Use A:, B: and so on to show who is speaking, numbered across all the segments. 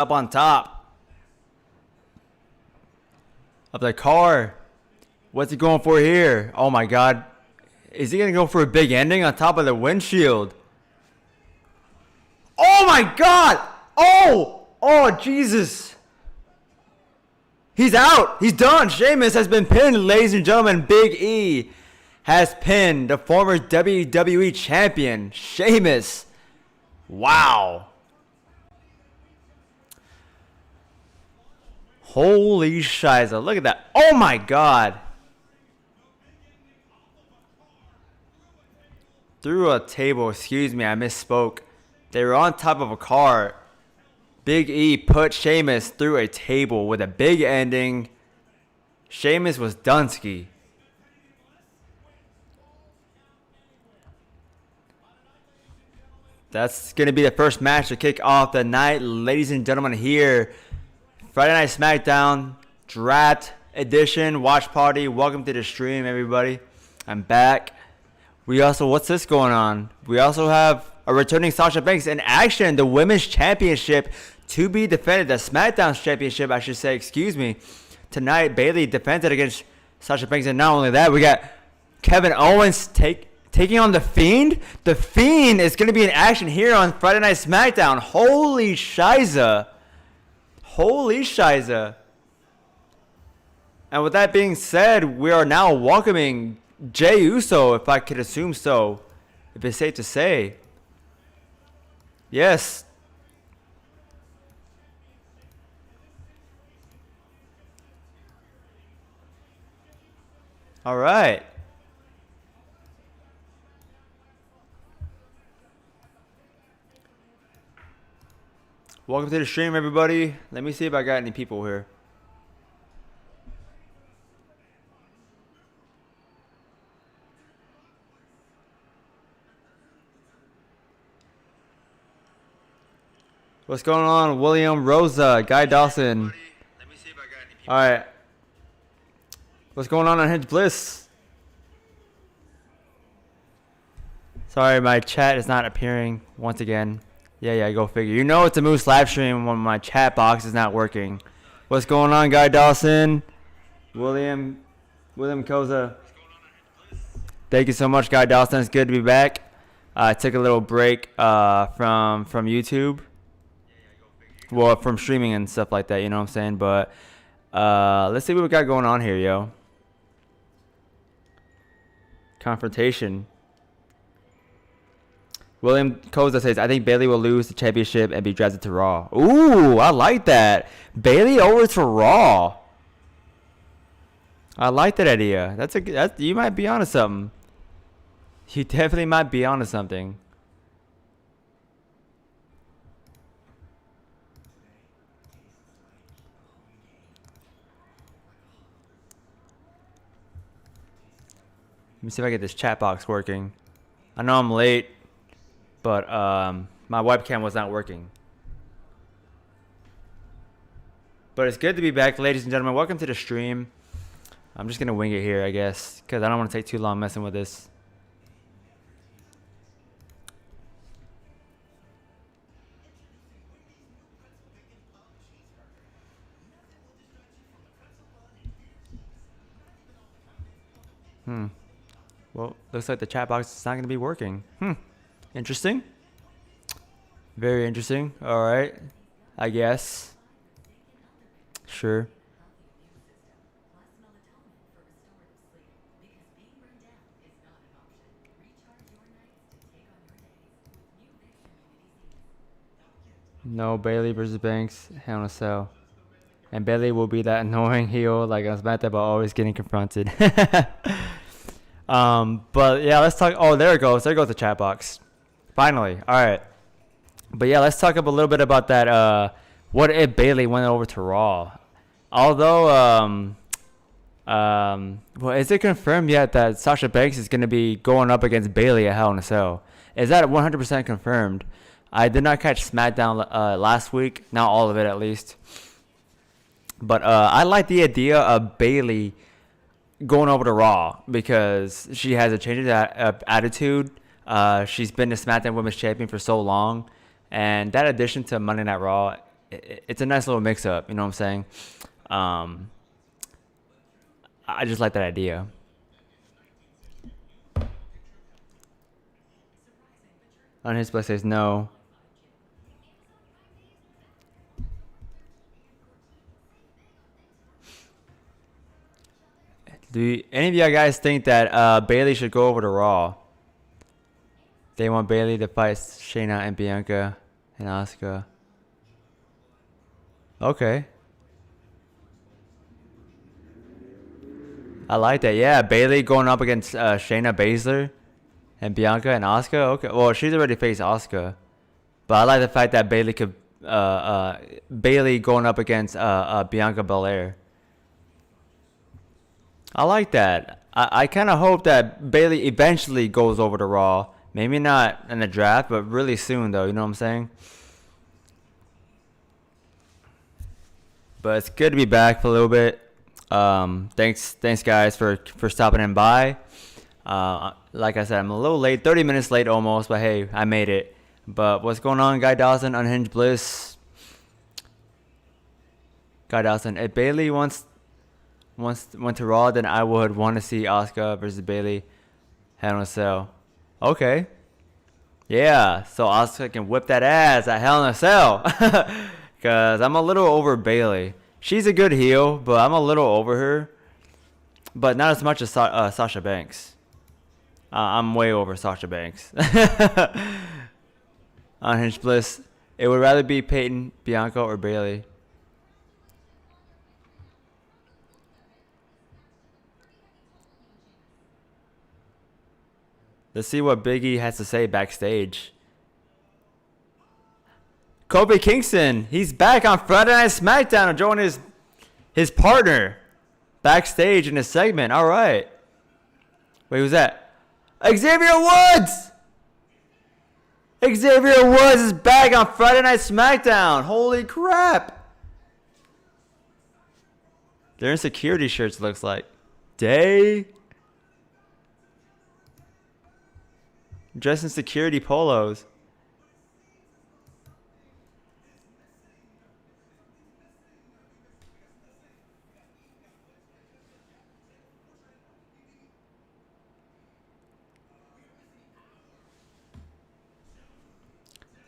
A: up on top of the car. What's he going for here? Oh my God. Is he going to go for a big ending on top of the windshield? Oh my God. Oh, Jesus. He's out. He's done. Sheamus has been pinned, ladies and gentlemen. Big E has pinned the former WWE champion, Sheamus. Wow. Holy shiza. Look at that. Oh my God. Through a table. Excuse me, I misspoke. They were on top of a car. Big E put Sheamus through a table with a big ending. Sheamus was Dunsky. That's going to be the first match to kick off the night, ladies and gentlemen, here. Friday Night Smackdown, Draft Edition, Watch Party. Welcome to the stream, everybody. I'm back. We also, what's this going on? We also have a returning Sasha Banks in action. The Women's Championship to be defended. The SmackDown Championship, I should say, excuse me. Tonight, Bayley defended against Sasha Banks. And not only that, we got Kevin Owens taking on The Fiend. The Fiend is going to be in action here on Friday Night Smackdown. Holy shiza. Holy shiza. And with that being said, we are now welcoming Jey Uso, if I could assume so. If it's safe to say. Yes. All right. Welcome to the stream, everybody. Let me see if I got any people here. What's going on, William, Rosa, Guy Dawson? Let me see if I got any people. All right. What's going on Hinge Bliss? Sorry, my chat is not appearing once again. Yeah, go figure. You know it's a Moose live stream when my chat box is not working. What's going on, Guy Dawson? William Koza. Thank you so much, Guy Dawson. It's good to be back. I took a little break from YouTube. Well, from streaming and stuff like that, you know what I'm saying? But let's see what we got going on here, yo. Confrontation. William Koza says, I think Bayley will lose the championship and be drafted to Raw. Ooh, I like that. Bayley over to Raw. I like that idea. You might be onto something. You definitely might be onto something. Let me see if I get this chat box working. I know I'm late, but my webcam was not working. But it's good to be back, ladies and gentlemen. Welcome to the stream. I'm just going to wing it here, I guess, because I don't want to take too long messing with this. Well, looks like the chat box is not going to be working. Interesting. Very interesting. All right. I guess. Sure. No, Bayley versus Banks. Hell in a Cell. And Bayley will be that annoying heel like on SmackDown, but always getting confronted. But yeah, let's talk. Oh, there it goes. There goes the chat box. Finally. All right. But yeah, let's talk a little bit about that. What if Bayley went over to Raw? Although, well, is it confirmed yet that Sasha Banks is going to be going up against Bayley at Hell in a Cell? Is that 100% confirmed? I did not catch SmackDown last week. Not all of it, at least. But I like the idea of Bayley going over to Raw because she has a change of attitude. She's been the SmackDown Women's Champion for so long. And that addition to Monday Night Raw it's a nice little mix up. You know what I'm saying? Um, I just like that idea. On his place says no. Any of you guys think that Bailey should go over to Raw? They want Bailey to fight Shayna and Bianca and Asuka. Okay. I like that. Yeah, Bailey going up against Shayna Baszler and Bianca and Asuka. Okay. Well, she's already faced Asuka, but I like the fact that Bailey could Bailey going up against Bianca Belair. I like that. I kind of hope that Bailey eventually goes over to Raw. Maybe not in the draft, but really soon, though. You know what I'm saying? But it's good to be back for a little bit. Thanks guys for stopping in by. Like I said, I'm a little late, 30 minutes late almost, but hey, I made it. But what's going on, Guy Dawson, Unhinged Bliss? Guy Dawson, if Bailey went to Raw, then I would want to see Asuka versus Bailey Hell in a Cell. Okay. Yeah, so Asuka can whip that ass at Hell in a Cell. Because I'm a little over Bailey. She's a good heel, but I'm a little over her. But not as much as Sasha Banks. I'm way over Sasha Banks. Unhinged Bliss. It would rather be Peyton, Bianca, or Bailey. Let's see what Big E has to say backstage. Kofi Kingston, he's back on Friday Night SmackDown joining his partner backstage in a segment. All right. Wait, who's that? Xavier Woods! Xavier Woods is back on Friday Night SmackDown. Holy crap. They're in security shirts, looks like. Day. Dressed in security polos.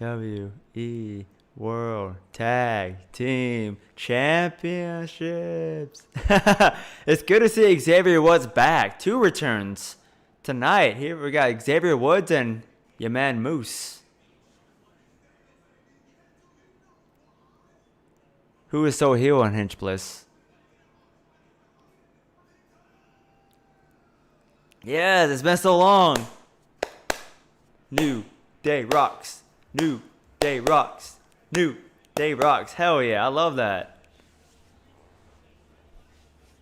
A: WE World Tag Team Championships. It's good to see Xavier Woods back. 2 returns tonight. Here we got Xavier Woods and your man Moose. Who is so heel on Hinge Bliss? Yes, it's been so long. New Day rocks. New Day rocks. New Day rocks. Hell yeah, I love that.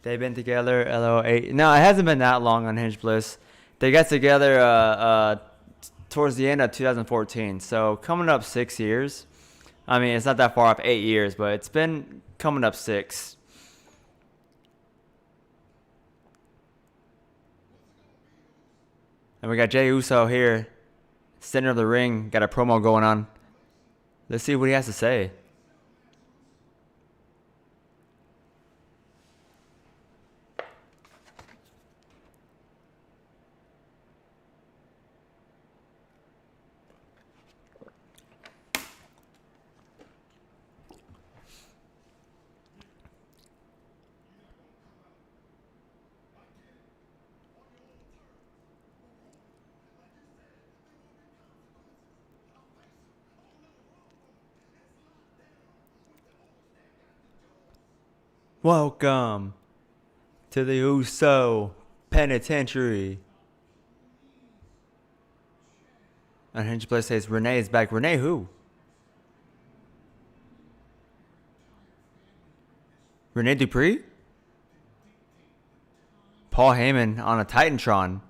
A: They've been together, LO8. No, it hasn't been that long on Hinge Bliss. They got together towards the end of 2014. So coming up 6 years. I mean, it's not that far off, 8 years, but it's been coming up 6. And we got Jey Uso here, center of the ring, got a promo going on. Let's see what he has to say. Welcome to the Uso Penitentiary. Unhinged Bliss says Renee is back. Renee who? Renee Dupree? Paul Heyman on a Titantron.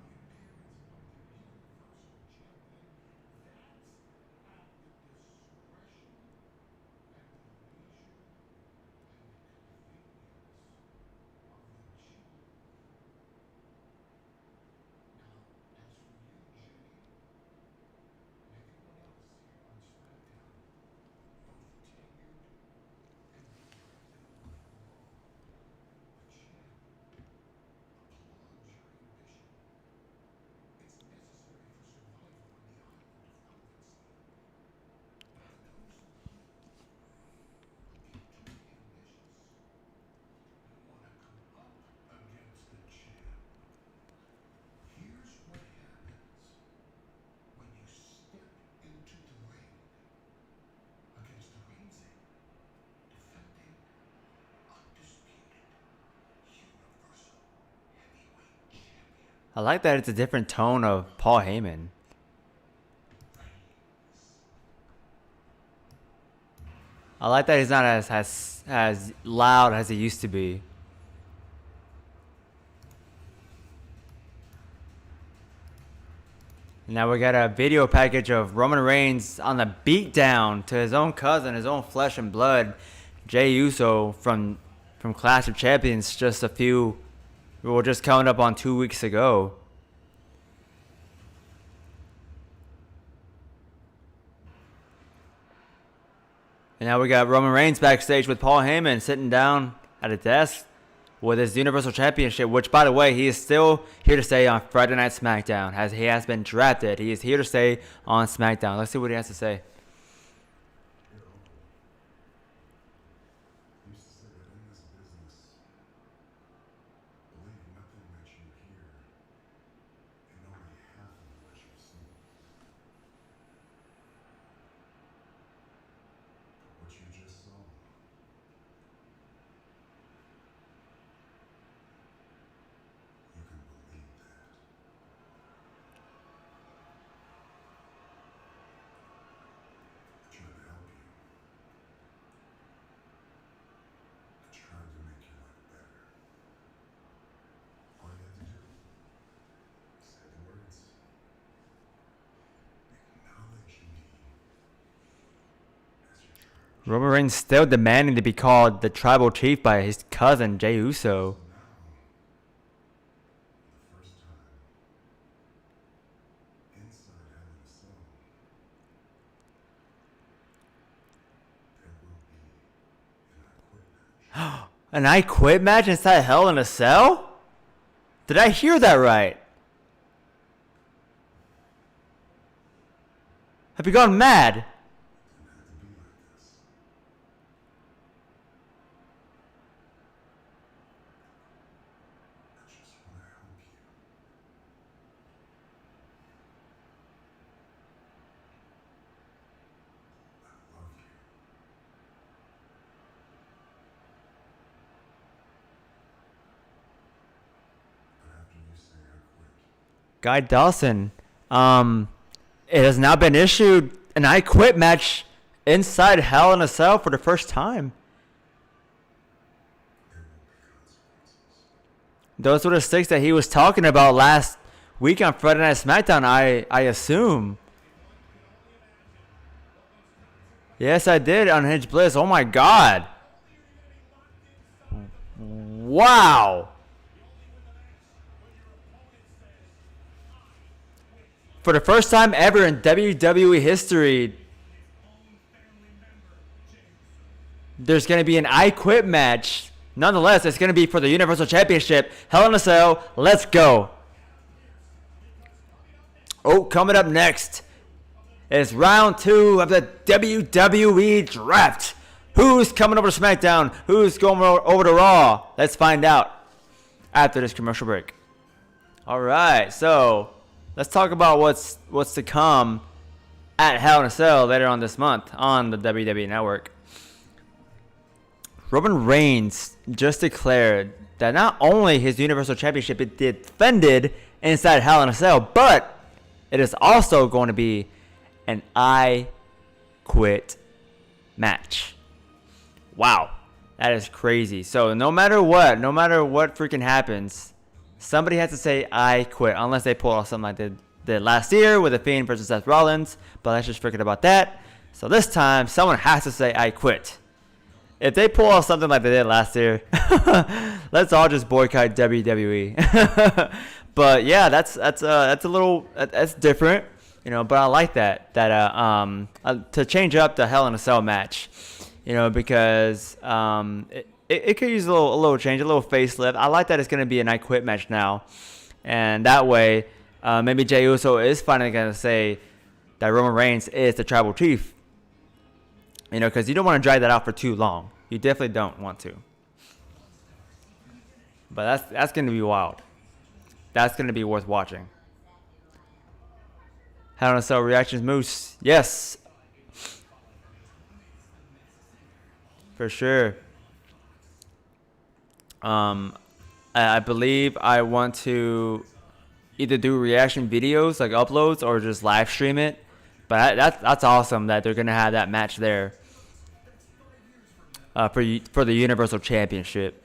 A: I like that it's a different tone of Paul Heyman. I like that he's not as loud as he used to be. Now we got a video package of Roman Reigns on the beatdown to his own cousin, his own flesh and blood, Jey Uso from Clash of Champions. Just coming up on 2 weeks ago. And now we got Roman Reigns backstage with Paul Heyman sitting down at a desk with his Universal Championship, which, by the way, he is still here to stay on Friday Night SmackDown. As he has been drafted, he is here to stay on SmackDown. Let's see what he has to say. Roman Reigns still demanding to be called the Tribal Chief by his cousin, Jey Uso. An I Quit match inside Hell in a Cell? Did I hear that right? Have you gone mad? Guy Dawson, it has now been issued an I Quit match inside Hell in a Cell for the first time. Those were the sticks that he was talking about last week on Friday Night SmackDown, I assume. Yes, I did, Unhinged Bliss. Oh my God. Wow. For the first time ever in WWE history, there's going to be an I Quit match. Nonetheless, it's going to be for the Universal Championship. Hell in a Cell. Let's go. Oh, coming up next is round 2 of the WWE Draft. Who's coming over to SmackDown? Who's going over to Raw? Let's find out after this commercial break. All right, so let's talk about what's to come at Hell in a Cell later on this month on the WWE Network. Roman Reigns just declared that not only his Universal Championship is defended inside Hell in a Cell, but it is also going to be an I Quit match. Wow, that is crazy. So no matter what freaking happens, somebody has to say I quit, unless they pull off something like they did last year with The Fiend versus Seth Rollins. But let's just forget about that. So this time, someone has to say I quit. If they pull off something like they did last year, let's all just boycott WWE. But yeah, that's different, you know. But I like that to change up the Hell in a Cell match, you know, because it could use a little change, a little facelift. I like that it's going to be an I Quit match now, and that way maybe Jey Uso is finally going to say that Roman Reigns is the Tribal Chief. You know, because you don't want to drag that out for too long. You definitely don't want to. But that's going to be wild. That's going to be worth watching. Hell in a Cell reactions, Moose. Yes. For sure. I believe I want to... either do reaction videos like uploads or just live stream it. But that's awesome that they're gonna have that match there for the Universal Championship.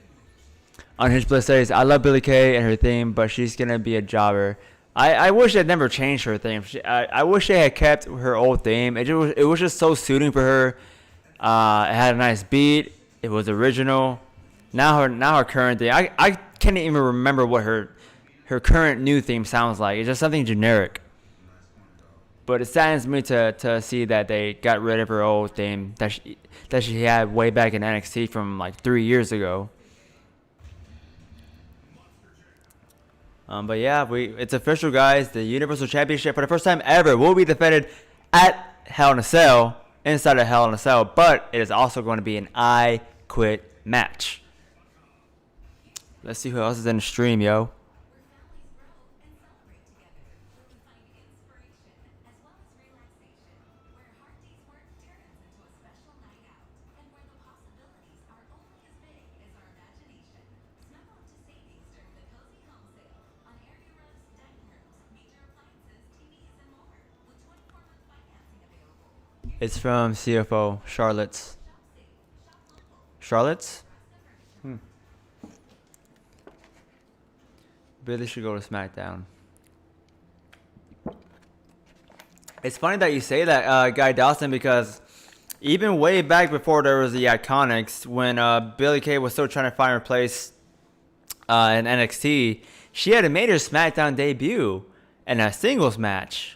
A: Unhinged Bliss says, I love Billie Kay and her theme, but she's gonna be a jobber. I wish they'd never changed her theme. I wish they had kept her old theme. It was just so suiting for her. It had a nice beat. It was original. Now her current theme. I can't even remember what her current new theme sounds like. It's just something generic. But it saddens me to see that they got rid of her old theme that she had way back in NXT from like 3 years ago. But yeah, it's official, guys. The Universal Championship for the first time ever will be defended at Hell in a Cell, inside of Hell in a Cell. But it is also going to be an I Quit match. Let's see who else is in the stream, yo. It's from CFO Charlotte's. Charlotte's? Billy should go to Smackdown. It's funny that you say that, Guy Dawson, because even way back before there was the Iconics, when Billie Kay was still trying to find her place in NXT, she had made her Smackdown debut in a singles match.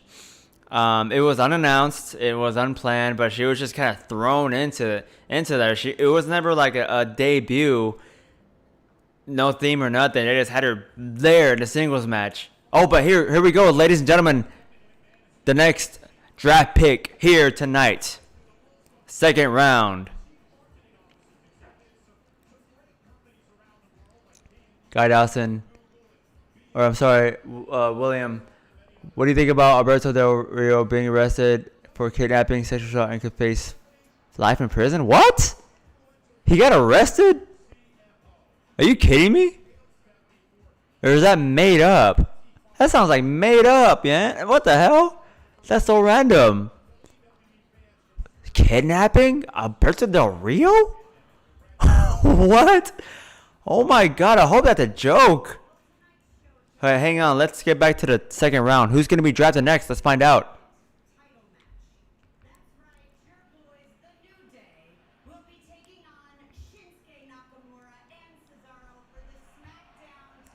A: It was unannounced, it was unplanned, but she was just kind of thrown into there. It was never like a debut, no theme or nothing. They just had her there in the singles match. Oh, but here we go, ladies and gentlemen. The next draft pick here tonight. Second round. Guy Dawson, or I'm sorry, William. What do you think about Alberto Del Rio being arrested for kidnapping, sexual assault, and could face life in prison? What? He got arrested? Are you kidding me? Or is that made up? That sounds like made up, yeah? What the hell? That's so random. Kidnapping? Alberto Del Rio? What? Oh my god, I hope that's a joke. Alright, hang on. Let's get back to the second round. Who's going to be drafted next? Let's find out.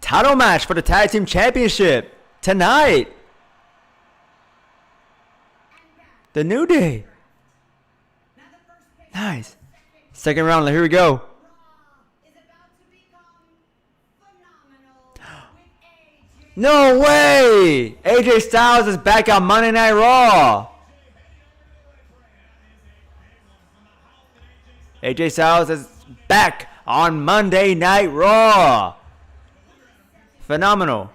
A: Title match for the Tag Team Championship tonight. The New Day. Nice. Second round. Here we go. No way! AJ Styles is back on Monday Night Raw. AJ Styles is back on Monday Night Raw. Phenomenal.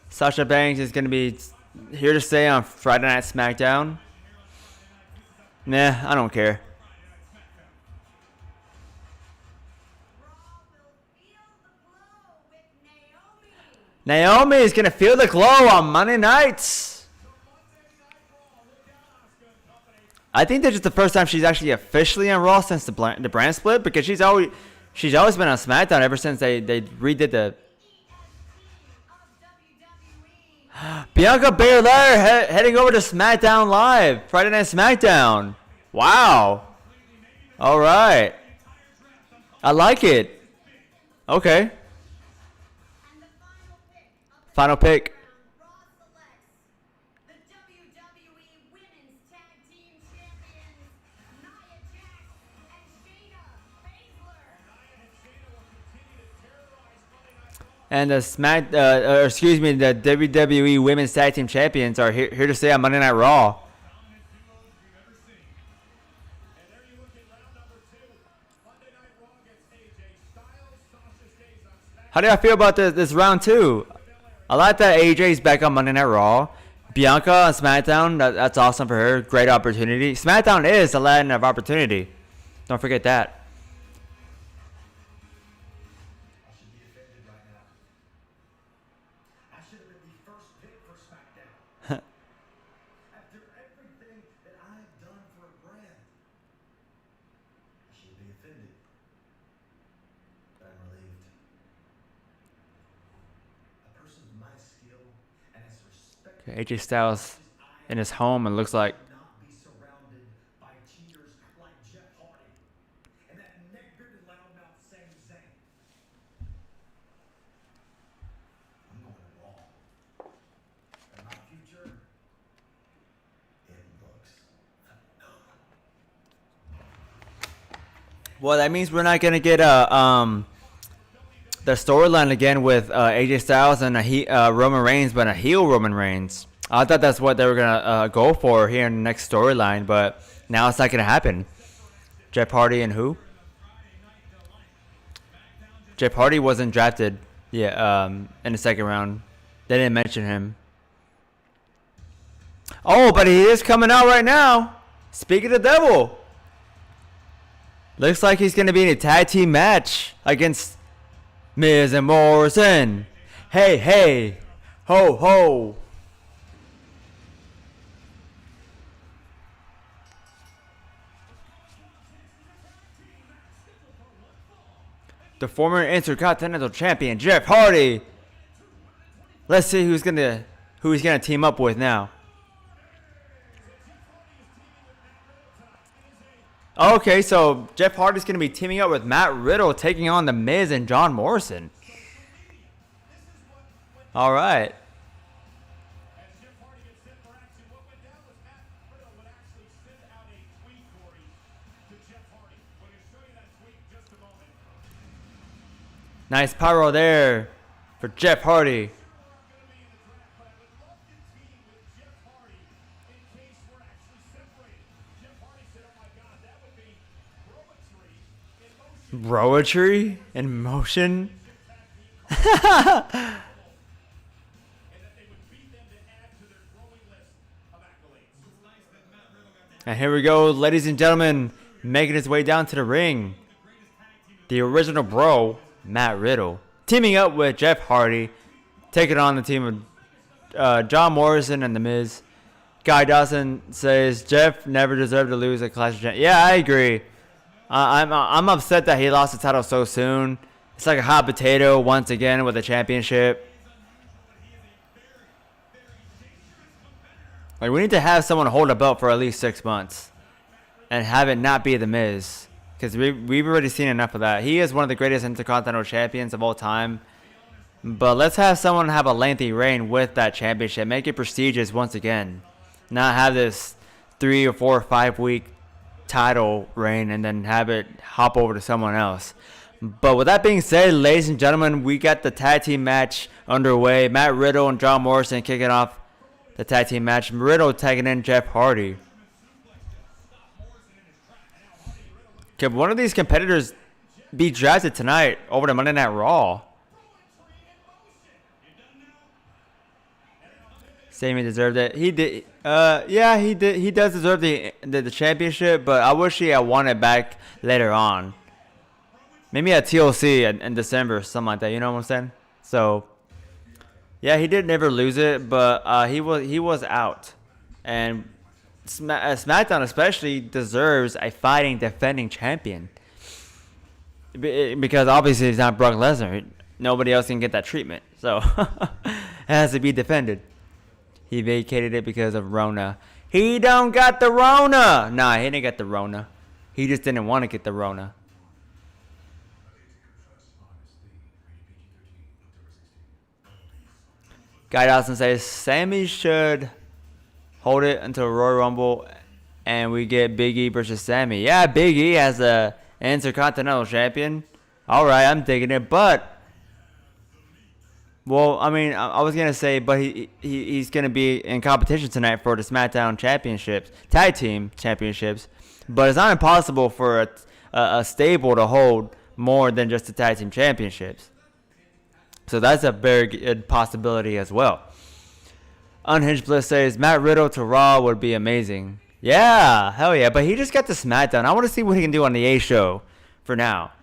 A: Sasha Banks is going to be here to stay on Friday Night SmackDown. Nah, I don't care. Naomi is going to feel the glow on Monday nights. I think this is the first time she's actually officially on Raw since the brand split, because she's always been on SmackDown ever since they redid the Bianca Belair heading over to SmackDown Live, Friday Night SmackDown. Wow. All right. I like it. Okay. Final pick. And the the WWE Women's Tag Team Champions are here to stay on Monday Night Raw. How do y'all feel about this round two? I like that AJ's back on Monday Night Raw. Bianca on SmackDown, that's awesome for her. Great opportunity. SmackDown is a land of opportunity. Don't forget that. Okay, AJ Styles in his home, and looks like. Well, that means we're not gonna get the storyline again with AJ Styles and Roman Reigns, but a heel Roman Reigns. I thought that's what they were gonna go for here in the next storyline, but now it's not gonna happen. Jeff Hardy and who? Jeff Hardy wasn't drafted, yeah, in the second round. They didn't mention him. Oh, but he is coming out right now. Speak of the devil. Looks like he's gonna be in a tag team match against Miz and Morrison. Hey, hey, ho, ho. The former Intercontinental Champion Jeff Hardy. Let's see who he's gonna team up with now. Okay, so Jeff Hardy's gonna be teaming up with Matt Riddle, taking on The Miz and John Morrison. All right. Nice pyro there for Jeff Hardy. Roetry in motion. And here we go, ladies and gentlemen, making his way down to the ring. The original bro, Matt Riddle, teaming up with Jeff Hardy, taking on the team of John Morrison and The Miz. Guy Dawson says Jeff never deserved to lose a Clash of Champions. Yeah, I agree. I'm upset that he lost the title so soon. It's like a hot potato once again with a championship. Like, we need to have someone hold a belt for at least 6 months and have it not be The Miz, because we've already seen enough of that. He is one of the greatest Intercontinental Champions of all time. But let's have someone have a lengthy reign with that championship. Make it prestigious once again. Not have this 3 or 4 or 5 week title reign and then have it hop over to someone else. But with that being said, ladies and gentlemen, we got the tag team match underway. Matt Riddle and John Morrison kicking off the tag team match. Riddle tagging in Jeff Hardy. Could one of these competitors be drafted tonight over to Monday Night Raw? Sami deserved it. He did. Yeah, he did. He does deserve the championship, but I wish he had won it back later on. Maybe at TLC in December or something like that. You know what I'm saying? So, yeah, he did never lose it, but he was out, and SmackDown especially deserves a fighting, defending champion, because obviously he's not Brock Lesnar. Nobody else can get that treatment, so it has to be defended. He vacated it because of Rona. He don't got the Rona. Nah, he didn't get the Rona. He just didn't want to get the Rona. Guy Dawson says Sami should hold it until Royal Rumble and we get Big E versus Sami. Yeah, Big E as a Intercontinental Champion. All right, I'm digging it, but... Well, I mean, I was going to say, but he's going to be in competition tonight for the Smackdown Championships, Tag Team Championships. But it's not impossible for a stable to hold more than just the Tag Team Championships. So that's a very good possibility as well. Unhinged Bliss says, Matt Riddle to Raw would be amazing. Yeah, hell yeah. But he just got the Smackdown. I want to see what he can do on the A show for now.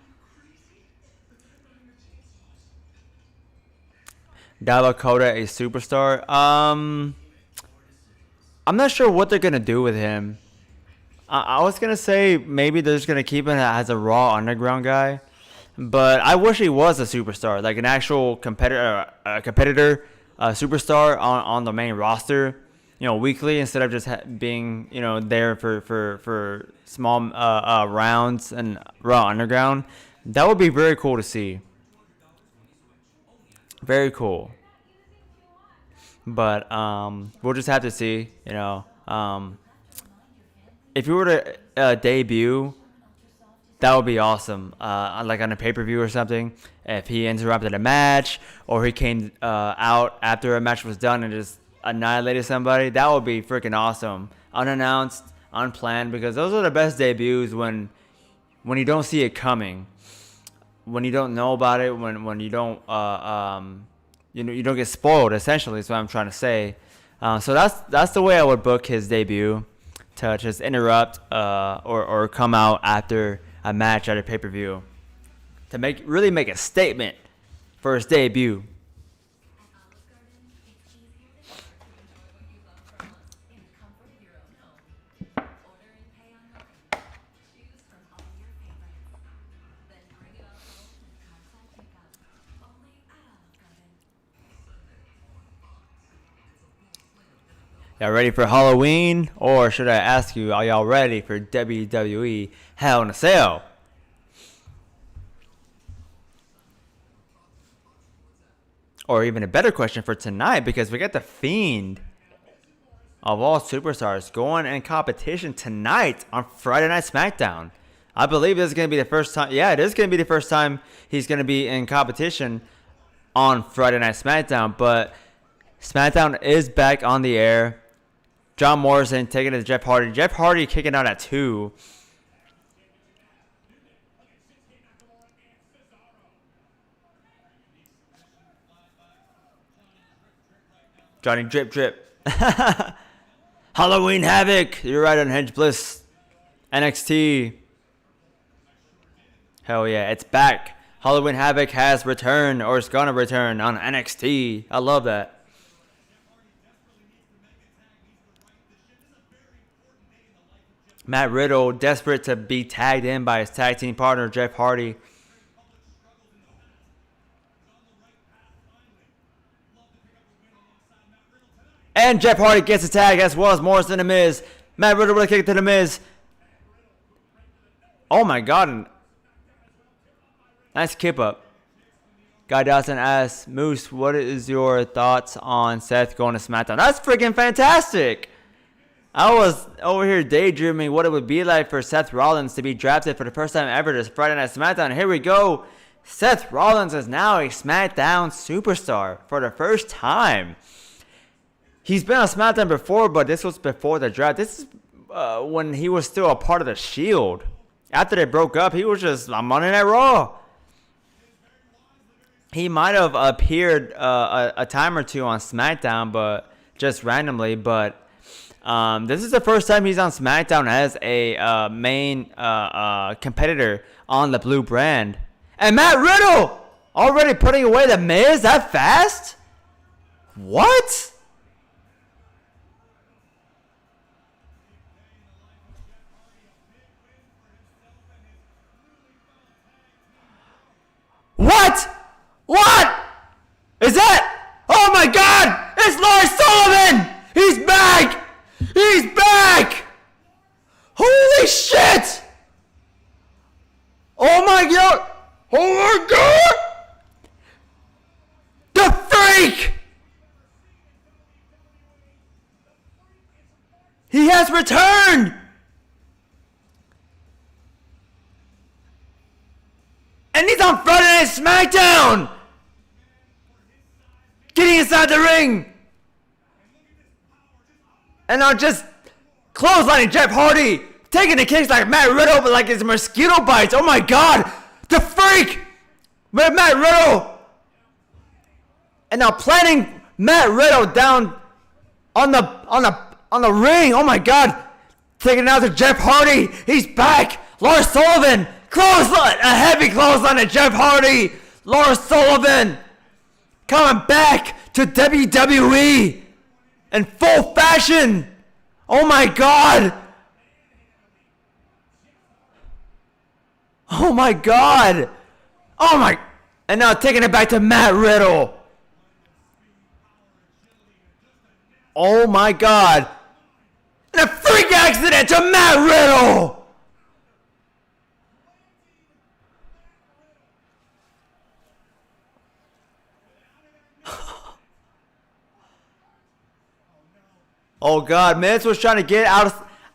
A: Dalakota, a superstar. I'm not sure what they're gonna do with him. I was gonna say maybe they're just gonna keep him as a Raw Underground guy, but I wish he was a superstar, like an actual competitor, superstar on the main roster, weekly instead of just being there for small rounds and Raw Underground. That would be very cool to see. Very cool. But we'll just have to see. If you were to debut, that would be awesome. Like on a pay-per-view or something. If he interrupted a match or he came out after a match was done and just annihilated somebody, that would be freaking awesome. Unannounced, unplanned, because those are the best debuts when you don't see it coming, when you don't know about it, when you don't you don't get spoiled. Essentially, is what I'm trying to say. So that's the way I would book his debut, to just interrupt or come out after a match at a pay-per-view to really make a statement for his debut. Y'all ready for Halloween? Or should I ask you, are y'all ready for WWE Hell in a Cell? Or even a better question for tonight, because we got the Fiend of all superstars going in competition tonight on Friday Night Smackdown. I believe this is going to be the first time. Yeah, it is going to be the first time he's going to be in competition on Friday Night Smackdown. But SmackDown is back on the air. John Morrison taking it to Jeff Hardy. Jeff Hardy kicking out at 2. Johnny Drip Drip. Halloween Havoc. You're right, Unhinged Bliss. NXT. Hell yeah, it's back. Halloween Havoc has returned, or is gonna return on NXT. I love that. Matt Riddle, desperate to be tagged in by his tag team partner, Jeff Hardy. And Jeff Hardy gets a tag, as well as Morrison and The Miz. Matt Riddle with a kick to The Miz. Oh my god. Nice kip up. Guy Dawson asks, Moose, what is your thoughts on Seth going to SmackDown? That's freaking fantastic. I was over here daydreaming what it would be like for Seth Rollins to be drafted for the first time ever to Friday Night SmackDown. Here we go. Seth Rollins is now a SmackDown superstar for the first time. He's been on SmackDown before, but this was before the draft. This is when he was still a part of the Shield. After they broke up, he was just on Monday Night Raw. He might have appeared a time or two on SmackDown, but just randomly. But this is the first time he's on SmackDown as a main competitor on the blue brand. And Matt Riddle already putting away The Miz that fast? What? What? What? Is that? Oh my god! It's Lars Sullivan! He's back! He's back! Holy shit! Oh my god! Oh my god! The freak! He has returned! And he's on Friday Night SmackDown! Getting inside the ring! And now just clotheslining Jeff Hardy, taking the kicks like Matt Riddle, but like it's mosquito bites. Oh my god! The freak! With Matt Riddle! And now planting Matt Riddle down on the ring. Oh my god! Taking it out to Jeff Hardy. He's back! Lars Sullivan! Clothesline! A heavy clothesline to Jeff Hardy! Lars Sullivan! Coming back to WWE! In full fashion! Oh my god! Oh my God. Oh my. And now taking it back to Matt Riddle. Oh my God. And a freak accident to Matt Riddle. Oh God, Miz was trying to get out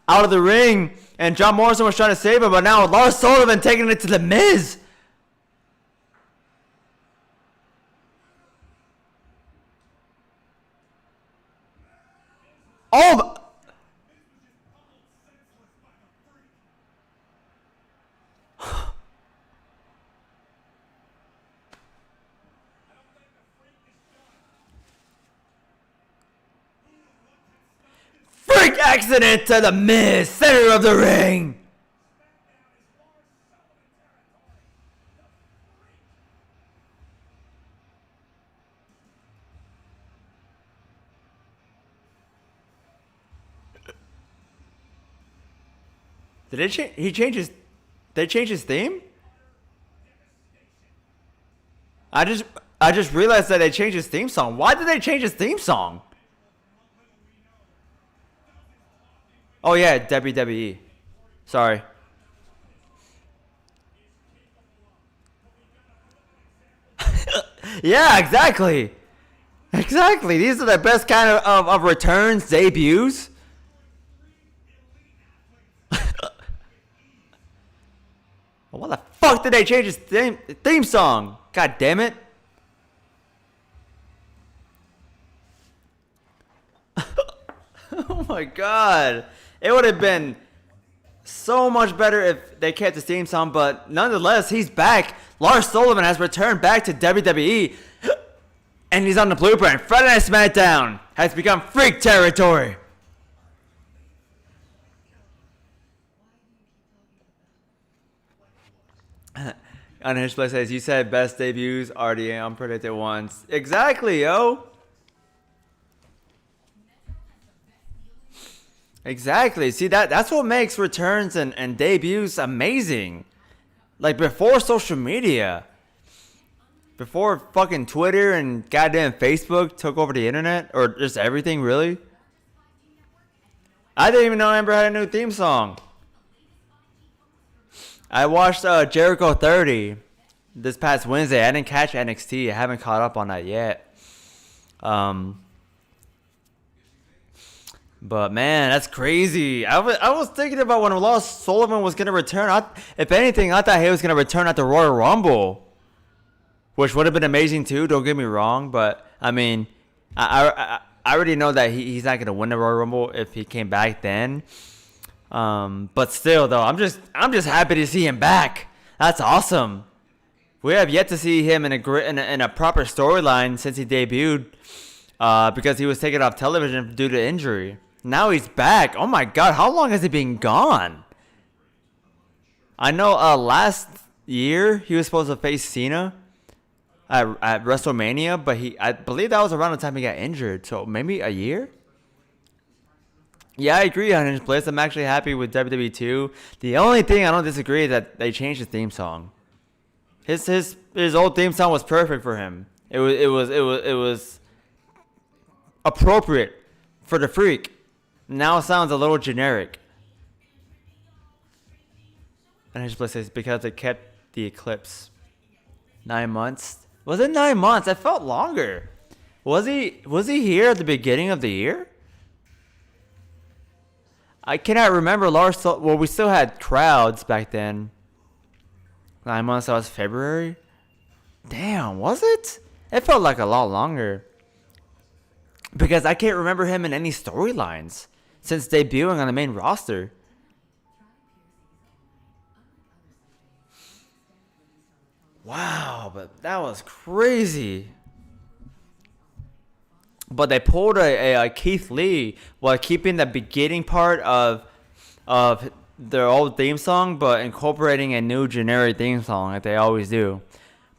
A: of the ring, and John Morrison was trying to save him, but now Lars Sullivan taking it to the Miz. Oh. Freak accident to the Miz, center of the ring. Did it change? They changed his theme? I just realized that they changed his theme song. Why did they change his theme song? Oh yeah, WWE. Sorry. Yeah, exactly. Exactly. These are the best kind of returns, debuts. Why the fuck did they change his theme song? God damn it. Oh my God. It would have been so much better if they kept his theme song, but nonetheless, he's back. Lars Sullivan has returned back to WWE, and he's on the blueprint. Friday Night SmackDown has become freak territory. On his place says, you said best debuts are the unpredicted ones. Exactly, yo. Exactly. See, that's what makes returns and debuts amazing. Like before social media, before fucking Twitter and goddamn Facebook took over the internet, or just everything really. I didn't even know Amber had a new theme song. I watched Jericho 30 this past Wednesday. I didn't catch NXT. I haven't caught up on that yet. But man, that's crazy. I was thinking about when Lars Sullivan was gonna return. If anything, I thought he was gonna return at the Royal Rumble, which would have been amazing too. Don't get me wrong, but I mean, I already know that he's not gonna win the Royal Rumble if he came back then. But still, though, I'm just happy to see him back. That's awesome. We have yet to see him in a proper storyline since he debuted, because he was taken off television due to injury. Now he's back. Oh my God, how long has he been gone? I know last year he was supposed to face Cena at WrestleMania, but I believe that was around the time he got injured. So maybe a year? Yeah, I agree on his place. I'm actually happy with WWE 2. The only thing I don't disagree is that they changed his theme song. His old theme song was perfect for him. It was appropriate for the freak. Now it sounds a little generic. And his place is because it kept the eclipse. 9 months? Was it 9 months? I felt longer. Was he here at the beginning of the year? I cannot remember well, we still had crowds back then. 9 months, that was February? Damn, was it? It felt like a lot longer. Because I can't remember him in any storylines since debuting on the main roster. Wow, but that was crazy. But they pulled a Keith Lee while keeping the beginning part of their old theme song, but incorporating a new generic theme song like they always do.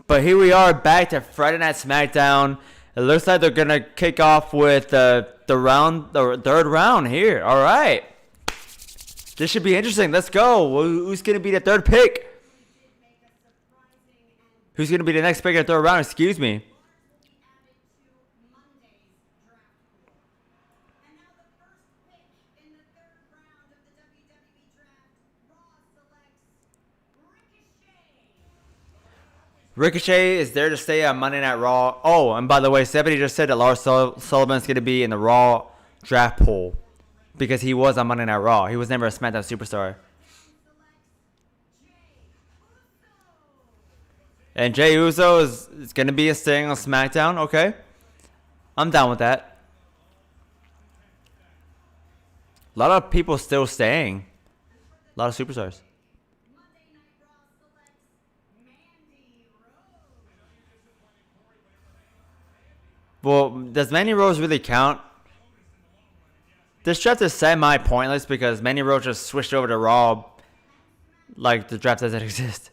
A: But here we are back to Friday Night SmackDown. It looks like they're gonna kick off with the third round here. All right, this should be interesting. Let's go. Who's gonna be the third pick? Who's gonna be the next pick in the third round? Excuse me. Ricochet is there to stay on Monday Night Raw. Oh, and by the way, Stephanie just said that Lars Sullivan's going to be in the Raw draft pool because he was on Monday Night Raw. He was never a SmackDown superstar. And Jey Uso is going to be staying on SmackDown. Okay. I'm down with that. A lot of people still staying. A lot of superstars. Well, does Mandy Rose really count? This draft is semi-pointless because Mandy Rose just switched over to Raw like the draft doesn't exist.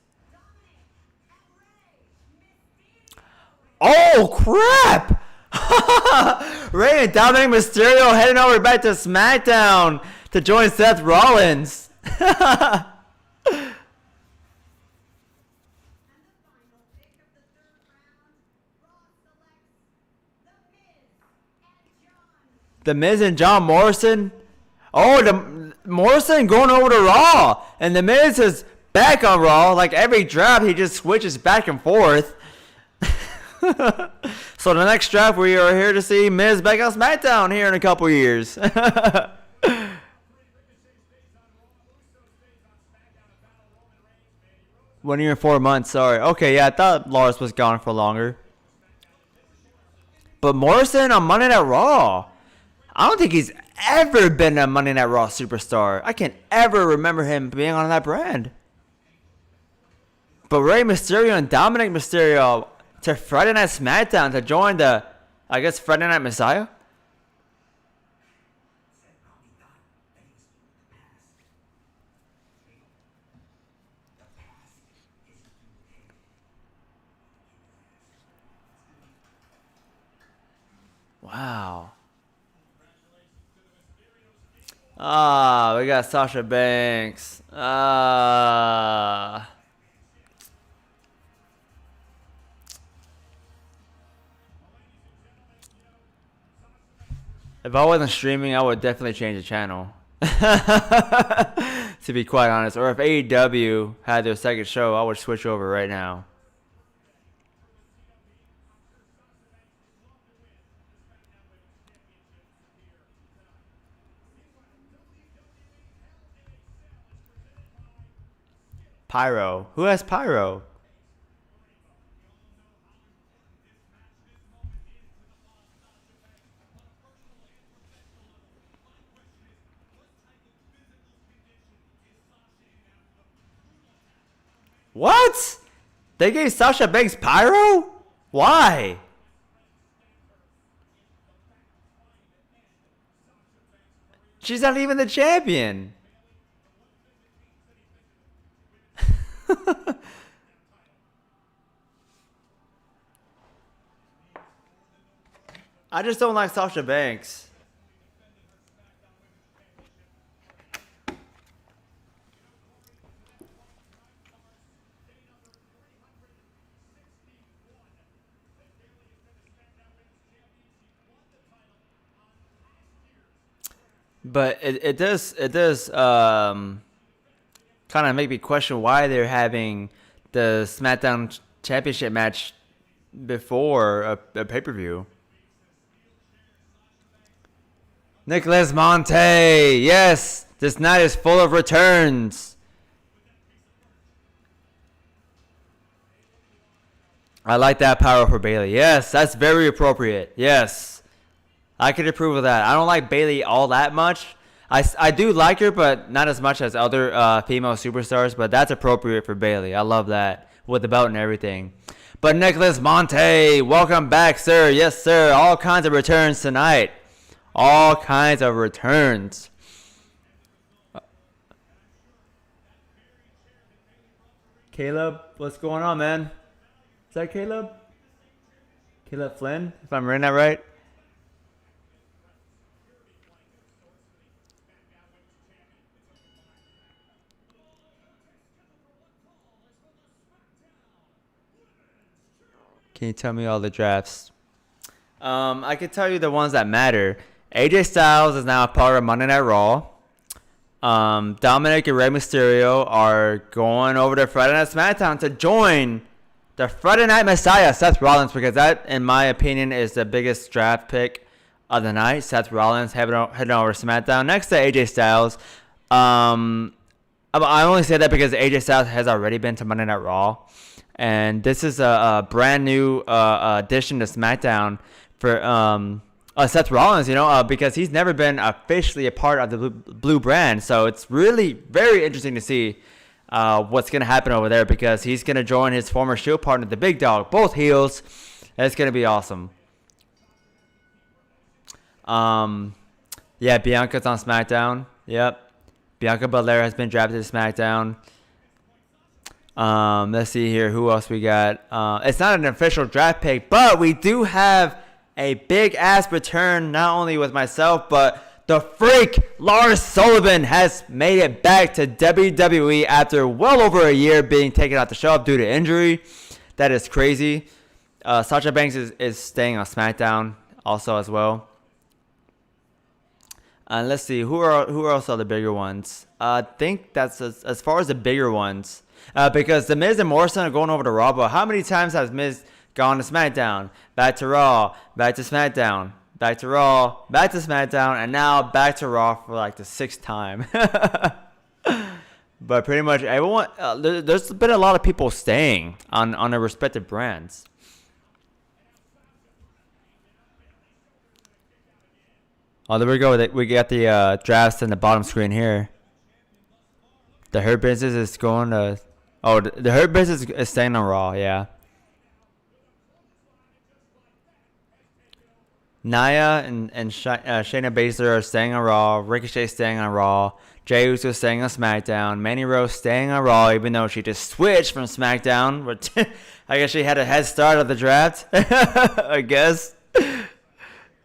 A: Oh, crap! Rey and Dominic Mysterio heading over back to SmackDown to join Seth Rollins. The Miz and John Morrison. Oh, the Morrison going over to Raw. And The Miz is back on Raw. Like every draft, he just switches back and forth. So the next draft, we are here to see Miz back on SmackDown here in a couple years. 1 year and 4 months, sorry. Okay, yeah, I thought Lars was gone for longer. But Morrison on Monday Night Raw. I don't think he's ever been a Monday Night Raw superstar. I can't ever remember him being on that brand. But Rey Mysterio and Dominic Mysterio to Friday Night SmackDown to join the, I guess, Friday Night Messiah? Wow. Ah, we got Sasha Banks. If I wasn't streaming, I would definitely change the channel. To be quite honest. Or if AEW had their second show, I would switch over right now. Pyro. Who has Pyro? What? They gave Sasha Banks Pyro? Why? She's not even the champion. I just don't like Sasha Banks. But it does kind of make me question why they're having the SmackDown Championship match before a pay-per-view. Nicholas Monte, yes, this night is full of returns. I like that power for Bayley. Yes, that's very appropriate. Yes, I could approve of that. I don't like Bayley all that much. I do like her, but not as much as other female superstars. But that's appropriate for Bayley. I love that with the belt and everything. But Nicholas Monte, welcome back, sir. Yes, sir. All kinds of returns tonight. All kinds of returns. Caleb, what's going on, man? Is that Caleb? Caleb Flynn, if I'm reading that right. Can you tell me all the drafts? I can tell you the ones that matter. AJ Styles is now a part of Monday Night Raw. Dominic and Rey Mysterio are going over to Friday Night SmackDown to join the Friday Night Messiah, Seth Rollins, because that, in my opinion, is the biggest draft pick of the night. Seth Rollins heading over to SmackDown next to AJ Styles. I only say that because AJ Styles has already been to Monday Night Raw, and this is a brand new addition to SmackDown for Seth Rollins, because he's never been officially a part of the blue brand. So it's really very interesting to see what's going to happen over there, because he's going to join his former Shield partner, the Big Dog, both heels. It's going to be awesome. Yeah, Bianca's on SmackDown. Yep. Bianca Belair has been drafted to SmackDown. Let's see here. Who else we got? It's not an official draft pick, but we do have a big-ass return, not only with myself, but the freak Lars Sullivan has made it back to WWE after well over a year being taken out the show due to injury. That is crazy. Sasha Banks is staying on SmackDown also as well. Let's see, who else are the bigger ones? I think that's as far as the bigger ones. Because The Miz and Morrison are going over to Raw, but how many times has Miz gone to SmackDown, back to Raw, back to SmackDown, back to Raw, back to SmackDown, and now back to Raw for like the 6th time? But pretty much everyone, there's been a lot of people staying on their respective brands. Oh, there we go. We got the drafts in the bottom screen here. The Hurt Business is going to... Oh, the Hurt Business is staying on Raw, yeah. Nia and Shayna Baszler are staying on Raw. Ricochet staying on Raw. Jey Uso staying on SmackDown. Mandy Rose staying on Raw, even though she just switched from SmackDown. Which I guess she had a head start of the draft, I guess.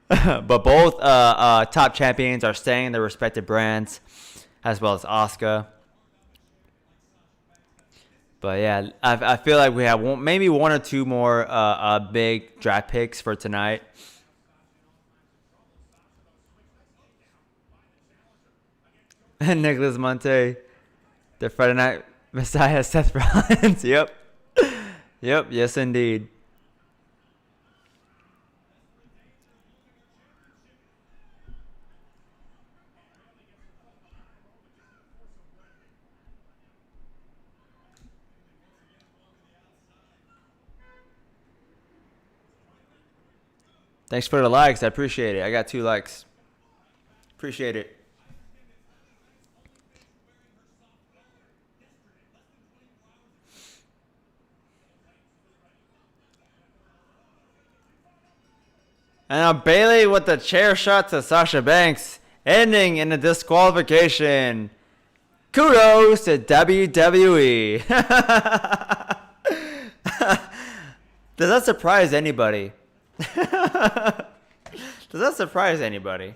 A: But both top champions are staying in their respective brands, as well as Asuka. But yeah, I feel like we have maybe one or two more big draft picks for tonight. And Nicholas Monte, the Friday Night Messiah, Seth Rollins. Yep. Yes, indeed. Thanks for the likes. I appreciate it. I got 2 likes. Appreciate it. And now Bayley with the chair shot to Sasha Banks, ending in a disqualification. Kudos to WWE. Does that surprise anybody? Does that surprise anybody?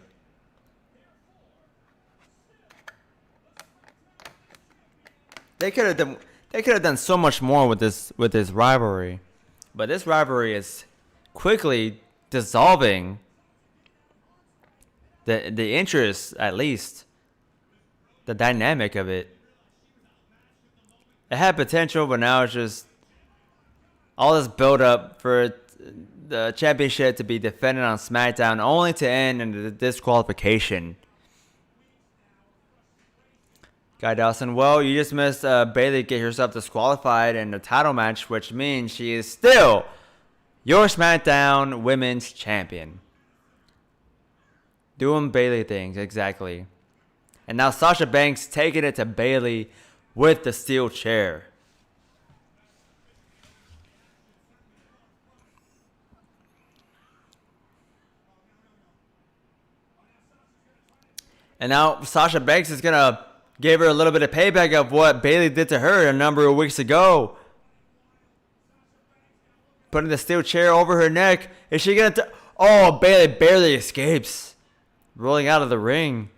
A: They could have done so much more with this rivalry, but this rivalry is quickly dissolving the interest, at least the dynamic of it. It had potential, but now it's just all this build up for the championship to be defended on SmackDown, only to end in the disqualification. Guy Dawson, well, you just missed Bayley get herself disqualified in the title match, which means she is still your SmackDown Women's Champion. Doing Bayley things, exactly. And now Sasha Banks taking it to Bayley with the steel chair. And now Sasha Banks is going to give her a little bit of payback of what Bayley did to her a number of weeks ago. Putting the steel chair over her neck. Is she going to... Oh, Bayley barely escapes. Rolling out of the ring.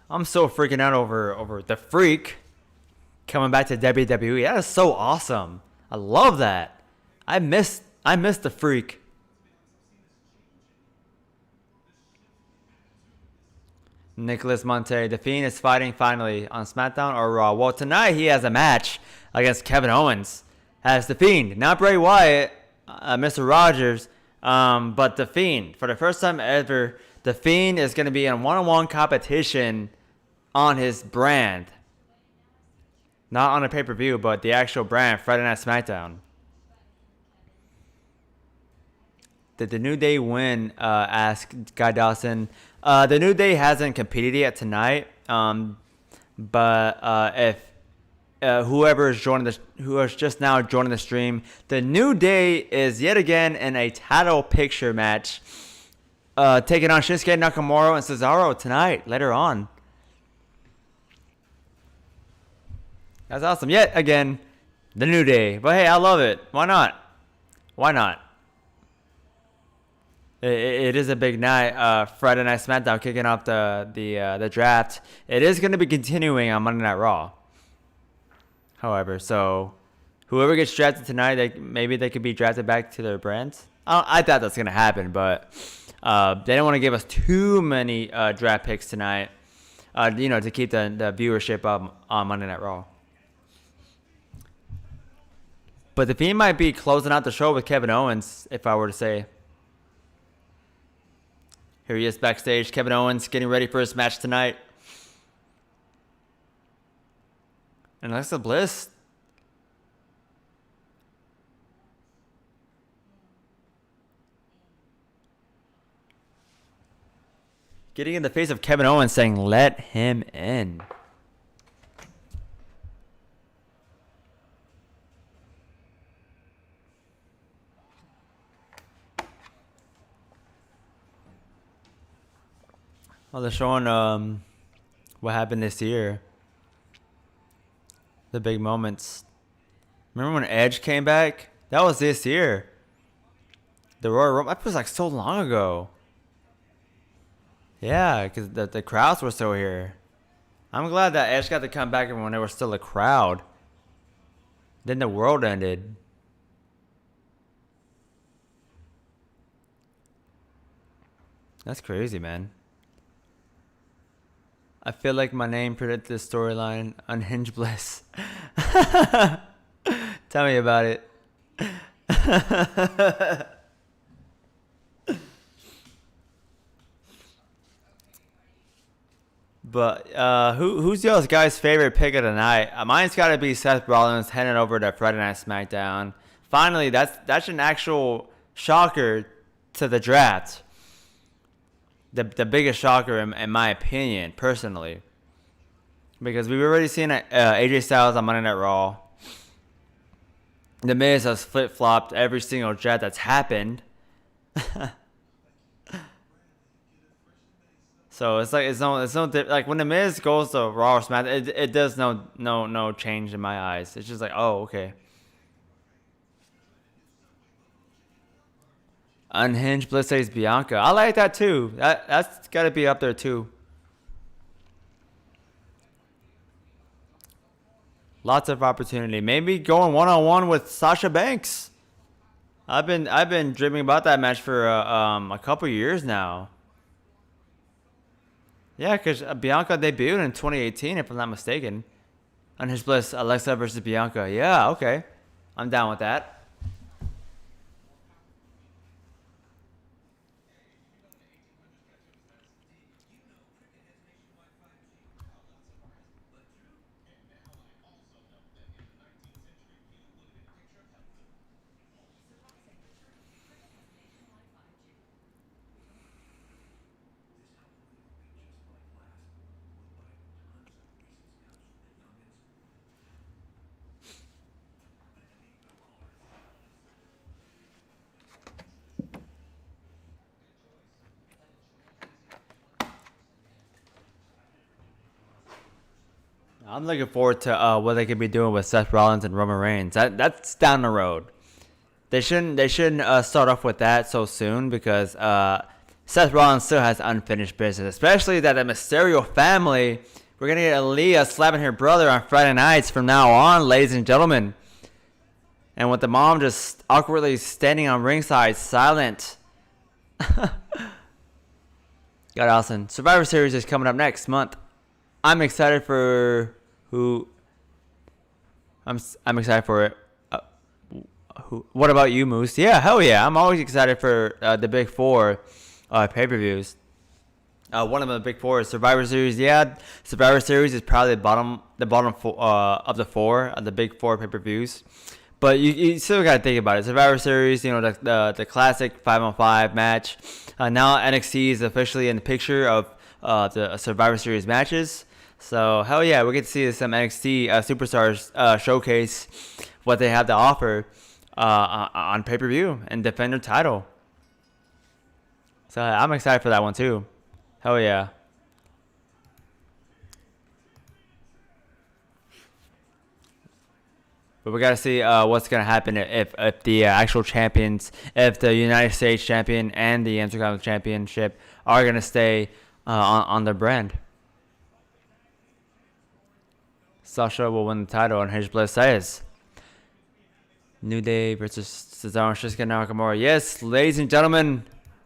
A: I'm so freaking out over the Freak coming back to WWE. That is so awesome. I love that. I miss the Freak. Nicholas Monte, The Fiend is fighting finally on SmackDown or Raw. Well, tonight he has a match against Kevin Owens as The Fiend, not Bray Wyatt, Mr. Rogers, but The Fiend. For the first time ever, The Fiend is going to be in one-on-one competition on his brand. Not on a pay-per-view, but the actual brand, Friday Night SmackDown. Did the New Day win? Asked Guy Dawson. The New Day hasn't competed yet tonight. But if whoever is who is just now joining the stream, the New Day is yet again in a title picture match, taking on Shinsuke Nakamura and Cesaro tonight. Later on. That's awesome. Yet again, the New Day. But hey, I love it. Why not? Why not? It is a big night. Friday Night SmackDown kicking off the draft. It is going to be continuing on Monday Night Raw. However, so whoever gets drafted tonight, maybe they could be drafted back to their brands. I thought that's going to happen, but they don't want to give us too many draft picks tonight. To keep the viewership up on Monday Night Raw. But the Fiend might be closing out the show with Kevin Owens, if I were to say. Here he is backstage. Kevin Owens getting ready for his match tonight. And Alexa Bliss. Getting in the face of Kevin Owens saying, let him in. Oh, they're showing what happened this year. The big moments. Remember when Edge came back? That was this year. The Royal Rumble. That was like so long ago. Yeah, because the crowds were still here. I'm glad that Edge got to come back when there was still a crowd. Then the world ended. That's crazy, man. I feel like my name predicted the storyline. Unhinged Bliss. Tell me about it. But who's y'all's guys' favorite pick of the night? Mine's got to be Seth Rollins heading over to Friday Night SmackDown. Finally, that's an actual shocker to the draft. The biggest shocker in my opinion, personally. Because we've already seen AJ Styles on Monday Night Raw. The Miz has flip-flopped every single draft that's happened. So it's no like when the Miz goes to Raw or SmackDown, it does no change in my eyes. It's just like, oh, okay. Unhinged Bliss says Bianca. I like that too. That's got to be up there too. Lots of opportunity. Maybe going one-on-one with Sasha Banks. I've been dreaming about that match for a couple years now. Yeah, because Bianca debuted in 2018, if I'm not mistaken. Unhinged Bliss, Alexa versus Bianca. Yeah, okay. I'm down with that. I'm looking forward to what they could be doing with Seth Rollins and Roman Reigns. That's down the road. They shouldn't start off with that so soon because Seth Rollins still has unfinished business, especially that the Mysterio family. We're going to get Aaliyah slapping her brother on Friday nights from now on, ladies and gentlemen. And with the mom just awkwardly standing on ringside, silent. God, Allison. Survivor Series is coming up next month. I'm excited for who. I'm excited for it. What about you, Moose? Yeah, hell yeah. I'm always excited for the Big Four pay-per-views. One of the Big Four is Survivor Series. Yeah, Survivor Series is probably the bottom four, of the four of the Big Four pay-per-views. But you still got to think about it. Survivor Series, you know, the classic 5-on-5 match. Now NXT is officially in the picture of the Survivor Series matches. So, hell yeah, we get to see some NXT superstars showcase what they have to offer on pay-per-view and defend their title. So, I'm excited for that one, too. Hell yeah. But we got to see what's going to happen if the actual champions, if the United States champion and the Intercontinental Championship are going to stay on their brand. Sasha will win the title on his Bliss says. New Day versus Cesaro and Shinsuke Nakamura. Yes, ladies and gentlemen,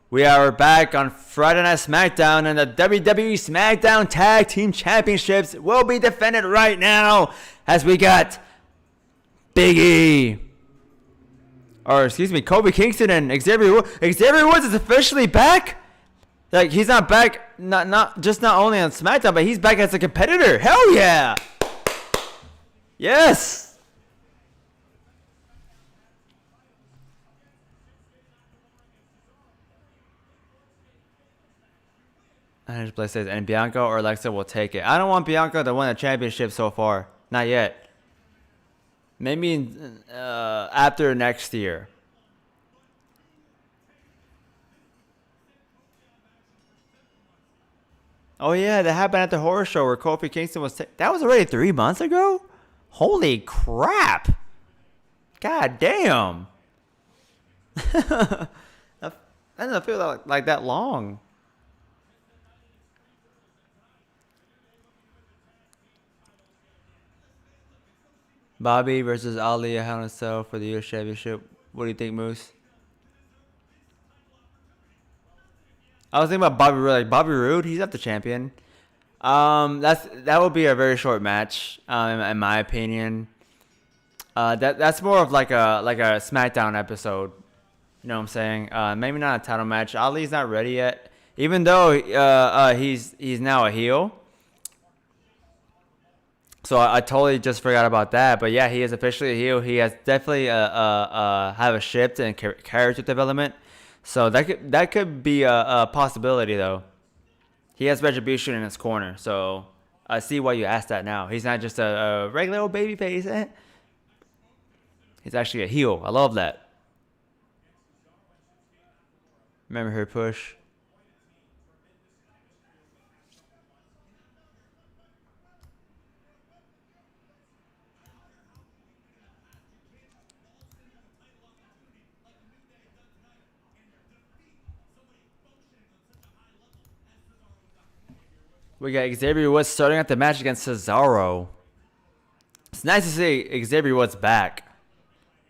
A: we are back on Friday Night SmackDown, and the WWE SmackDown Tag Team Championships will be defended right now as we got Big E. Or, excuse me, Kofi Kingston and Xavier Woods. Xavier Woods is officially back? Like, he's not back, not only on SmackDown, but he's back as a competitor. Hell yeah! Yes! And Blake says, and Bianca or Alexa will take it. I don't want Bianca to win a championship so far. Not yet. Maybe after next year. Oh yeah, that happened at the horror show where Kofi Kingston was... that was already 3 months ago? Holy crap. God damn. That doesn't feel like that long. Bobby versus Ali, Hell in a Cell for the U.S. Championship. What do you think, Moose? I was thinking about Bobby Roode. Like Bobby Roode, he's not the champion. That would be a very short match, in my opinion. That's more of like a SmackDown episode. You know what I'm saying? Maybe not a title match. Ali's not ready yet, even though he's now a heel. So I totally just forgot about that. But yeah, he is officially a heel. He has definitely have a shift in character development. So that could be a possibility though. He has Retribution in his corner, so I see why you asked that now. He's not just a regular old baby face. He's actually a heel. I love that. Remember her push? We got Xavier Woods starting out the match against Cesaro. It's nice to see Xavier Woods back.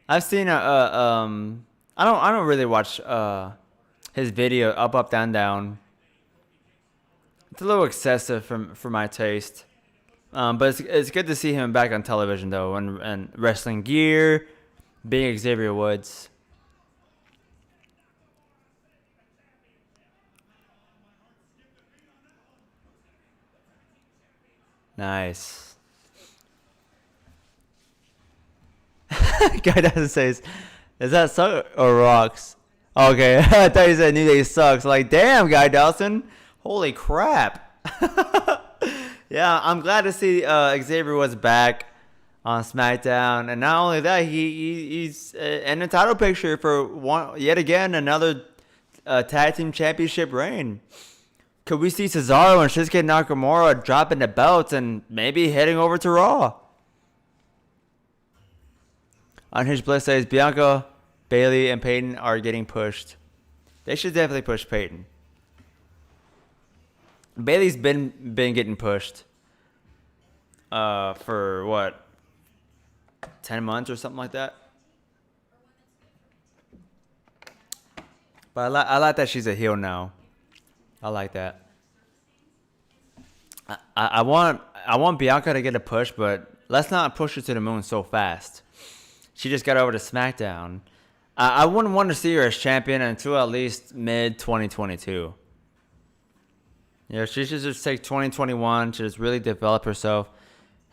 A: I've seen I don't really watch his video up down down. It's a little excessive for my taste. But it's good to see him back on television though, and wrestling gear, being Xavier Woods. Nice. Guy doesn't say, is that suck or rocks? Okay, I thought you said New Day sucks. Like, damn, Guy Dawson. Holy crap. Yeah, I'm glad to see Xavier was back on SmackDown. And not only that, he's in the title picture for yet again another tag team championship reign. Could we see Cesaro and Shinsuke Nakamura dropping the belts and maybe heading over to Raw? Unhinged Bliss says Bianca, Bayley, and Peyton are getting pushed. They should definitely push Peyton. Bailey's been getting pushed. For what? 10 months or something like that. But I like that she's a heel now. I like that. I want Bianca to get a push, but let's not push her to the moon so fast. She just got over to Smackdown. I wouldn't want to see her as champion until at least mid 2022. Yeah, she should just take 2021 to just really develop herself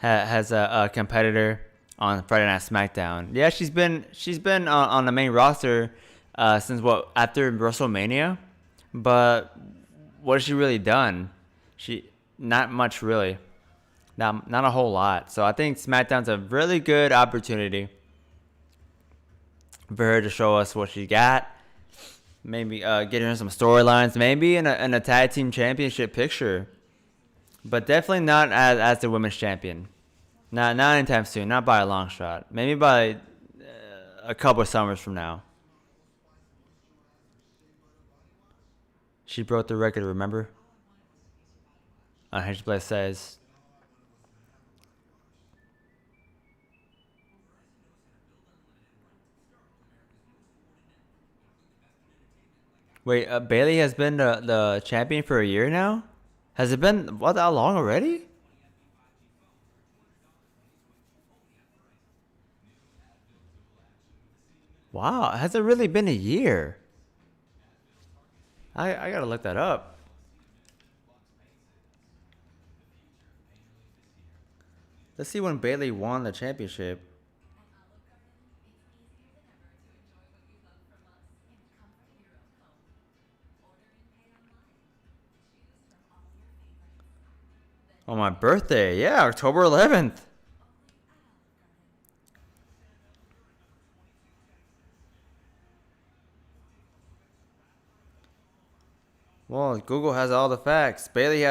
A: as a competitor on Friday Night SmackDown. Yeah, she's been on the main roster since after WrestleMania, but what has she really done? Not much really, not a whole lot. So I think SmackDown's a really good opportunity for her to show us what she got. Maybe get her some storylines. Maybe in a tag team championship picture, but definitely not as the women's champion. Not anytime soon. Not by a long shot. Maybe by a couple of summers from now. She broke the record. Remember? Henchblade says. Wait, Bailey has been the champion for a year now? Has it been that long already? Wow, has it really been a year? I gotta look that up. Let's see when Bailey won the championship. On my birthday, yeah, October 11th. Well, Google has all the facts. Bailey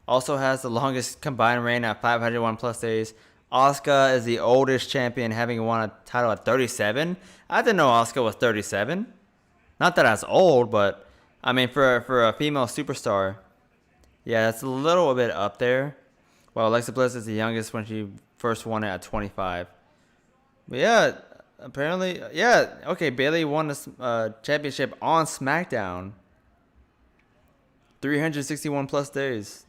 A: also has the longest combined reign at 501 plus days. Asuka is the oldest champion, having won a title at 37. I didn't know Asuka was 37. Not that that's old, but I mean for a female superstar, yeah, that's a little bit up there. Well, Alexa Bliss is the youngest when she first won it at 25. But yeah, apparently, yeah, okay, Bailey won the championship on SmackDown. 361 plus days.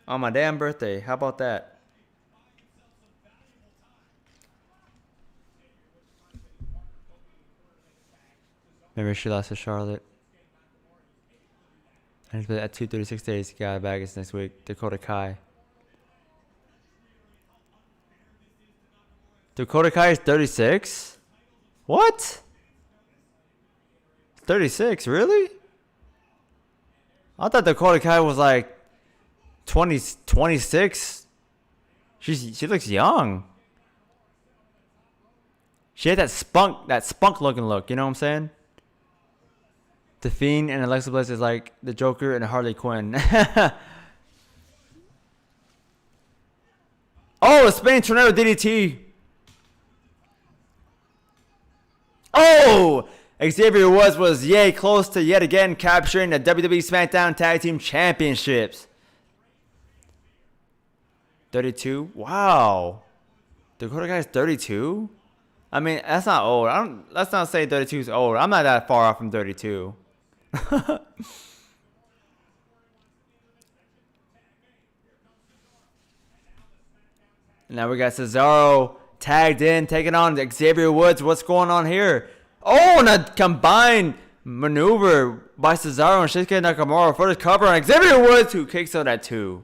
A: On my damn birthday. How about that? Remember she lost to Charlotte. And at 236 days, got back next week. Dakota Kai. Dakota Kai is 36? What? 36, really? I thought Dakota Kai was like 26. She looks young. She had that spunk looking look, you know what I'm saying? The Fiend and Alexa Bliss is like the Joker and Harley Quinn. Oh, Spain Tornado DDT. Oh! Xavier Woods was yay close to yet again capturing the WWE SmackDown Tag Team Championships. 32? Wow. Dakota Kai's 32? I mean, that's not old. Let's not say 32 is old. I'm not that far off from 32. Now we got Cesaro tagged in, taking on Xavier Woods. What's going on here? Oh, and a combined maneuver by Cesaro and Shinsuke Nakamura for the cover on Xavier Woods, who kicks out at 2.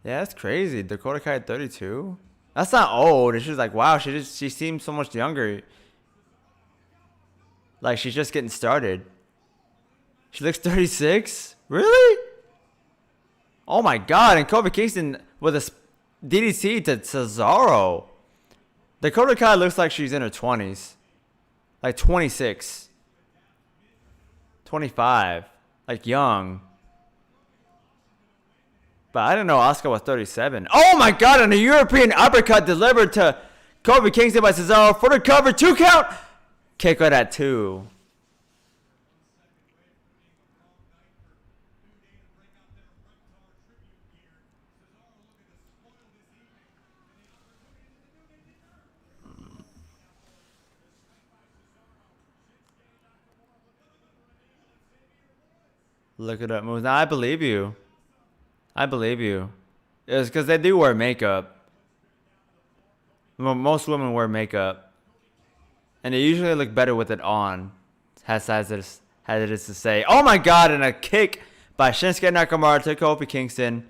A: Yeah, that's crazy. Dakota Kai at 32? That's not old. It's just like, wow, she seems so much younger. Like, she's just getting started. She looks 36? Really? Oh my god, and Kofi Kingston with a DDT to Cesaro. Dakota Kai looks like she's in her 20s. Like 26. 25. Like young. But I didn't know Asuka was 37. Oh my god, and a European uppercut delivered to Kofi Kingston by Cesaro for the cover. 2 count. Kick out at 2. Look at that moves. Now I believe you. I believe you. It's because they do wear makeup. Well, most women wear makeup. And they usually look better with it on. As it is to say. Oh my god, and a kick by Shinsuke Nakamura to Kofi Kingston.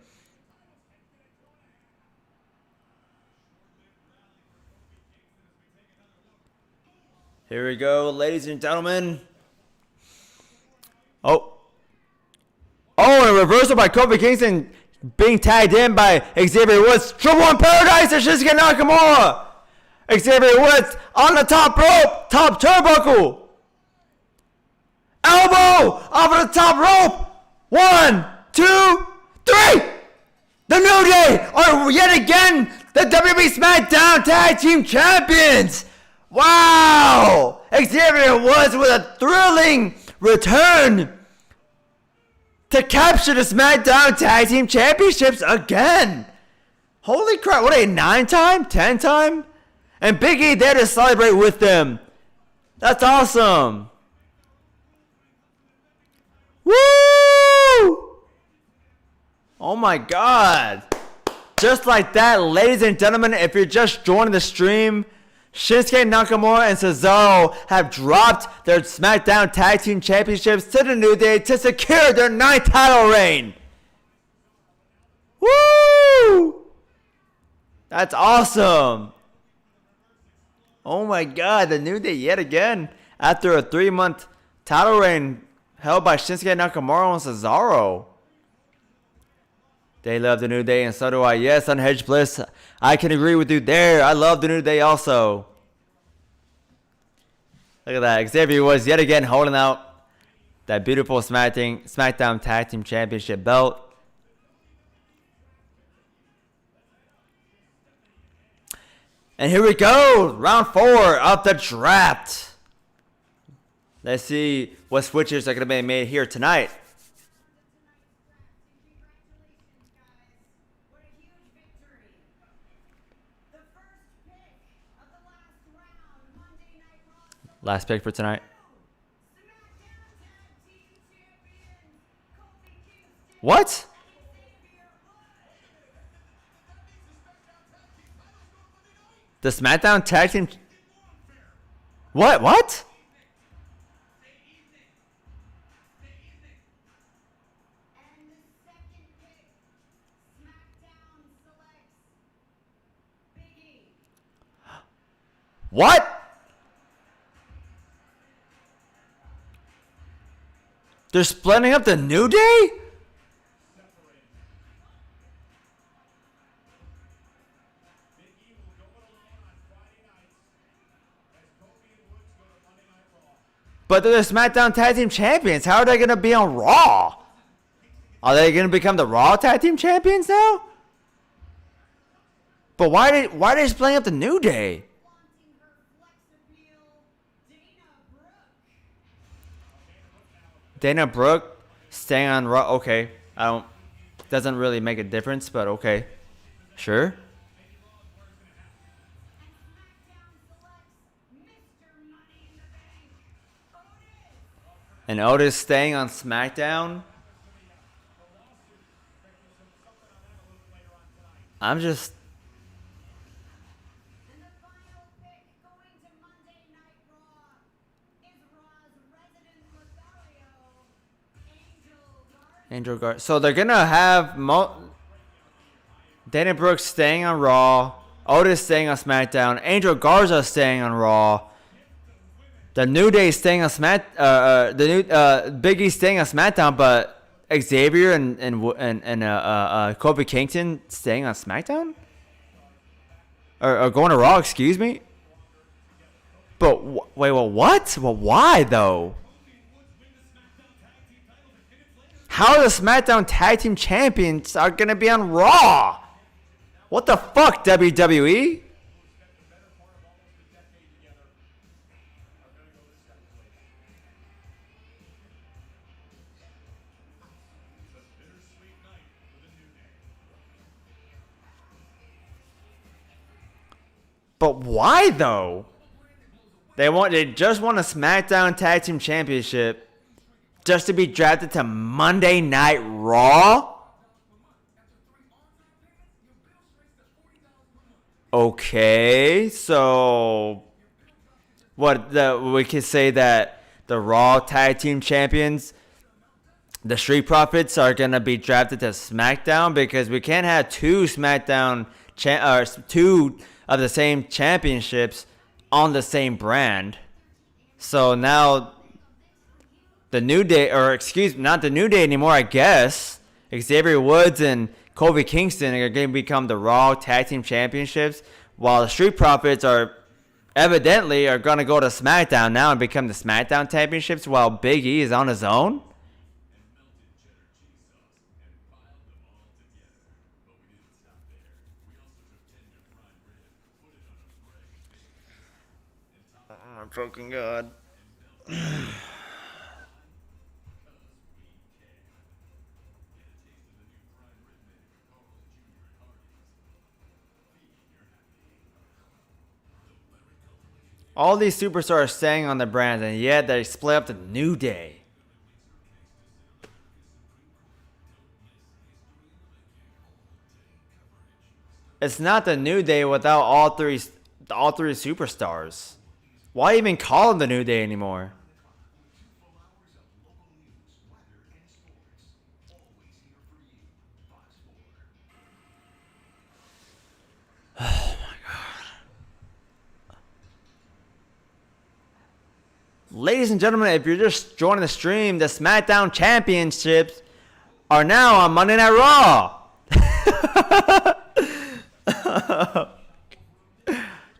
A: Here we go, ladies and gentlemen. Oh, and a reversal by Kofi Kingston being tagged in by Xavier Woods. Trouble in Paradise and Shinsuke Nakamura. Xavier Woods on the top rope. Top turnbuckle. Elbow off of the top rope. 1, 2, 3. The New Day are yet again the WWE SmackDown Tag Team Champions. Wow. Xavier Woods with a thrilling return to capture the SmackDown Tag Team Championships again. Holy crap, what a 9-time? 10-time? And Big E there to celebrate with them. That's awesome. Woo! Oh my god. Just like that, ladies and gentlemen, if you're just joining the stream, Shinsuke Nakamura and Cesaro have dropped their SmackDown Tag Team Championships to the New Day to secure their 9th title reign. Woo! That's awesome. Oh my god, the New Day yet again after a 3-month title reign held by Shinsuke Nakamura and Cesaro. They love the New Day, and so do I. Yes, Unhedged Bliss, I can agree with you there. I love the New Day also. Look at that. Xavier was yet again holding out that beautiful SmackDown Tag Team Championship belt. And here we go. Round 4 of the draft. Let's see what switches are going to be made here tonight. Last pick for tonight. What? The SmackDown Tag Team. What? What? They're splitting up the New Day? But they're the SmackDown Tag Team Champions. How are they going to be on Raw? Are they going to become the Raw Tag Team Champions now? But why are they splitting up the New Day? Dana Brooke staying on Raw. Okay, doesn't really make a difference, but okay, sure. And Otis staying on SmackDown. I'm just. Angel Garza. So they're gonna have Dana Brooks staying on Raw, Otis staying on SmackDown, Angel Garza staying on Raw, the New Day staying on Big E staying on SmackDown, but Xavier and Kofi Kingston staying on SmackDown, or going to Raw. Excuse me. But wait, well, what? Well, why though? How the SmackDown Tag Team Champions are gonna be on Raw? What the fuck, WWE? But why though? They just won a SmackDown Tag Team Championship just to be drafted to Monday Night Raw? Okay, so we could say that the Raw Tag Team Champions, the Street Profits, are gonna be drafted to SmackDown because we can't have two two of the same championships on the same brand. So now the New Day, or excuse me, not the New Day anymore, I guess. Xavier Woods and Kofi Kingston are going to become the Raw Tag Team Championships, while the Street Profits are evidently going to go to SmackDown now and become the SmackDown Championships, while Big E is on his own. Oh my fucking god. All these superstars are staying on the brand, and yet they split up the New Day. It's not the New Day without all three superstars. Why even call them the New Day anymore? Ladies and gentlemen, if you're just joining the stream, the SmackDown Championships are now on Monday Night Raw.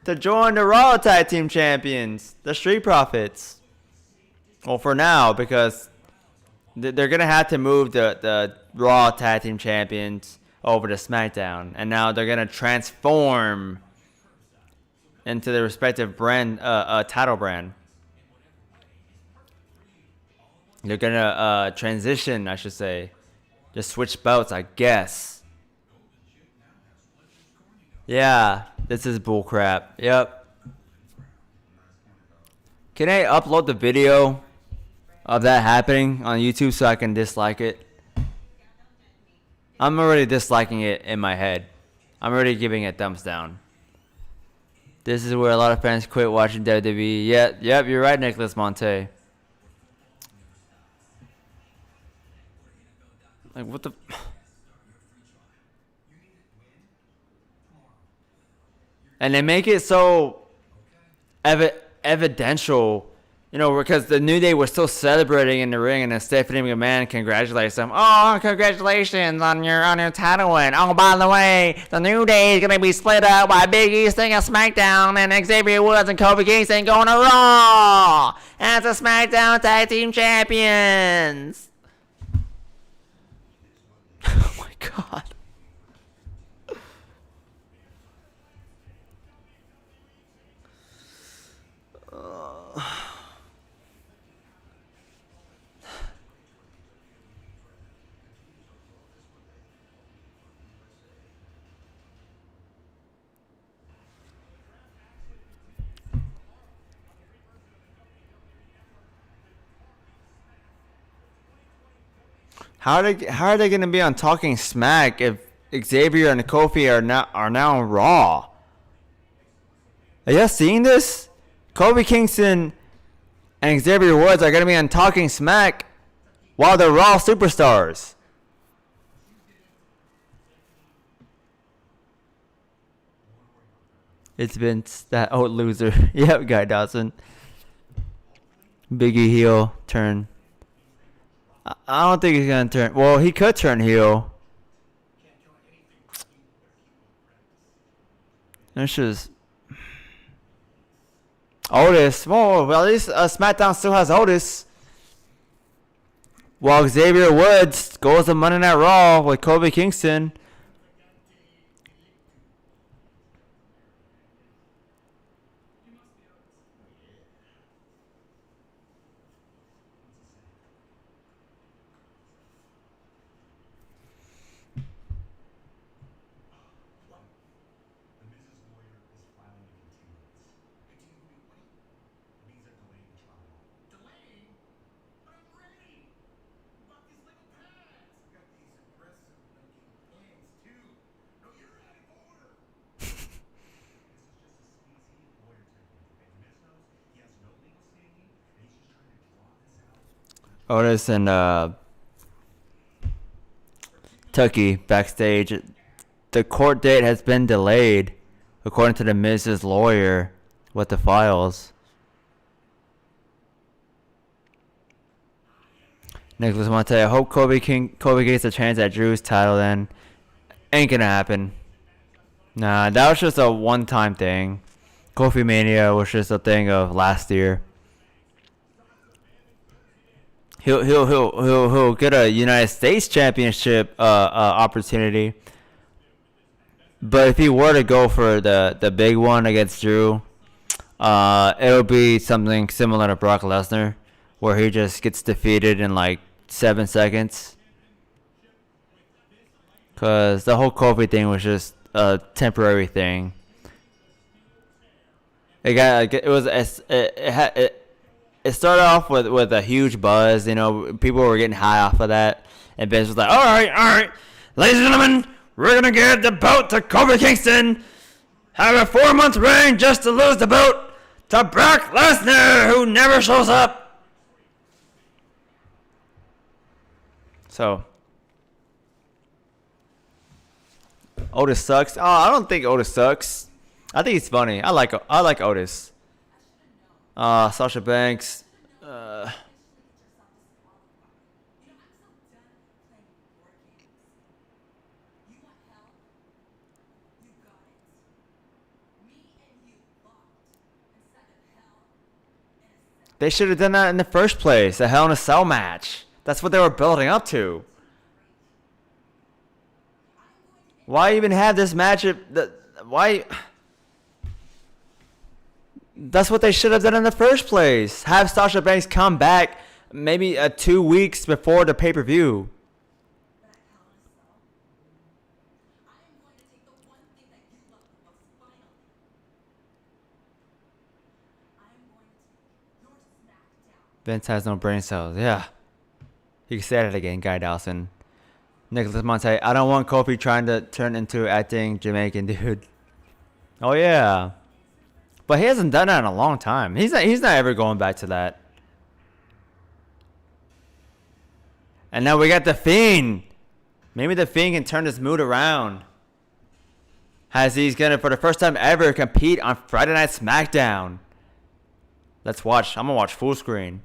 A: To join the Raw Tag Team Champions, the Street Profits. Well, for now, because they're going to have to move the Raw Tag Team Champions over to SmackDown. And now they're going to transform into the respective brand, title brand. They're gonna transition, I should say. Just switch belts, I guess. Yeah, this is bullcrap. Yep. Can I upload the video of that happening on YouTube so I can dislike it? I'm already disliking it in my head. I'm already giving it thumbs down. This is where a lot of fans quit watching WWE. Yep, you're right, Nicholas Monte. Like, what the... And they make it so evidential, you know, because the New Day was still celebrating in the ring, and then Stephanie McMahon congratulates them. Oh, congratulations on your title win. Oh, by the way, the New Day is going to be split up by Big E staying at SmackDown, and Xavier Woods and Kofi Kingston going to Raw as the SmackDown Tag Team Champions. Oh my god. How are they going to be on Talking Smack if Xavier and Kofi are now on Raw? Are you seeing this? Kofi Kingston and Xavier Woods are going to be on Talking Smack while they're Raw superstars. It's been that old loser. Yep, Guy Dawson. Biggie heel turn. I don't think he's going to turn. Well, he could turn heel. This is Otis. Well, at least SmackDown still has Otis. While Xavier Woods goes to Monday Night Raw with Kofi Kingston. Otis and Tucky backstage. The court date has been delayed, according to the Miz's lawyer with the files. Nicholas Monte, I hope Kobe gets a chance at Drew's title then. Ain't gonna happen. Nah, that was just a one-time thing. Kofi Mania was just a thing of last year. He'll get a United States Championship opportunity. But if he were to go for the big one against Drew, it'll be something similar to Brock Lesnar, where he just gets defeated in like 7 seconds. Cause the whole Kofi thing was just a temporary thing. It started off with a huge buzz. You know, people were getting high off of that, and Vince was like, "All right, ladies and gentlemen, we're gonna give the belt to Kofi Kingston. Have a 4-month reign just to lose the belt to Brock Lesnar, who never shows up." So Otis sucks. Oh, I don't think Otis sucks. I think he's funny. I like Otis. Sasha Banks. They should have done that in the first place. A Hell in a Cell match. That's what they were building up to. Why even have this match? Why? That's what they should have done in the first place. Have Sasha Banks come back maybe 2 weeks before the pay-per-view. Vince has no brain cells. Yeah. You can say that again, Guy Dawson. Nicholas Monte, I don't want Kofi trying to turn into acting Jamaican dude. Oh, yeah. But he hasn't done that in a long time. He's not ever going back to that. And now we got The Fiend. Maybe The Fiend can turn this mood around. As he's going to, for the first time ever, compete on Friday Night Smackdown. Let's watch. I'm going to watch full screen.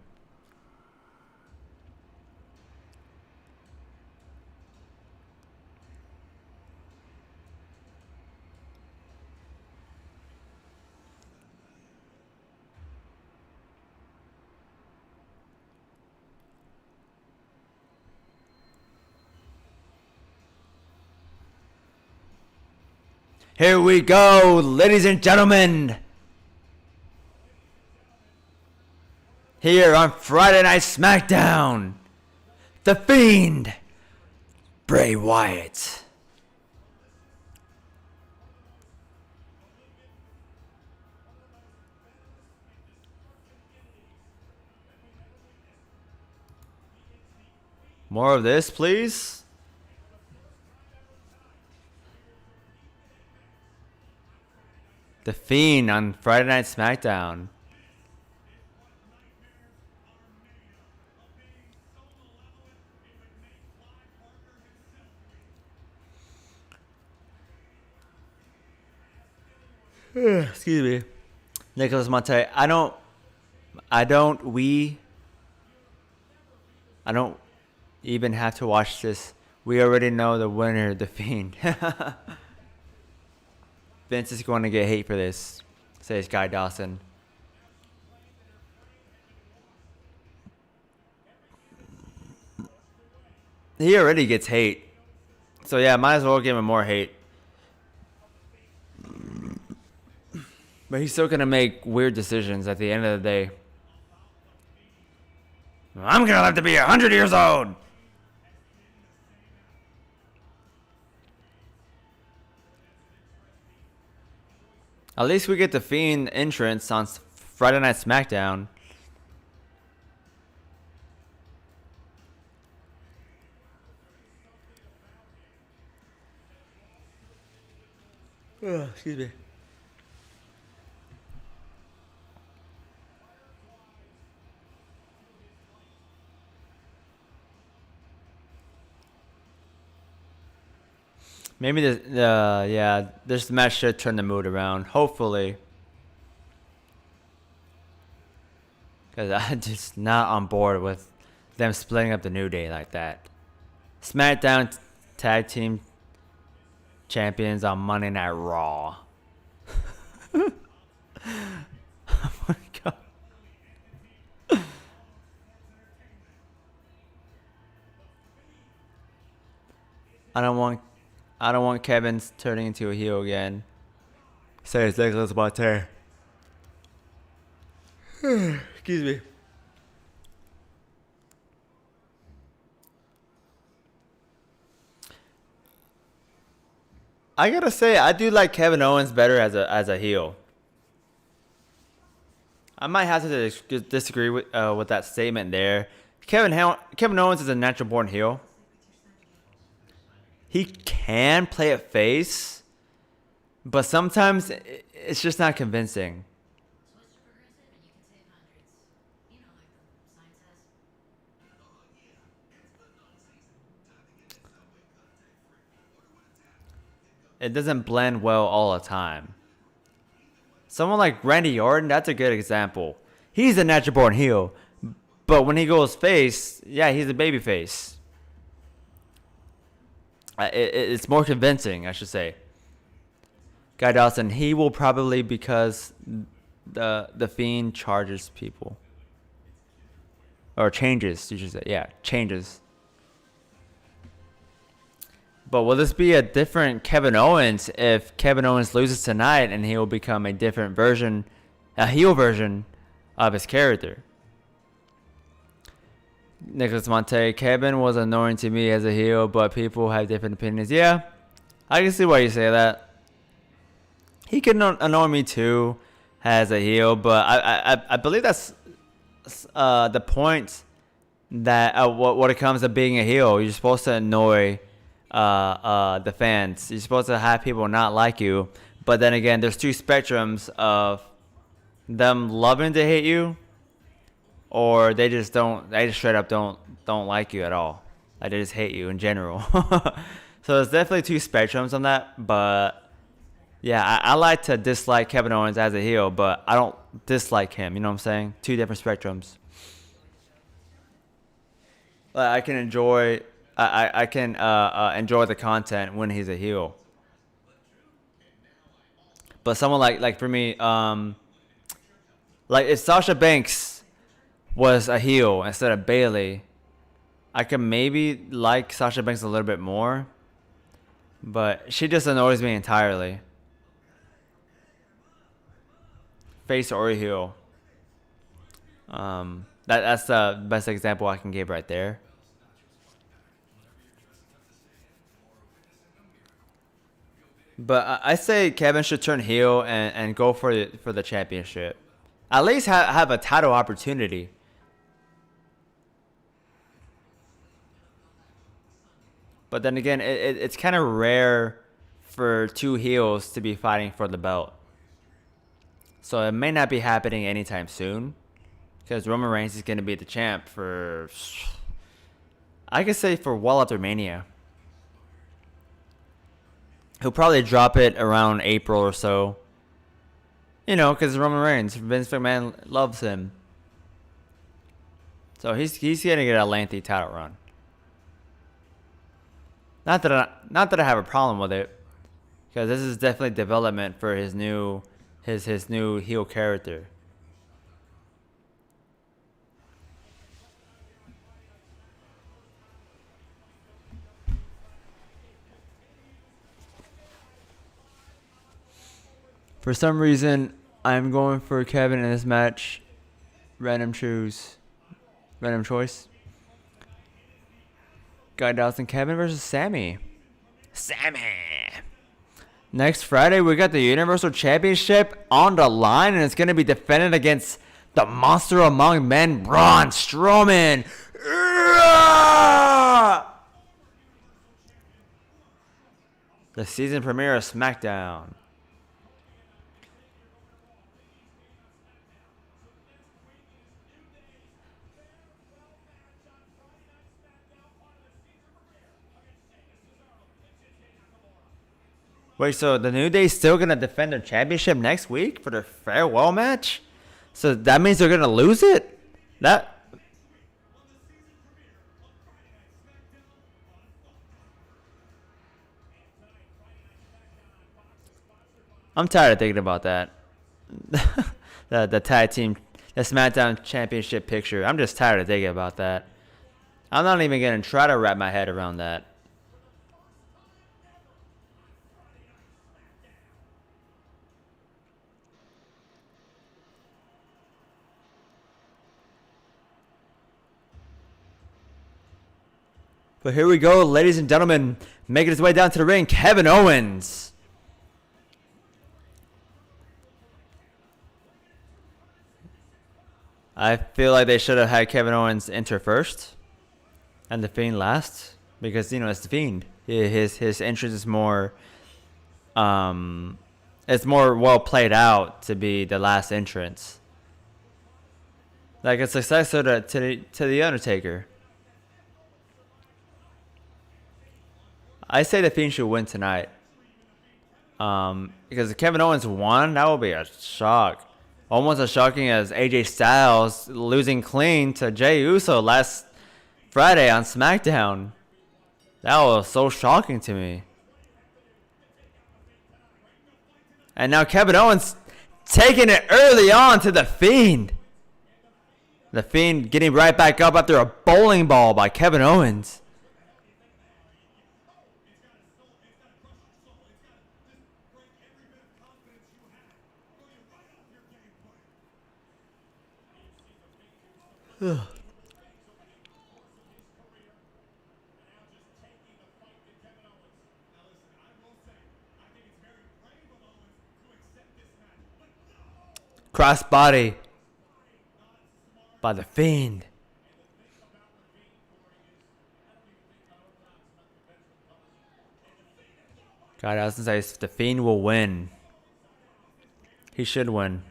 A: Here we go, ladies and gentlemen. Here on Friday Night Smackdown, The Fiend, Bray Wyatt. More of this, please. The Fiend on Friday Night Smackdown. Excuse me. Nicholas Monte, I don't even have to watch this. We already know the winner, The Fiend. Vince is going to get hate for this, says Guy Dawson. he already gets hate. So yeah, might as well give him more hate. But he's still gonna make weird decisions at the end of the day. I'm gonna live to be 100 years old. At least we get the Fiend entrance on Friday Night Smackdown. Excuse me. Maybe this match should turn the mood around. Hopefully. Because I'm just not on board with them splitting up the New Day like that. SmackDown Tag Team Champions on Monday Night Raw. Oh my god. I don't want Kevin turning into a heel again. Say it's Nicholas Monter. Excuse me. I gotta say, I do like Kevin Owens better as a heel. I might have to disagree with that statement there. Kevin Owens is a natural born heel. He can play it face, but sometimes it's just not convincing. It doesn't blend well all the time. Someone like Randy Orton, that's a good example. He's a natural born heel, but when he goes face, yeah, he's a baby face. It's more convincing, I should say. Guy Dawson, he will probably because the Fiend charges people. Or changes, you should say. Yeah, changes. But will this be a different Kevin Owens if Kevin Owens loses tonight and he will become a different version, a heel version of his character? Nicholas Monte, Kevin was annoying to me as a heel, but people have different opinions. Yeah, I can see why you say that. He can annoy me too as a heel, but I believe that's the point that what it comes to being a heel. You're supposed to annoy the fans. You're supposed to have people not like you, but then again, there's two spectrums of them loving to hate you, or they just straight up don't like you at all. Like they just hate you in general. So there's definitely two spectrums on that, but yeah, I like to dislike Kevin Owens as a heel, but I don't dislike him. You know what I'm saying? Two different spectrums. I can enjoy enjoy the content when he's a heel. But someone like for me, like if Sasha Banks was a heel instead of Bayley, I could maybe like Sasha Banks a little bit more. But she just annoys me entirely. Face or heel. That's the best example I can give right there. But I say Kevin should turn heel and go for the championship. At least have a title opportunity. But then again, it's kind of rare for two heels to be fighting for the belt. So it may not be happening anytime soon. Because Roman Reigns is going to be the champ for, I could say, for well after Mania. He'll probably drop it around April or so. You know, because Roman Reigns, Vince McMahon loves him. So he's going to get a lengthy title run. Not that I have a problem with it, because this is definitely development for his new heel character. For some reason, I'm going for Kevin in this match. Random choice. Guy Dawson, Kevin versus Sammy. Next Friday, we got the Universal Championship on the line, and it's going to be defended against the monster among men, Braun Strowman. The season premiere of Smackdown. Wait, so the New Day's still going to defend their championship next week for their farewell match? So that means they're going to lose it? I'm tired of thinking about that. the tag team, the SmackDown championship picture. I'm just tired of thinking about that. I'm not even going to try to wrap my head around that. But here we go, ladies and gentlemen, making his way down to the ring, Kevin Owens. I feel like they should have had Kevin Owens enter first and the Fiend last, because you know it's the Fiend. His entrance is more it's more well played out to be the last entrance, like a successor to the Undertaker. I say the Fiend should win tonight. Because if Kevin Owens won, that would be a shock. Almost as shocking as AJ Styles losing clean to Jey Uso last Friday on SmackDown. That was so shocking to me. And now Kevin Owens taking it early on to the Fiend. The Fiend getting right back up after a bowling ball by Kevin Owens. Crossbody by the Fiend. God, I was gonna say the Fiend will win. He should win.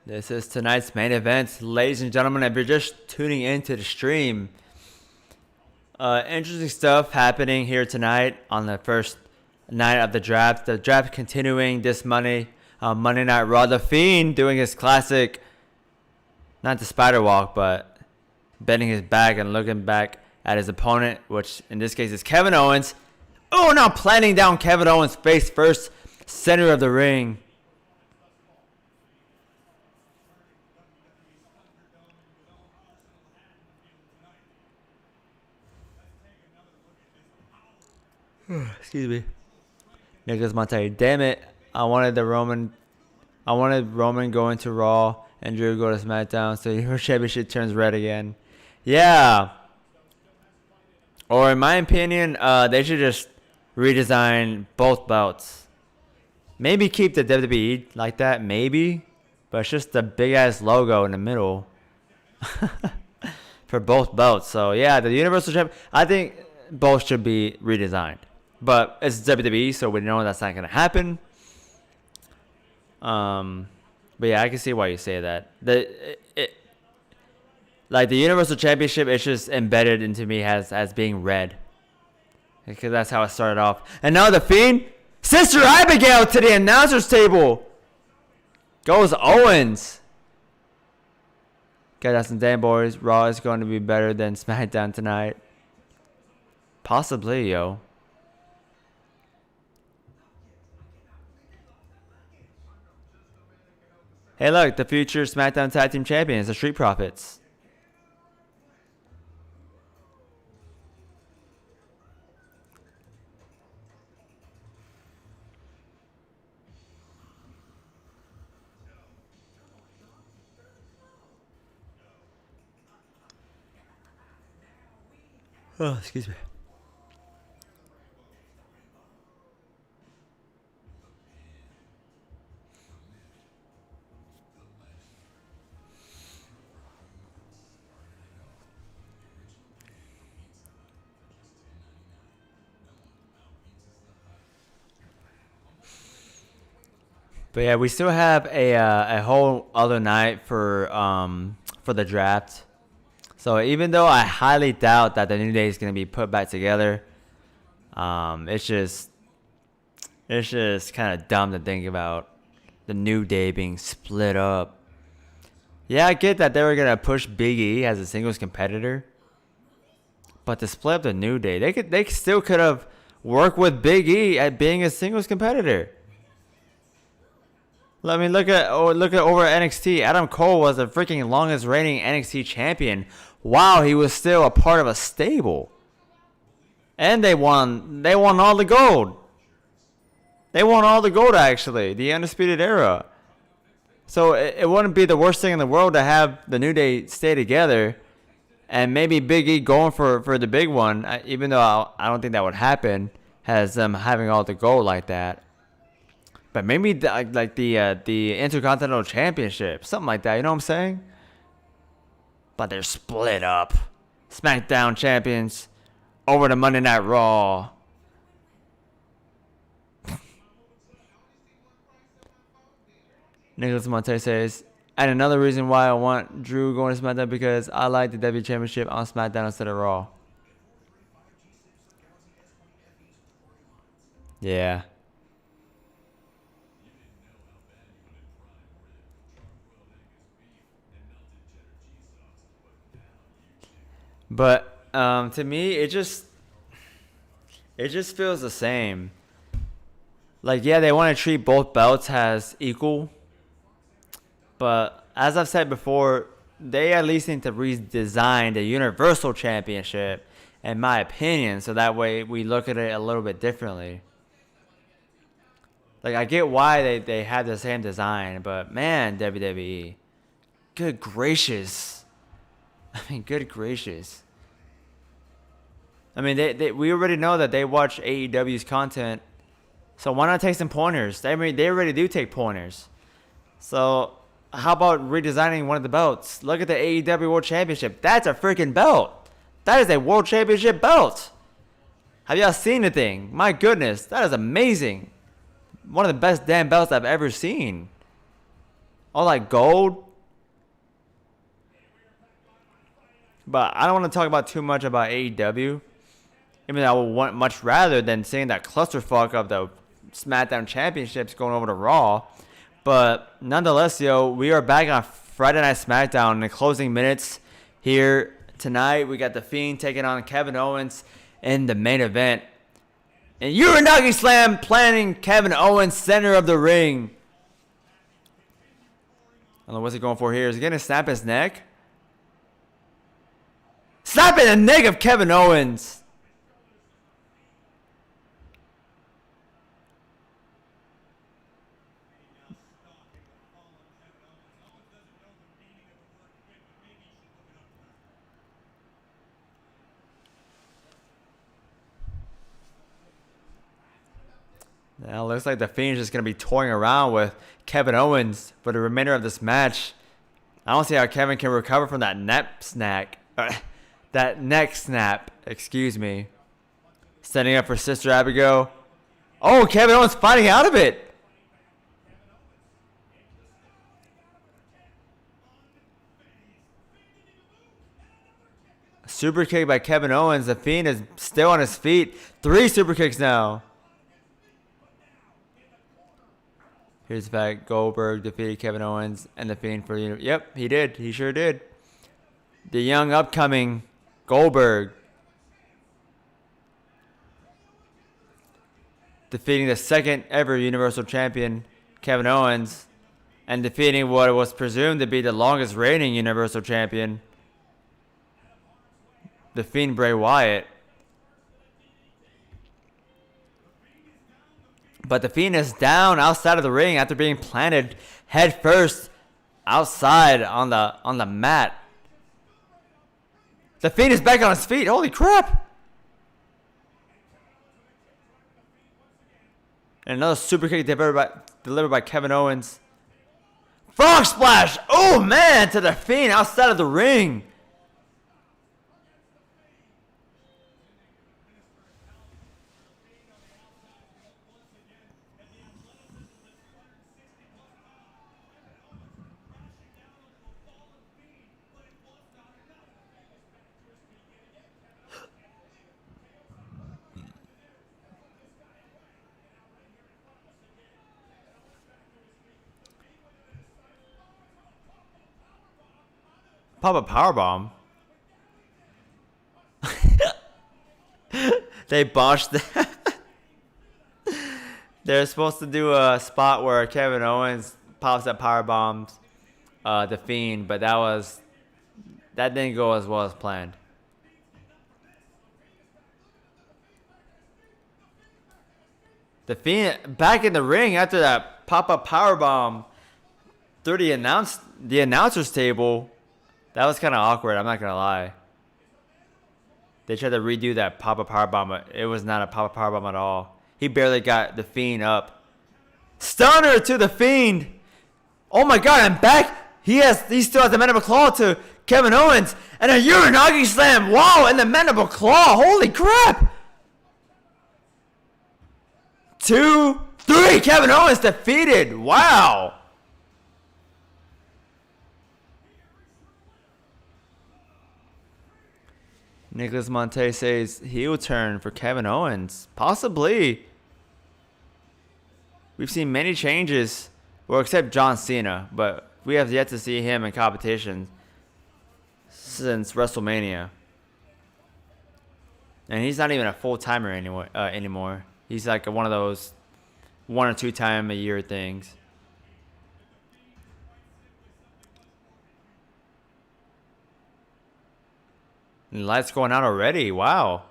A: This is tonight's main event, ladies and gentlemen. If you're just tuning into the stream, interesting stuff happening here tonight on the first night of the draft. The draft continuing this Monday Night Raw. The Fiend doing his classic, not the spider walk, but bending his back and looking back at his opponent, which in this case is Kevin Owens. Oh, now planting down Kevin Owens face first, center of the ring. Excuse me. Nicholas Monte. Damn it. I wanted Roman going to Raw and Drew go to SmackDown, so your championship turns red again. Yeah. Or in my opinion, they should just redesign both belts. Maybe keep the WWE like that, maybe. But it's just the big ass logo in the middle. For both belts. So yeah, the Universal Champ, I think both should be redesigned. But it's WWE, so we know that's not going to happen. But yeah, I can see why you say that. Like the Universal Championship, it's just embedded into me as being red. Because that's how it started off. And now the Fiend, Sister Abigail to the announcer's table. Goes Owens. Guys, that's some damn boys. Raw is going to be better than SmackDown tonight. Possibly, yo. Hey, look, the future SmackDown Tag Team Champions, the Street Profits. Oh, excuse me. But yeah, we still have a whole other night for the draft. So even though I highly doubt that the New Day is gonna be put back together, it's just kind of dumb to think about the New Day being split up. Yeah, I get that they were gonna push Big E as a singles competitor, but to split up the New Day, they still could have worked with Big E at being a singles competitor. Let me look at over at NXT. Adam Cole was the freaking longest reigning NXT champion while he was still a part of a stable. And they won all the gold. They won all the gold, actually, the Undisputed Era. So it wouldn't be the worst thing in the world to have the New Day stay together and maybe Big E going for the big one, even though I don't think that would happen, has them having all the gold like that. But maybe the Intercontinental Championship, something like that, you know what I'm saying? But they're split up. SmackDown champions over to Monday Night Raw. Nicholas Monte says, and another reason why I want Drew going to SmackDown because I like the WWE Championship on SmackDown instead of Raw. Yeah. But to me, it just feels the same. Like, yeah, they want to treat both belts as equal. But as I've said before, they at least need to redesign the Universal Championship, in my opinion, so that way we look at it a little bit differently. Like, I get why they have the same design, but man, WWE, good gracious. I mean, good gracious. I mean, we already know that they watch AEW's content, so why not take some pointers? They already do take pointers. So how about redesigning one of the belts? Look at the AEW World Championship. That's a freaking belt. That is a World Championship belt. Have y'all seen the thing? My goodness, that is amazing. One of the best damn belts I've ever seen. All like gold. But I don't want to talk about too much about AEW. Even though I would want much rather than seeing that clusterfuck of the SmackDown Championships going over to Raw. But nonetheless, yo, we are back on Friday Night SmackDown in the closing minutes here tonight. We got The Fiend taking on Kevin Owens in the main event. And Uranagi Slam planting Kevin Owens center of the ring. I don't know what's he going for here. Is he going to snap his neck? Snapping the neck of Kevin Owens. Now it looks like the Fiend is just going to be toying around with Kevin Owens for the remainder of this match. I don't see how Kevin can recover from that neck snap. That neck snap, excuse me. Setting up for Sister Abigail. Oh, Kevin Owens fighting out of it. Super kick by Kevin Owens. The Fiend is still on his feet. 3 super kicks now. Here's the fact. Goldberg defeated Kevin Owens and The Fiend for the... Yep, he did. He sure did. the young upcoming Goldberg defeating the second ever Universal Champion Kevin Owens and defeating what was presumed to be the longest reigning Universal Champion, The Fiend Bray Wyatt. But The Fiend is down outside of the ring after being planted head first outside on the mat. The Fiend is back on his feet. Holy crap! And another super kick delivered by Kevin Owens. Frog splash! Oh man, to The Fiend outside of the ring. Pop a powerbomb. They botched that. They're supposed to do a spot where Kevin Owens pops up powerbombs The Fiend, but that didn't go as well as planned. The Fiend back in the ring after that pop-up powerbomb through the announcer's table. That was kind of awkward, I'm not going to lie. They tried to redo that pop-up powerbomb, but it was not a pop-up powerbomb at all. He barely got The Fiend up. Stunner to The Fiend. Oh my god, I'm back. He still has the mandible claw to Kevin Owens. And a Uranagi slam. Wow, and the mandible claw. Holy crap. 2, 3. Kevin Owens defeated. Wow. Nicholas Monte says heel turn for Kevin Owens. Possibly. We've seen many changes. Well, except John Cena. But we have yet to see him in competition since WrestleMania. And he's not even a full-timer anymore. He's like one of those 1 or 2 time a year things. And lights going out already. Wow.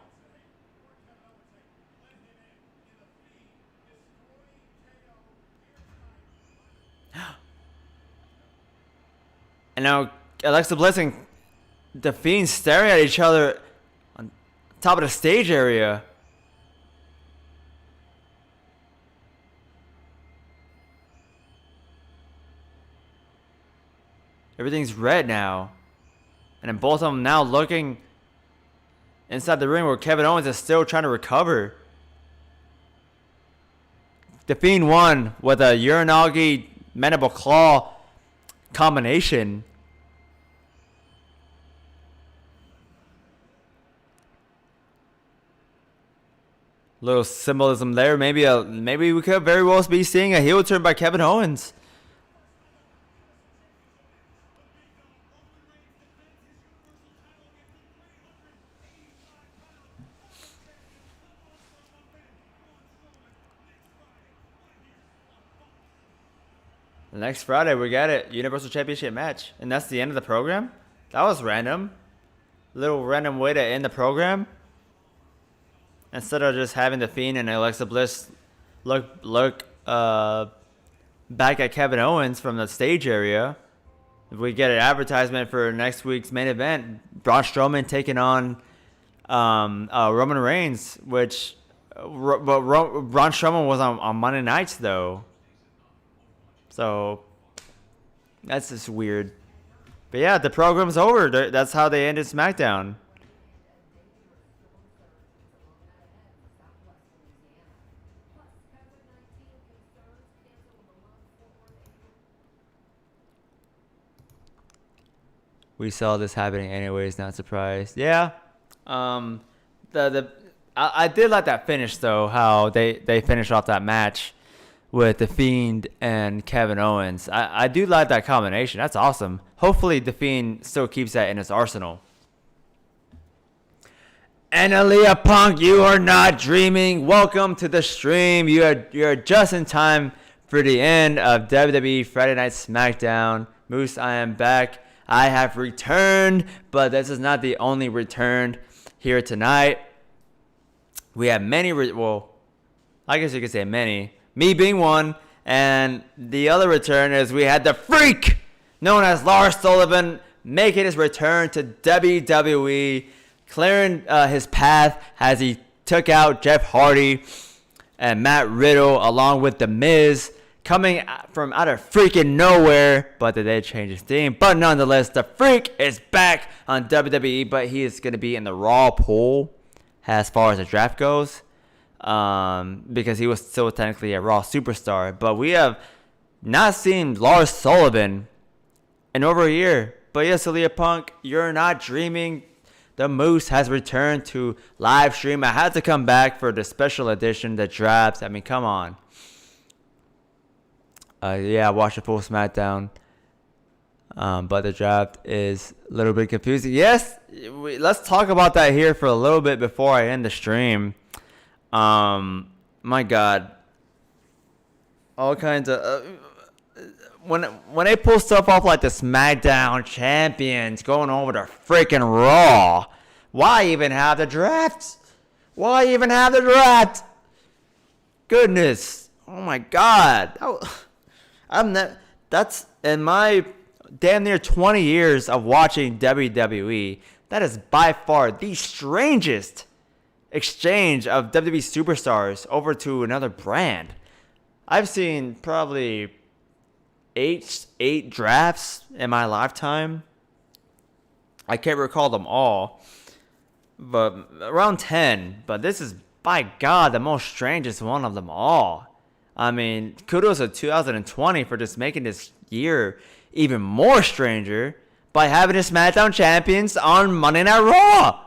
A: And now Alexa Bliss and The Fiend staring at each other on top of the stage area. Everything's red now. And then both of them now looking inside the ring where Kevin Owens is still trying to recover. The Fiend won with a Uranagi mandible claw combination. Little symbolism there. Maybe we could very well be seeing a heel turn by Kevin Owens. Next Friday, we got it. Universal Championship match. And that's the end of the program? That was random. Little random way to end the program. Instead of just having The Fiend and Alexa Bliss look back at Kevin Owens from the stage area. If we get an advertisement for next week's main event, Braun Strowman taking on Roman Reigns, which Braun Strowman was on Monday nights, though. So, that's just weird. But yeah, the program's over. That's how they ended Smackdown. We saw this happening anyways, not surprised. Yeah. I did like that finish, though, how they finished off that match with The Fiend and Kevin Owens. I do like that combination. That's awesome. Hopefully The Fiend still keeps that in his arsenal. And Aaliyah Punk, you are not dreaming. Welcome to the stream. You're just in time for the end of WWE Friday Night Smackdown. Moose, I am back. I have returned, but this is not the only return here tonight. We have many, well, I guess you could say many. Me being one, and the other return is we had the Freak, known as Lars Sullivan, making his return to WWE, clearing his path as he took out Jeff Hardy and Matt Riddle, along with The Miz, coming from out of freaking nowhere, but they did change his theme. But nonetheless, the Freak is back on WWE, but he is going to be in the Raw pool as far as the draft goes, because he was still technically a Raw superstar. But we have not seen Lars Sullivan in over a year. But yes, Aaliyah Punk, you're not dreaming. The Moose has returned to live stream. I had to come back for the special edition, the drafts. I mean, come on. Yeah, I watched the full Smackdown. But the draft is a little bit confusing. Yes, let's talk about that here for a little bit before I end the stream. My God. All kinds of... when they pull stuff off like the Smackdown champions going over to freaking Raw, why even have the draft? Why even have the draft? Goodness. Oh my God. That's in my damn near 20 years of watching WWE, that is by far the strangest exchange of WWE superstars over to another brand. I've seen probably eight drafts in my lifetime. I can't recall them all, but around 10. But this is, by God, the most strangest one of them all. I mean, kudos to 2020 for just making this year even more stranger by having the SmackDown champions on Monday Night Raw.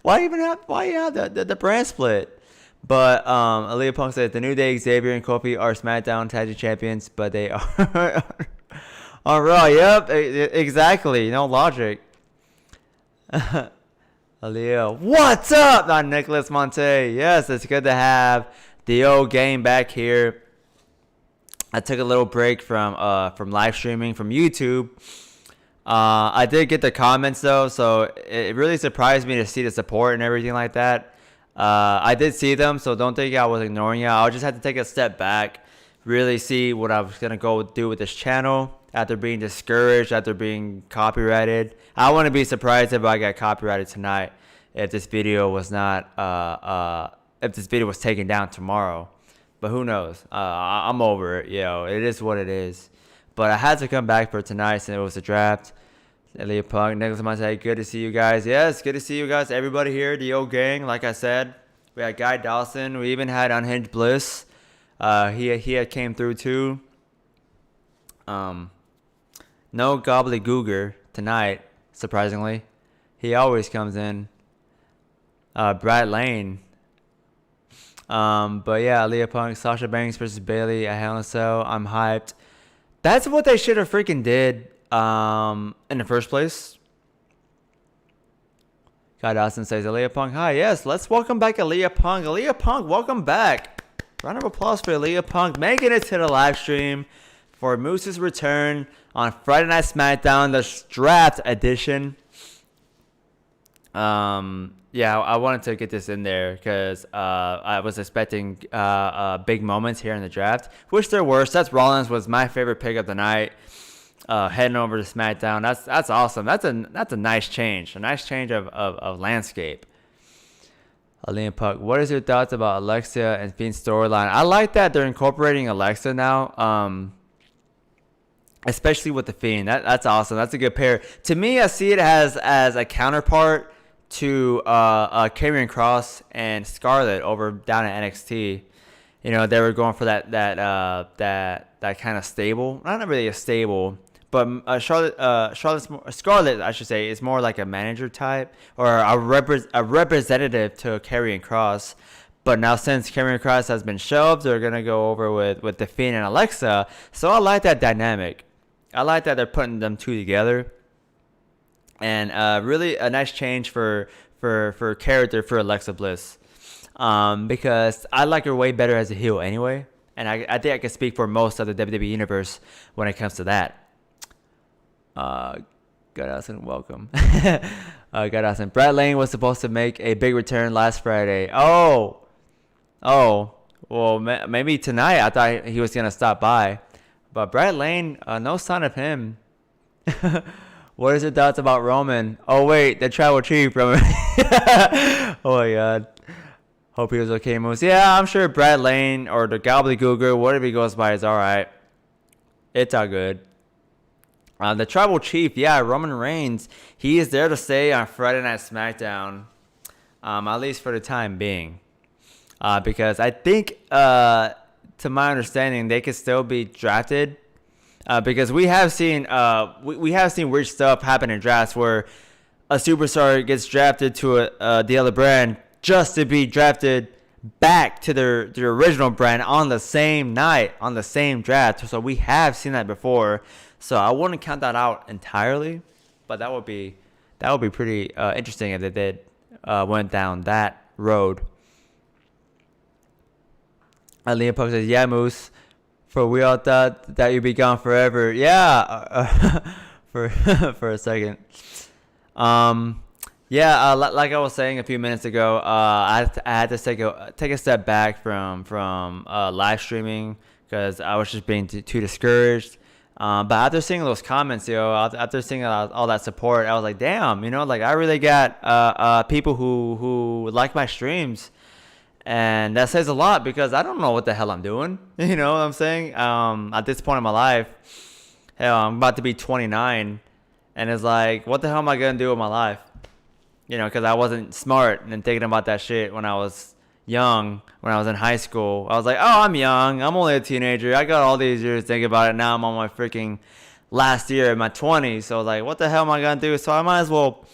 A: Why you have the brand split? But Aaliyah Punk said the New Day, Xavier, and Kofi are SmackDown Tag Team champions, but they are on Raw. Yep, exactly. No logic. Aaliyah, what's up? Not Nicholas Monte. Yes, it's good to have the old game back here. I took a little break from live streaming from YouTube. I did get the comments though, so it really surprised me to see the support and everything like that. I did see them, so don't think I was ignoring you. I just had to take a step back, really see what I was gonna go do with this channel after being discouraged, after being copyrighted. I wouldn't be surprised if I got copyrighted tonight if this video was not if this video was taken down tomorrow. But who knows? I'm over it. It is what it is. But I had to come back for tonight since it was a draft. Aaliyah Punk, Nicholas Monte, good to see you guys. Yes, good to see you guys. Everybody here, the old gang. Like I said, we had Guy Dawson. We even had Unhinged Bliss. He came through too. No gobbledygooker tonight, surprisingly. He always comes in. Brad Lane. But yeah, Aaliyah Punk, Sasha Banks versus Bayley at Hell in a Cell. I'm hyped. That's what they should have freaking did in the first place. Guy Dawson says, Aaliyah Punk, hi. Yes, let's welcome back Aaliyah Punk. Aaliyah Punk, welcome back. Round of applause for Aaliyah Punk making it to the live stream for Moose's return on Friday Night Smackdown, the draft edition. Yeah, I wanted to get this in there because I was expecting big moments here in the draft, which there were. Seth Rollins was my favorite pick of the night. Heading over to SmackDown, that's awesome. That's a nice change, of landscape. Aaliyah Punk, what is your thoughts about Alexa and Fiend's storyline? I like that they're incorporating Alexa now, especially with the Fiend. That's awesome. That's a good pair. To me, I see it as a counterpart to Karrion Kross and Scarlett over down at NXT. They were going for that kind of stable, not really a stable, but Scarlett, I should say, is more like a manager type or a representative to Karrion Kross. But now since Cameron Cross has been shelved, they're gonna go over with The Fiend and Alexa. So I like that dynamic. I like that they're putting them two together. And really a nice change for character for Alexa Bliss. Because I like her way better as a heel anyway. And I think I can speak for most of the WWE Universe when it comes to that. Godassen, welcome. Godassen. Brad Lane was supposed to make a big return last Friday. Oh. Well, maybe tonight I thought he was going to stop by. But Brad Lane, no sign of him. What is your thoughts about Roman? Oh, wait, the tribal chief, Roman. Oh, my God. Hope he was okay, Moose. Yeah, I'm sure Brad Lane or the Gobbledygooker, whatever he goes by, is all right. It's all good. The tribal chief, yeah, Roman Reigns, he is there to stay on Friday Night SmackDown, at least for the time being. Because I think, to my understanding, they could still be drafted. Because we have seen weird stuff happen in drafts where a superstar gets drafted to the other brand just to be drafted back to their original brand on the same night, on the same draft. So we have seen that before. So I wouldn't count that out entirely, but that would be pretty interesting if they did went down that road. Liam Puck says, "Yeah, Moose. For we all thought that you'd be gone forever." Yeah, for a second. Like I was saying a few minutes ago, I had to take a step back from live streaming because I was just being too discouraged. But after seeing those comments, after seeing all that support, I was like, damn, like I really got people who like my streams. And that says a lot because I don't know what the hell I'm doing. You know what I'm saying? At this point in my life, hell, I'm about to be 29. And it's like, what the hell am I going to do with my life? Because I wasn't smart and thinking about that shit when I was young, when I was in high school. I was like, oh, I'm young. I'm only a teenager. I got all these years to think about it. Now I'm on my freaking last year in my 20s. So I was like, what the hell am I going to do? So I might as well,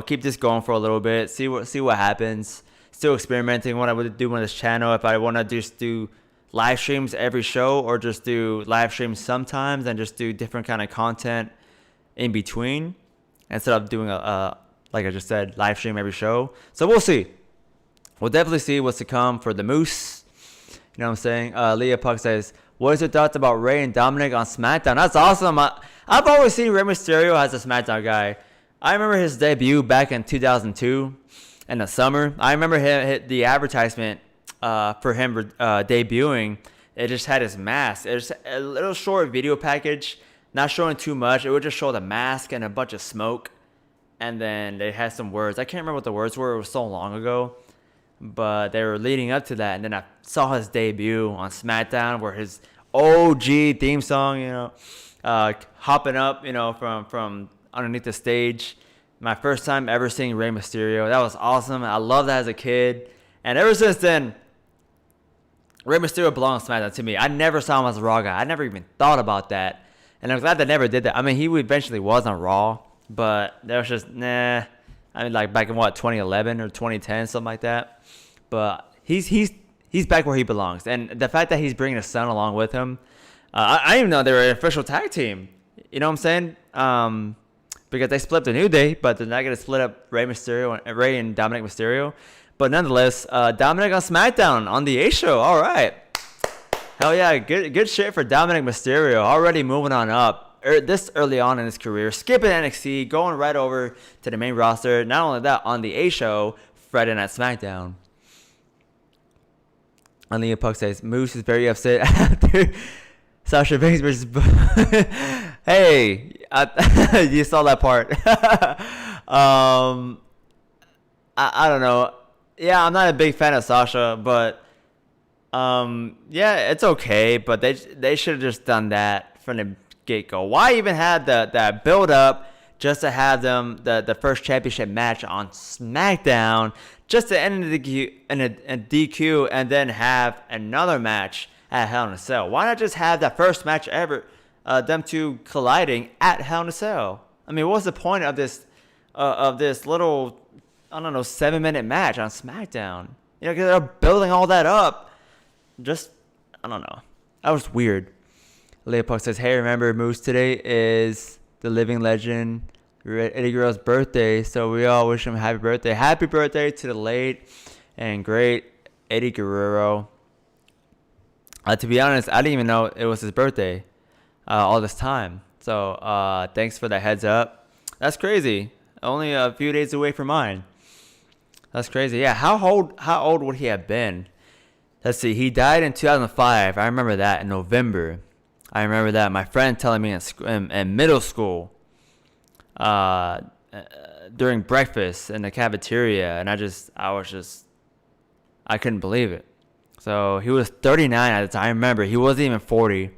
A: keep this going for a little bit, see what happens. Still experimenting what I would do on this channel. If I want to just do live streams every show or just do live streams sometimes and just do different kind of content in between instead of doing like I just said, live stream every show. So we'll see. We'll definitely see what's to come for the Moose. You know what I'm saying? Leah Puck says, what is your thoughts about Rey and Dominic on SmackDown? That's awesome. I've always seen Rey Mysterio as a SmackDown guy. I remember his debut back in 2002 in the summer. I remember the advertisement for him debuting. It just had his mask. It was a little short video package, not showing too much. It would just show the mask and a bunch of smoke. And then they had some words. I can't remember what the words were. It was so long ago. But they were leading up to that. And then I saw his debut on SmackDown where his OG theme song, hopping up, from underneath the stage. My first time ever seeing Rey Mysterio. That was awesome. I loved that as a kid. And ever since then, Rey Mysterio belongs to SmackDown to me. I never saw him as a Raw guy. I never even thought about that. And I'm glad they never did that. I mean, he eventually was on Raw. But there was just, nah. I mean, like back in 2011 or 2010, something like that. But he's back where he belongs. And the fact that he's bringing his son along with him, I didn't even know they were an official tag team. You know what I'm saying? Because they split the New Day, but they're not going to split up Rey and Dominic Mysterio. But nonetheless, Dominic on SmackDown on the A Show. All right. Hell yeah, good shit for Dominic Mysterio. Already moving on up. This early on in his career, skipping NXT, going right over to the main roster. Not only that, on the A Show, Friday Night SmackDown. Leah Puck says, Moose is very upset after Sasha Banks versus... Hey, you saw that part. I don't know. Yeah, I'm not a big fan of Sasha, but yeah, it's okay. But they should have just done that from the get-go. Why even have that build-up just to have them the first championship match on SmackDown, just to end in a DQ and then have another match at Hell in a Cell? Why not just have that first match ever, them two colliding at Hell in a Cell? I mean, what's the point of this little, I don't know, 7-minute match on SmackDown? You know, because they're building all that up. Just, I don't know. That was weird. Leah Puck says, hey, remember Moose today is the living legend Eddie Guerrero's birthday, so we all wish him happy birthday. Happy birthday to the late and great Eddie Guerrero. To be honest, I didn't even know it was his birthday all this time. So thanks for that heads up. That's crazy. Only a few days away from mine. That's crazy. Yeah, how old would he have been? Let's see. He died in 2005. I remember that in November. I remember that. My friend telling me in middle school during breakfast in the cafeteria, and I couldn't believe it. So he was 39 at the time. I remember he wasn't even 40.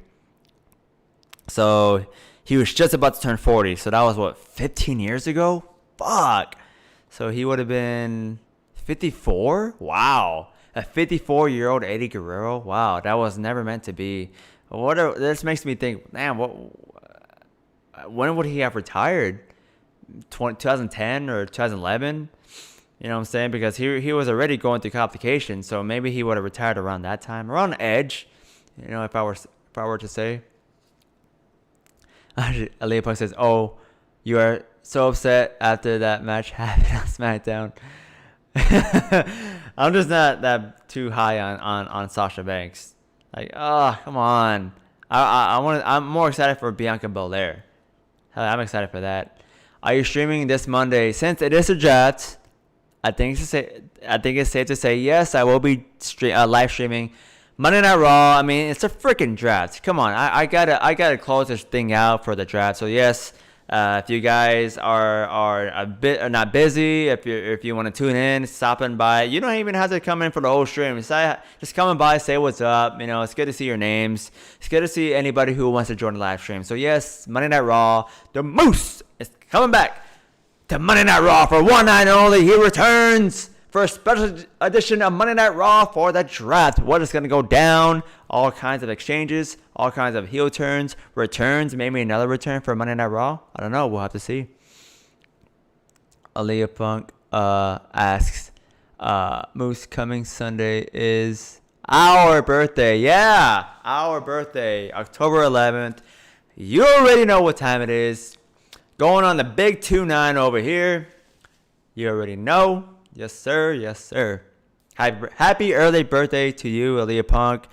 A: So he was just about to turn 40. So that was what, 15 years ago? Fuck. So he would have been 54? Wow. A 54-year-old Eddie Guerrero? Wow, that was never meant to be. This makes me think, man, when would he have retired? 2010 or 2011? You know what I'm saying? Because he was already going through complications, so maybe he would have retired around that time, around the edge. You know, if I were to say. Aaliyah Puck says, "Oh, you are so upset after that match happened on SmackDown." I'm just not that too high on Sasha Banks. Like, oh, come on. I'm more excited for Bianca Belair. I'm excited for that. Are you streaming this Monday? Since it is a draft, I think it's safe to say yes. I will be live streaming Monday Night Raw. I mean, it's a freaking draft. Come on, I gotta close this thing out for the draft. So yes, if you guys are a bit not busy, if you want to tune in, stopping by, you don't even have to come in for the whole stream. Just coming by, say what's up. You know, it's good to see your names. It's good to see anybody who wants to join the live stream. So yes, Monday Night Raw, the Moose is coming back to Monday Night Raw for one night only. He returns for a special edition of Monday Night Raw for the draft. What is going to go down? All kinds of exchanges, all kinds of heel turns, returns, maybe another return for Monday Night Raw. I don't know. We'll have to see. Aaliyah Punk asks, Moose, coming Sunday is our birthday. Yeah, our birthday, October 11th. You already know what time it is. Going on the big 2-9 over here. You already know. Yes, sir. Yes, sir. Happy early birthday to you, Aaliyah Punk.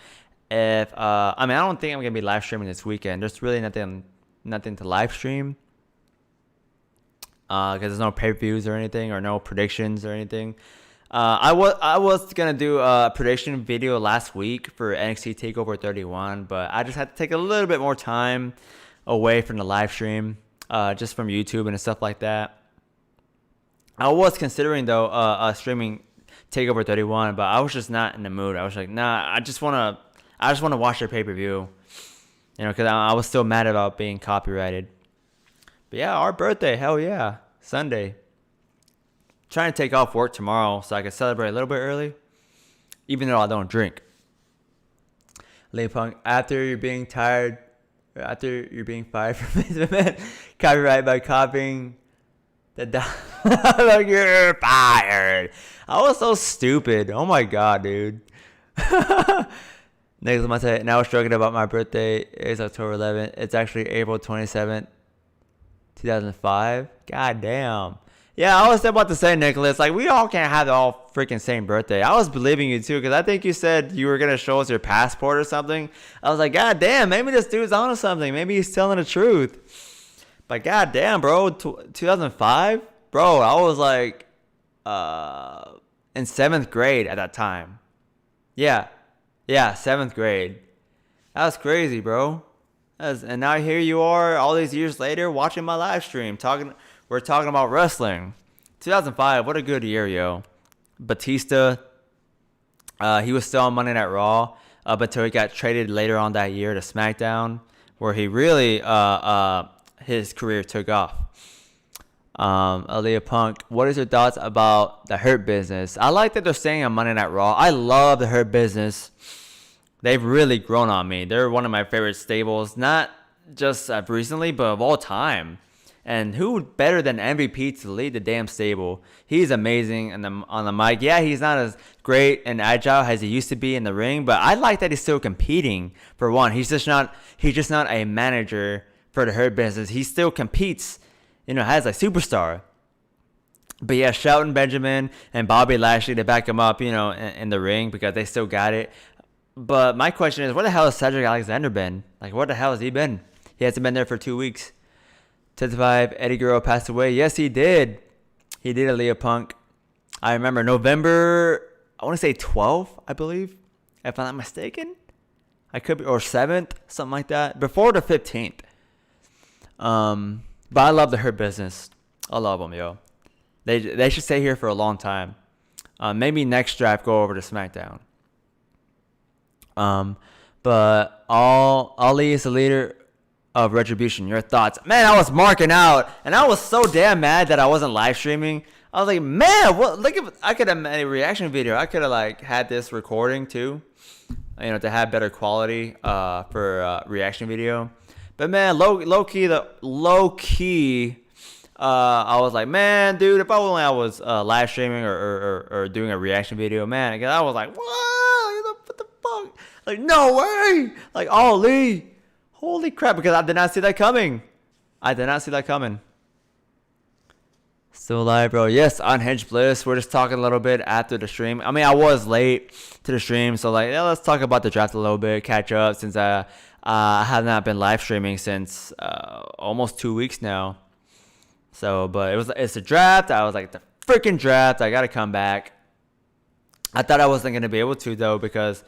A: I don't think I'm gonna be live streaming this weekend. There's really nothing to live stream. Because there's no pay-per-views or anything, or no predictions or anything. I was gonna do a prediction video last week for NXT TakeOver 31, but I just had to take a little bit more time away from the live stream, just from YouTube and stuff like that. I was considering though streaming TakeOver 31, but I was just not in the mood. I was like, nah, I just wanna watch their pay-per-view, you know, because I was still mad about being copyrighted. But yeah, our birthday, hell yeah, Sunday. Trying to take off work tomorrow so I can celebrate a little bit early, even though I don't drink. Lay Punk, after you're being fired from Vince, copyright by copying the like, you're fired. I was so stupid. Oh my god, dude. Next month, now we're struggling about my birthday. It's October 11th. It's actually April 27th, 2005. God damn. Yeah, I was about to say, Nicholas, like, we all can't have the all freaking same birthday. I was believing you, too, because I think you said you were going to show us your passport or something. I was like, God damn, maybe this dude's onto something. Maybe he's telling the truth. But god damn, bro, 2005? Bro, I was like in 7th grade at that time. Yeah, 7th grade. That was crazy, bro. And now here you are all these years later watching my live stream. We're talking about wrestling. 2005, what a good year, yo. Batista, he was still on Monday Night Raw up until he got traded later on that year to SmackDown, where he really, his career took off. Aaliyah Punk, what is your thoughts about the Hurt Business? I like that they're staying on Monday Night Raw. I love the Hurt Business. They've really grown on me. They're one of my favorite stables, not just recently, but of all time. And who better than MVP to lead the damn stable? He's amazing on the mic. Yeah, he's not as great and agile as he used to be in the ring, but I like that he's still competing. For one, he's just not a manager for the Hurt Business. He still competes, as a superstar. But yeah, Shelton Benjamin and Bobby Lashley to back him up, in the ring because they still got it. But my question is, where the hell has Cedric Alexander been? Like, where the hell has he been? He hasn't been there for 2 weeks. 10-5, Eddie Guerrero passed away. Yes, he did. He did, Aaliyah Punk. I remember November, I want to say 12th, I believe, if I'm not mistaken. I could be, or 7th, something like that. Before the 15th. But I love the Hurt Business. I love them, yo. They should stay here for a long time. Maybe next draft go over to SmackDown. But Ali is the leader of Retribution. Your thoughts? Man, I was marking out, and I was so damn mad that I wasn't live streaming. I was like, man, what? Look, if I could have made a reaction video. I could have had this recording too, to have better quality for reaction video. But man, low key, I was like, man, dude, if I was live streaming or doing a reaction video, man, because I was like, what the fuck? Like, no way! Like, Ali! Holy crap, because I did not see that coming. Still alive, bro. Yes, Unhinged Bliss. We're just talking a little bit after the stream. I mean, I was late to the stream, so let's talk about the draft a little bit, catch up, since I have not been live streaming since almost 2 weeks now. So, but it's a draft. I was like, the freaking draft. I gotta come back. I thought I wasn't gonna be able to though, because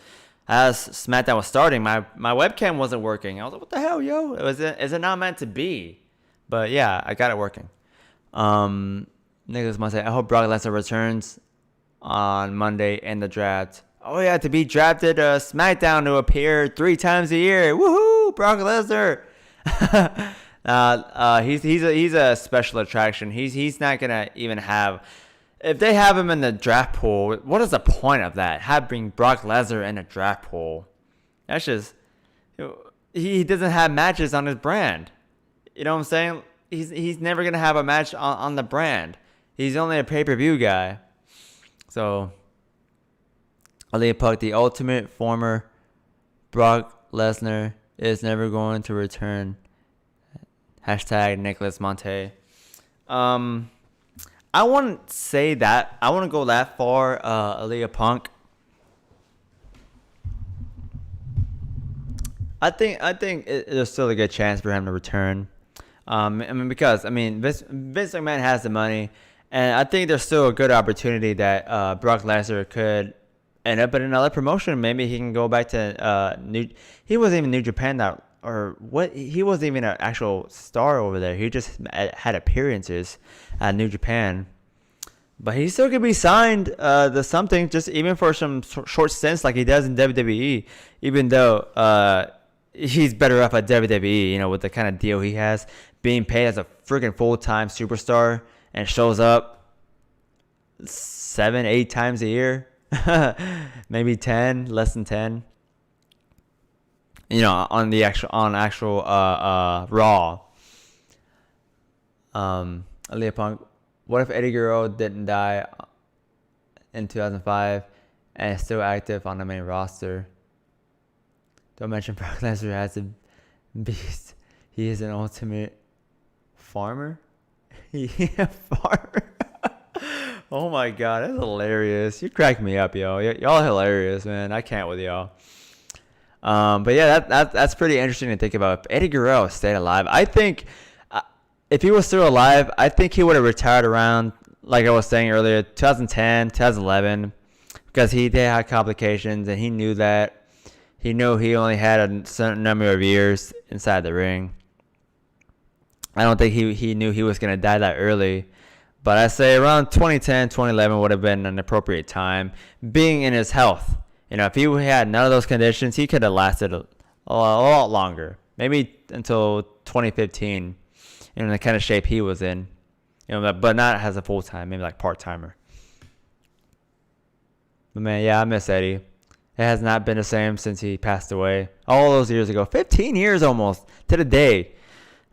A: as SmackDown was starting, my webcam wasn't working. I was like, what the hell, yo? Is it not meant to be? But yeah, I got it working. Niggas must say, I hope Brock Lesnar returns on Monday in the draft. Oh yeah, to be drafted SmackDown to appear 3 times a year. Woohoo, Brock Lesnar. He's a special attraction. He's not gonna even have. If they have him in the draft pool, what is the point of that? Having Brock Lesnar in a draft pool, that's just he doesn't have matches on his brand. You know what I'm saying? He's never gonna have a match on the brand. He's only a pay-per-view guy. So, Aaliyah Punk, the ultimate former Brock Lesnar, is never going to return. Hashtag Nicholas Monte. I wouldn't say that. I wouldn't go that far. Aaliyah Punk. I think there's still a good chance for him to return. Because Vince McMahon has the money, and I think there's still a good opportunity that Brock Lesnar could end up in another promotion. Maybe he can go back to He wasn't even New Japan or what? He wasn't even an actual star over there. He just had appearances at New Japan. But he still could be signed to something, just even for some short stints like he does in WWE. Even though he's better off at WWE, with the kind of deal he has, being paid as a freaking full-time superstar and shows up 7-8 times a year, maybe 10, less than 10. On actual Raw. Aaliyah Punk. What if Eddie Guerrero didn't die in 2005 and is still active on the main roster? Don't mention Brock Lesnar as a beast. He is an ultimate farmer. Farmer. Oh my god, that's hilarious. You crack me up, yo. Y'all hilarious, man. I can't with y'all. But yeah, that's pretty interesting to think about. If Eddie Guerrero stayed alive, I think if he was still alive, I think he would have retired around, like I was saying earlier, 2010, 2011, because he did have complications, and he knew that. He knew he only had a certain number of years inside the ring. I don't think he knew he was going to die that early. But I say around 2010, 2011 would have been an appropriate time, being in his health. If he had none of those conditions, he could have lasted a lot longer. Maybe until 2015, in the kind of shape he was in. But not as a full-time, maybe like part-timer. But man, yeah, I miss Eddie. It has not been the same since he passed away all those years ago. 15 years almost to the day.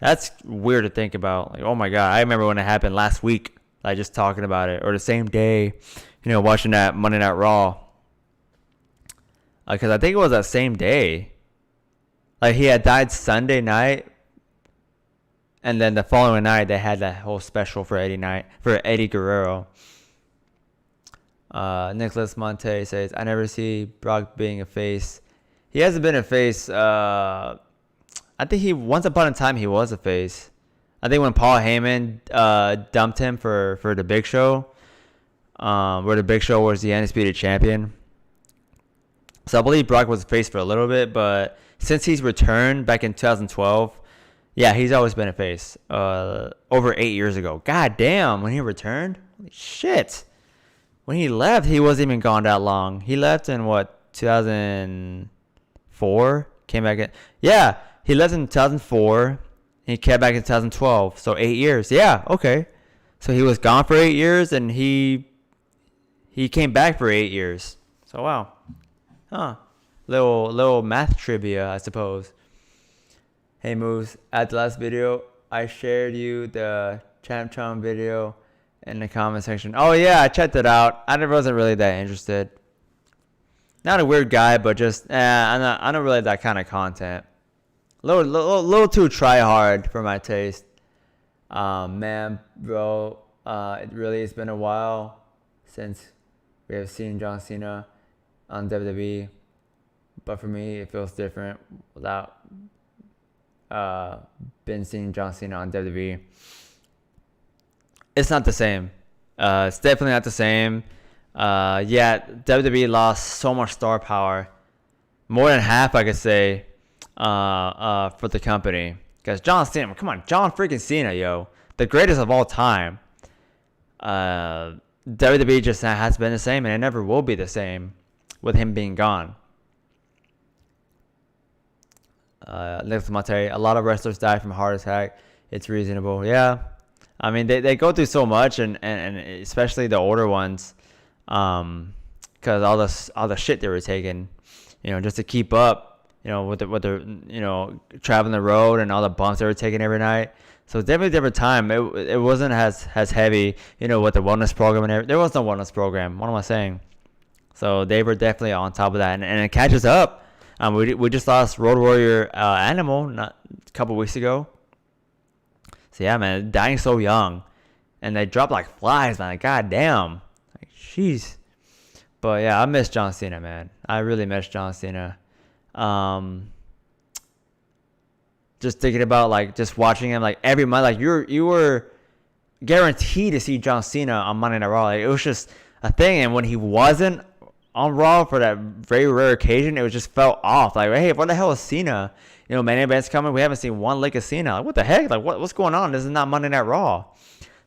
A: That's weird to think about. Like, oh my god, I remember when it happened last week. Like just talking about it, or the same day, watching that Monday Night Raw. Because I think it was that same day. Like he had died Sunday night, and then the following night they had that whole special for Eddie Guerrero. Nicholas Monte says, "I never see Brock being a face. He hasn't been a face. I think once upon a time he was a face. I think when Paul Heyman dumped him for the Big Show, where the Big Show was the undisputed champion. So I believe Brock was a face for a little bit, but since he's returned back in 2012, yeah, he's always been a face. Over 8 years ago. God damn, when he returned? Holy shit. When he left, he wasn't even gone that long. He left in, 2004? Came back in... Yeah, he left in 2004. He came back in 2012. So 8 years. Yeah, okay. So he was gone for 8 years, and he came back for 8 years. So, wow. Huh. Little math trivia, I suppose. Hey, Moose. At the last video, I shared you the Champ Chom video in the comment section. Oh, yeah, I checked it out. I wasn't really that interested. Not a weird guy, but just, I'm not really that kind of content. Little too try hard for my taste. Man, bro, it really has been a while since we have seen John Cena on WWE. But for me, it feels different without been seeing John Cena on WWE. It's not the same. It's definitely not the same. Yeah, WWE lost so much star power. More than half, I could say, for the company. Because John Cena, come on, John freaking Cena, yo. The greatest of all time. WWE just has been the same, and it never will be the same with him being gone. Nicholas Monte, a lot of wrestlers die from heart attack. It's reasonable. Yeah. I mean, they go through so much, and especially the older ones, because all the shit they were taking, just to keep up, with the traveling the road and all the bumps they were taking every night. So it's definitely a different time. It wasn't as heavy, with the wellness program and everything. There was no wellness program. What am I saying? So they were definitely on top of that, and it catches up. We just lost Road Warrior Animal not a couple weeks ago. So yeah, man, dying so young, and they drop like flies, man. Like, God damn, like, jeez. But yeah, I miss John Cena, man. I really miss John Cena. Just thinking about just watching him every month. You were guaranteed to see John Cena on Monday Night Raw. It was just a thing, and when he wasn't on Raw for that very rare occasion, it was just felt off. Hey, what the hell is Cena? Main event's coming. We haven't seen one lick of Cena. What the heck? What's going on? This is not Monday Night Raw.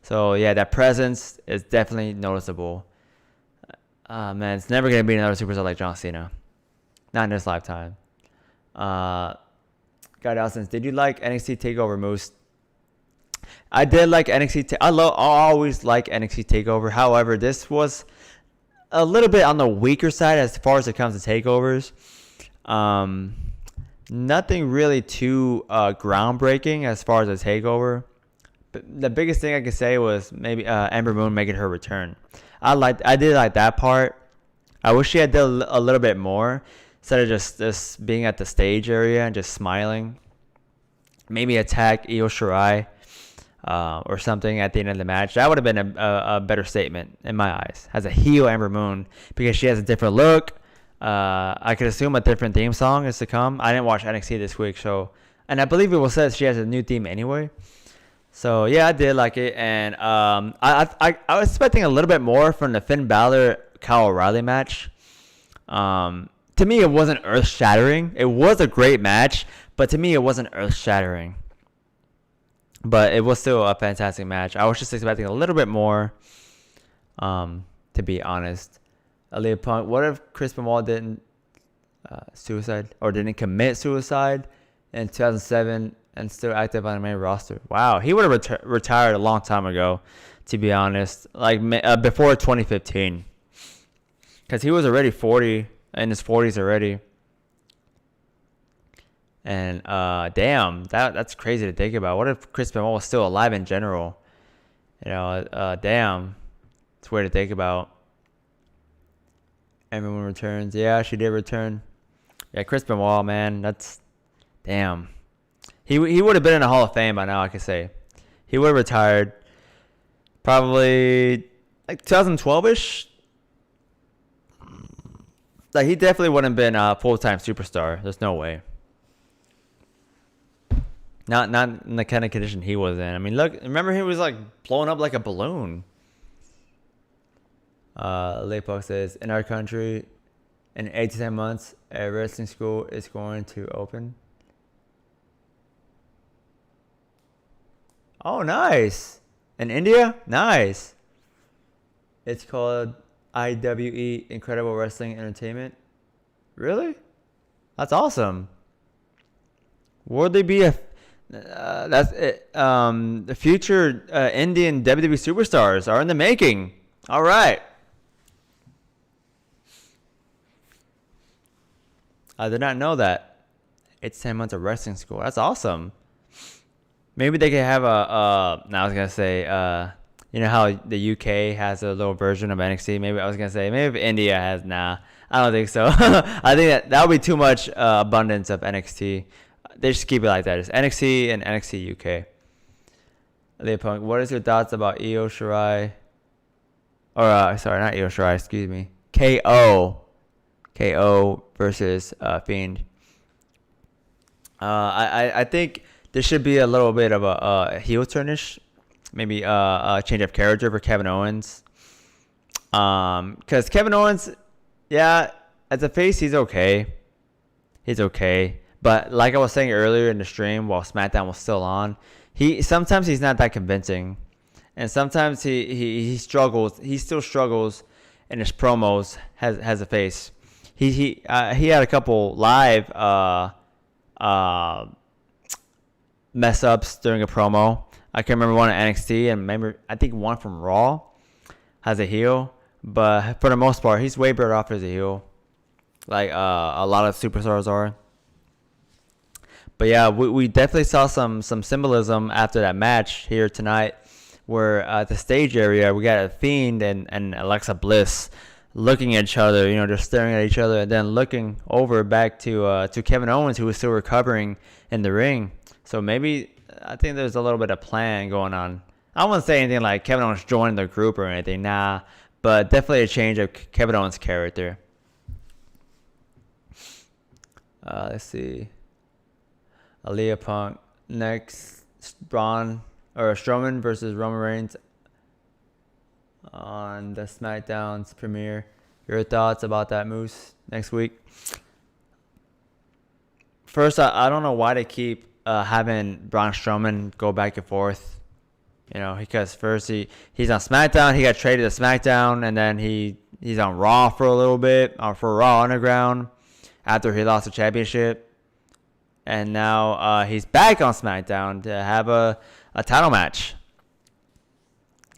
A: So yeah, that presence is definitely noticeable. Man, it's never gonna be another superstar like John Cena. Not in this lifetime. God Elsons, did you like NXT TakeOver, Moose? I did like NXT. I always like NXT TakeOver. However, this was a little bit on the weaker side as far as it comes to takeovers. Nothing really too groundbreaking as far as a takeover. But the biggest thing I could say was maybe Ember Moon making her return. I did like that part. I wish she had done a little bit more instead of just being at the stage area and just smiling. Maybe attack Io Shirai or something at the end of the match. That would have been a better statement in my eyes as a heel Ember Moon, because she has a different look. I could assume a different theme song is to come. I didn't watch NXT this week, and I believe it was said she has a new theme anyway. So yeah, I did like it, and I was expecting a little bit more from the Finn Balor Kyle O'Reilly match. To me, it wasn't earth shattering. It was a great match, but to me, it wasn't earth shattering. But it was still a fantastic match. I was just expecting a little bit more, to be honest. Aaliyah Punk, what if Chris Benoit didn't didn't commit suicide in 2007 and still active on the main roster? Wow, he would have retired a long time ago, to be honest, before 2015, because he was already 40, in his 40s already. And damn, that's crazy to think about. What if Chris Benoit was still alive in general? You know, damn, it's weird to think about. Everyone returns. Yeah, she did return. Yeah, Chris Benoit, man, that's damn. He would have been in the Hall of Fame by now, I could say. He would have retired probably like 2012ish. Like, he definitely wouldn't have been a full-time superstar. There's no way. Not in the kind of condition he was in. I mean, look, remember he was like blowing up like a balloon. Leipok says, in our country, in 8 to 10 months, a wrestling school is going to open. Oh, nice. In India? Nice. It's called IWE, Incredible Wrestling Entertainment. Really? That's awesome. Would they be a... that's it. The future Indian WWE superstars are in the making. All right. I did not know that. It's 10 months of wrestling school. That's awesome. Maybe they could have I was going to say, you know how the UK has a little version of NXT? Maybe I was going to say, maybe if India has, nah. I don't think so. I think that would be too much abundance of NXT. They just keep it like that. It's NXT and NXT UK. Leopunk, what is your thoughts about Io Shirai? Or, sorry, not Io Shirai, excuse me. KO versus Fiend. I think there should be a little bit of a heel turnish, maybe a change of character for Kevin Owens. Because Kevin Owens, yeah, as a face, he's okay. He's okay. But like I was saying earlier in the stream while SmackDown was still on, sometimes he's not that convincing. And sometimes he struggles. He still struggles in his promos as a face. He had a couple live mess ups during a promo. I can remember one at NXT and remember I think one from Raw as a heel. But for the most part, he's way better off as a heel, like a lot of superstars are. But yeah, we definitely saw some symbolism after that match here tonight, where at the stage area we got a Fiend and Alexa Bliss looking at each other, you know, just staring at each other, and then looking over back to Kevin Owens, who was still recovering in the ring. So maybe I think there's a little bit of plan going on. I don't want to say anything like Kevin Owens joined the group or anything, nah, but definitely a change of Kevin Owens' character. Let's see. Aaliyah Punk next. Strowman versus Roman Reigns on the SmackDown's premiere. Your thoughts about that, Moose, next week? First, I don't know why they keep having Braun Strowman go back and forth. You know, because first he's on SmackDown, he got traded to SmackDown, and then he's on Raw for a little bit, for Raw Underground, after he lost the championship. And now he's back on SmackDown to have a title match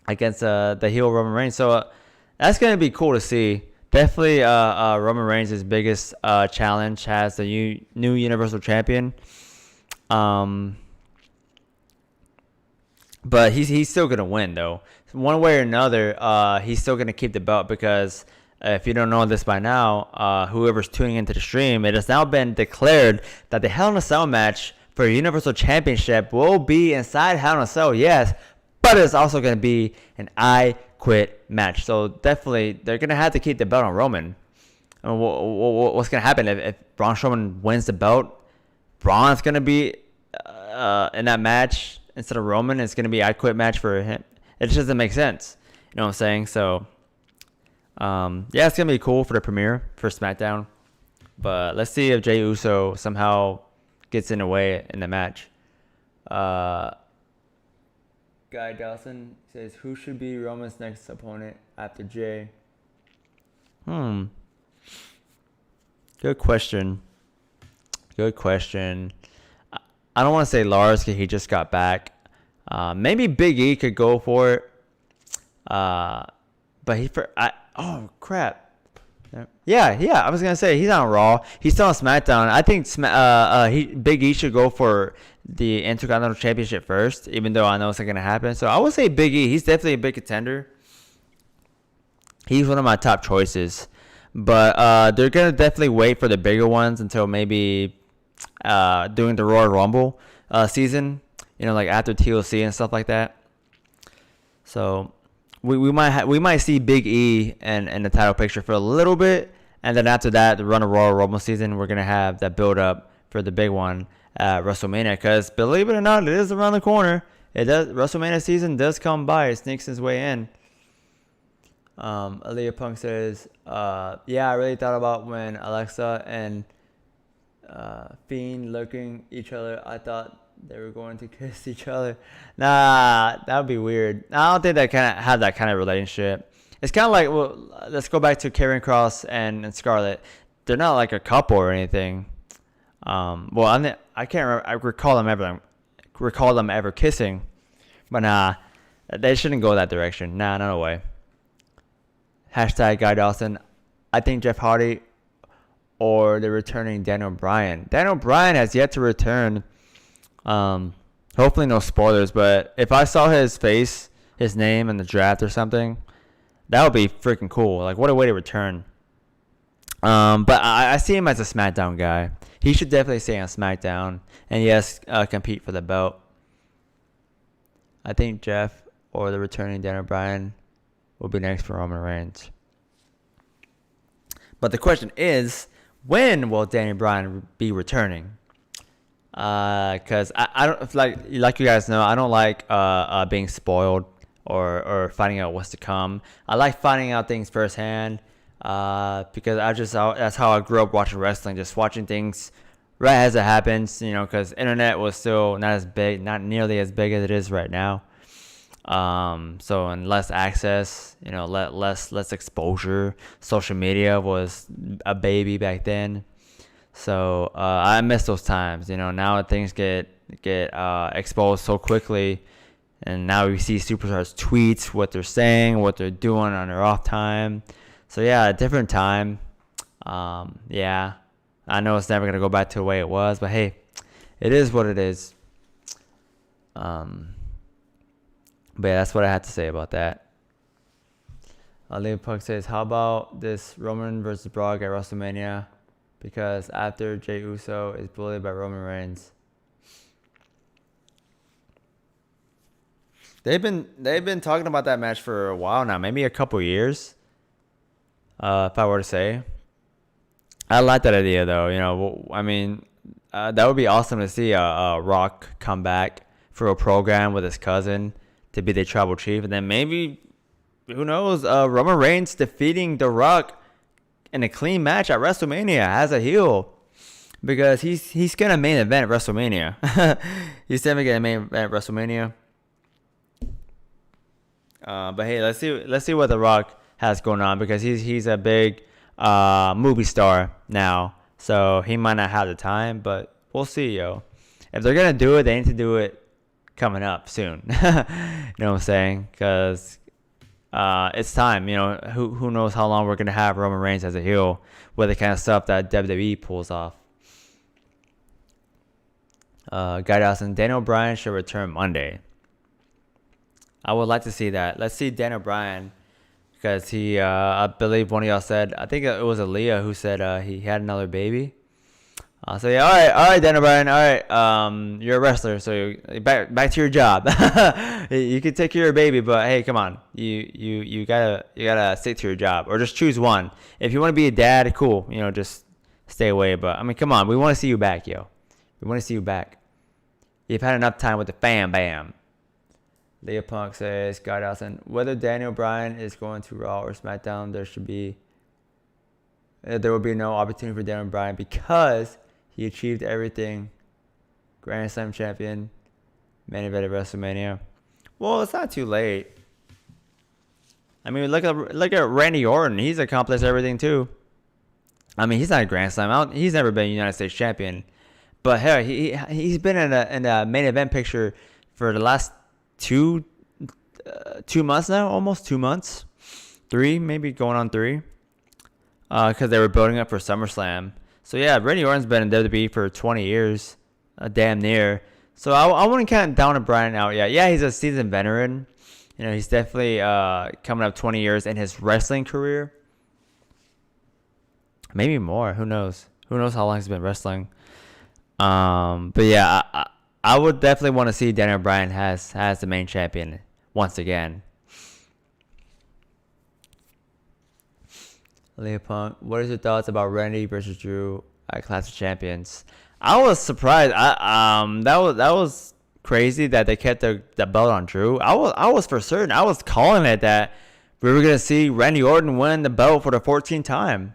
A: against the heel Roman Reigns. So that's going to be cool to see. Definitely Roman Reigns' biggest challenge as the new Universal Champion. But he's still going to win, though. One way or another, he's still going to keep the belt because if you don't know this by now, whoever's tuning into the stream, it has now been declared that the Hell in a Cell match for a Universal Championship will be inside Hell in a Cell, yes, but it's also going to be an I Quit match. So definitely, they're going to have to keep the belt on Roman. I mean, what's going to happen if Braun Strowman wins the belt? Braun's going to be in that match instead of Roman. It's going to be I Quit match for him. It just doesn't make sense. You know what I'm saying? So yeah, it's gonna be cool for the premiere for SmackDown, but let's see if Jey Uso somehow gets in the way in the match. Guy Dawson says, who should be Roman's next opponent after Jey? Good question. I don't want to say Lars because he just got back. Maybe Big E could go for it. But oh crap! Yeah. I was gonna say he's on Raw. He's still on SmackDown. I think Big E should go for the Intercontinental Championship first, even though I know it's not gonna happen. So I would say Big E. He's definitely a big contender. He's one of my top choices, but they're gonna definitely wait for the bigger ones until maybe during the Royal Rumble season. Like after TLC and stuff like that. So we might see Big E in the title picture for a little bit, and then after that, the run of Royal Rumble season, we're gonna have that build up for the big one at WrestleMania. Because believe it or not, it is around the corner. WrestleMania season does come by. It sneaks its way in. Aaliyah Punk says, yeah, I really thought about when Alexa and Fiend looking each other. I thought they were going to kiss each other. Nah, that would be weird. I don't think they kind of have that kind of relationship. It's kind of like, well, let's go back to Karrion Kross and Scarlett. They're not like a couple or anything. Well, I can't remember. I recall them ever kissing, but nah, they shouldn't go that direction. Nah, no way. Hashtag Guy Dawson. I think Jeff Hardy or the returning Daniel Bryan. Daniel Bryan has yet to return. Hopefully no spoilers, but if I saw his face, his name in the draft or something, that would be freaking cool. Like, what a way to return. But I see him as a SmackDown guy. He should definitely stay on SmackDown and yes, compete for the belt. I think Jeff or the returning Daniel Bryan will be next for Roman Reigns. But the question is, when will Daniel Bryan be returning? Because I don't like you guys know, I don't like being spoiled or finding out what's to come. I like finding out things firsthand because that's how I grew up watching wrestling, just watching things right as it happens. Because internet was still not nearly as big as it is right now. So and less access, less exposure. Social media was a baby back then. So I miss those times. Now things get exposed so quickly, and now we see superstars tweets what they're saying, what they're doing on their off time. So yeah, a different time. Yeah, I know it's never gonna go back to the way it was, but hey, it is what it is. But yeah, that's what I had to say about that. Liam Puck says, how about this Roman versus Brock at WrestleMania? Because after Jey Uso is bullied by Roman Reigns. They've been talking about that match for a while now, maybe a couple years. If I were to say. I like that idea though, I mean, that would be awesome to see a Rock come back for a program with his cousin to be the tribal chief, and then maybe, who knows, Roman Reigns defeating The Rock in a clean match at WrestleMania as a heel, because he's gonna main event at WrestleMania. He's definitely gonna main event at WrestleMania. But hey, let's see what The Rock has going on, because he's a big movie star now, so he might not have the time, but we'll see, yo. If they're gonna do it, they need to do it coming up soon. You know what I'm saying? Because it's time. Who knows how long we're gonna have Roman Reigns as a heel with the kind of stuff that WWE pulls off. Guy Dawson, Daniel Bryan should return Monday. I would like to see that. Let's see Daniel Bryan, because I believe one of y'all said, I think it was Aaliyah who said he had another baby. So yeah, all right, Daniel Bryan, all right, you're a wrestler, so back to your job. You can take care of your baby, but hey, come on, you gotta stick to your job, or just choose one. If you want to be a dad, cool, just stay away. But I mean, come on, we want to see you back, yo. We want to see you back. You've had enough time with the fam bam. Leah Punk says, Guy Dawson, whether Daniel Bryan is going to Raw or SmackDown, there will be no opportunity for Daniel Bryan because he achieved everything. Grand Slam champion, main event at WrestleMania. Well, it's not too late. I mean, look at Randy Orton. He's accomplished everything too. I mean, he's not a Grand Slam. He's never been United States champion. But hell, he's been in a main event picture for the last 2 months now, almost 2 months, 3, maybe going on 3. because they were building up for SummerSlam. So yeah, Randy Orton's been in WWE for 20 years, damn near. So I wouldn't count Daniel Bryan out yet. Yeah, he's a seasoned veteran. You know, he's definitely coming up 20 years in his wrestling career. Maybe more. Who knows? Who knows how long he's been wrestling? But yeah, I would definitely want to see Daniel Bryan has the main champion once again. Leah Punk, what is your thoughts about Randy versus Drew at Clash of Champions? I was surprised. That was crazy that they kept the belt on Drew. I was for certain. I was calling it that we were gonna see Randy Orton win the belt for the 14th time.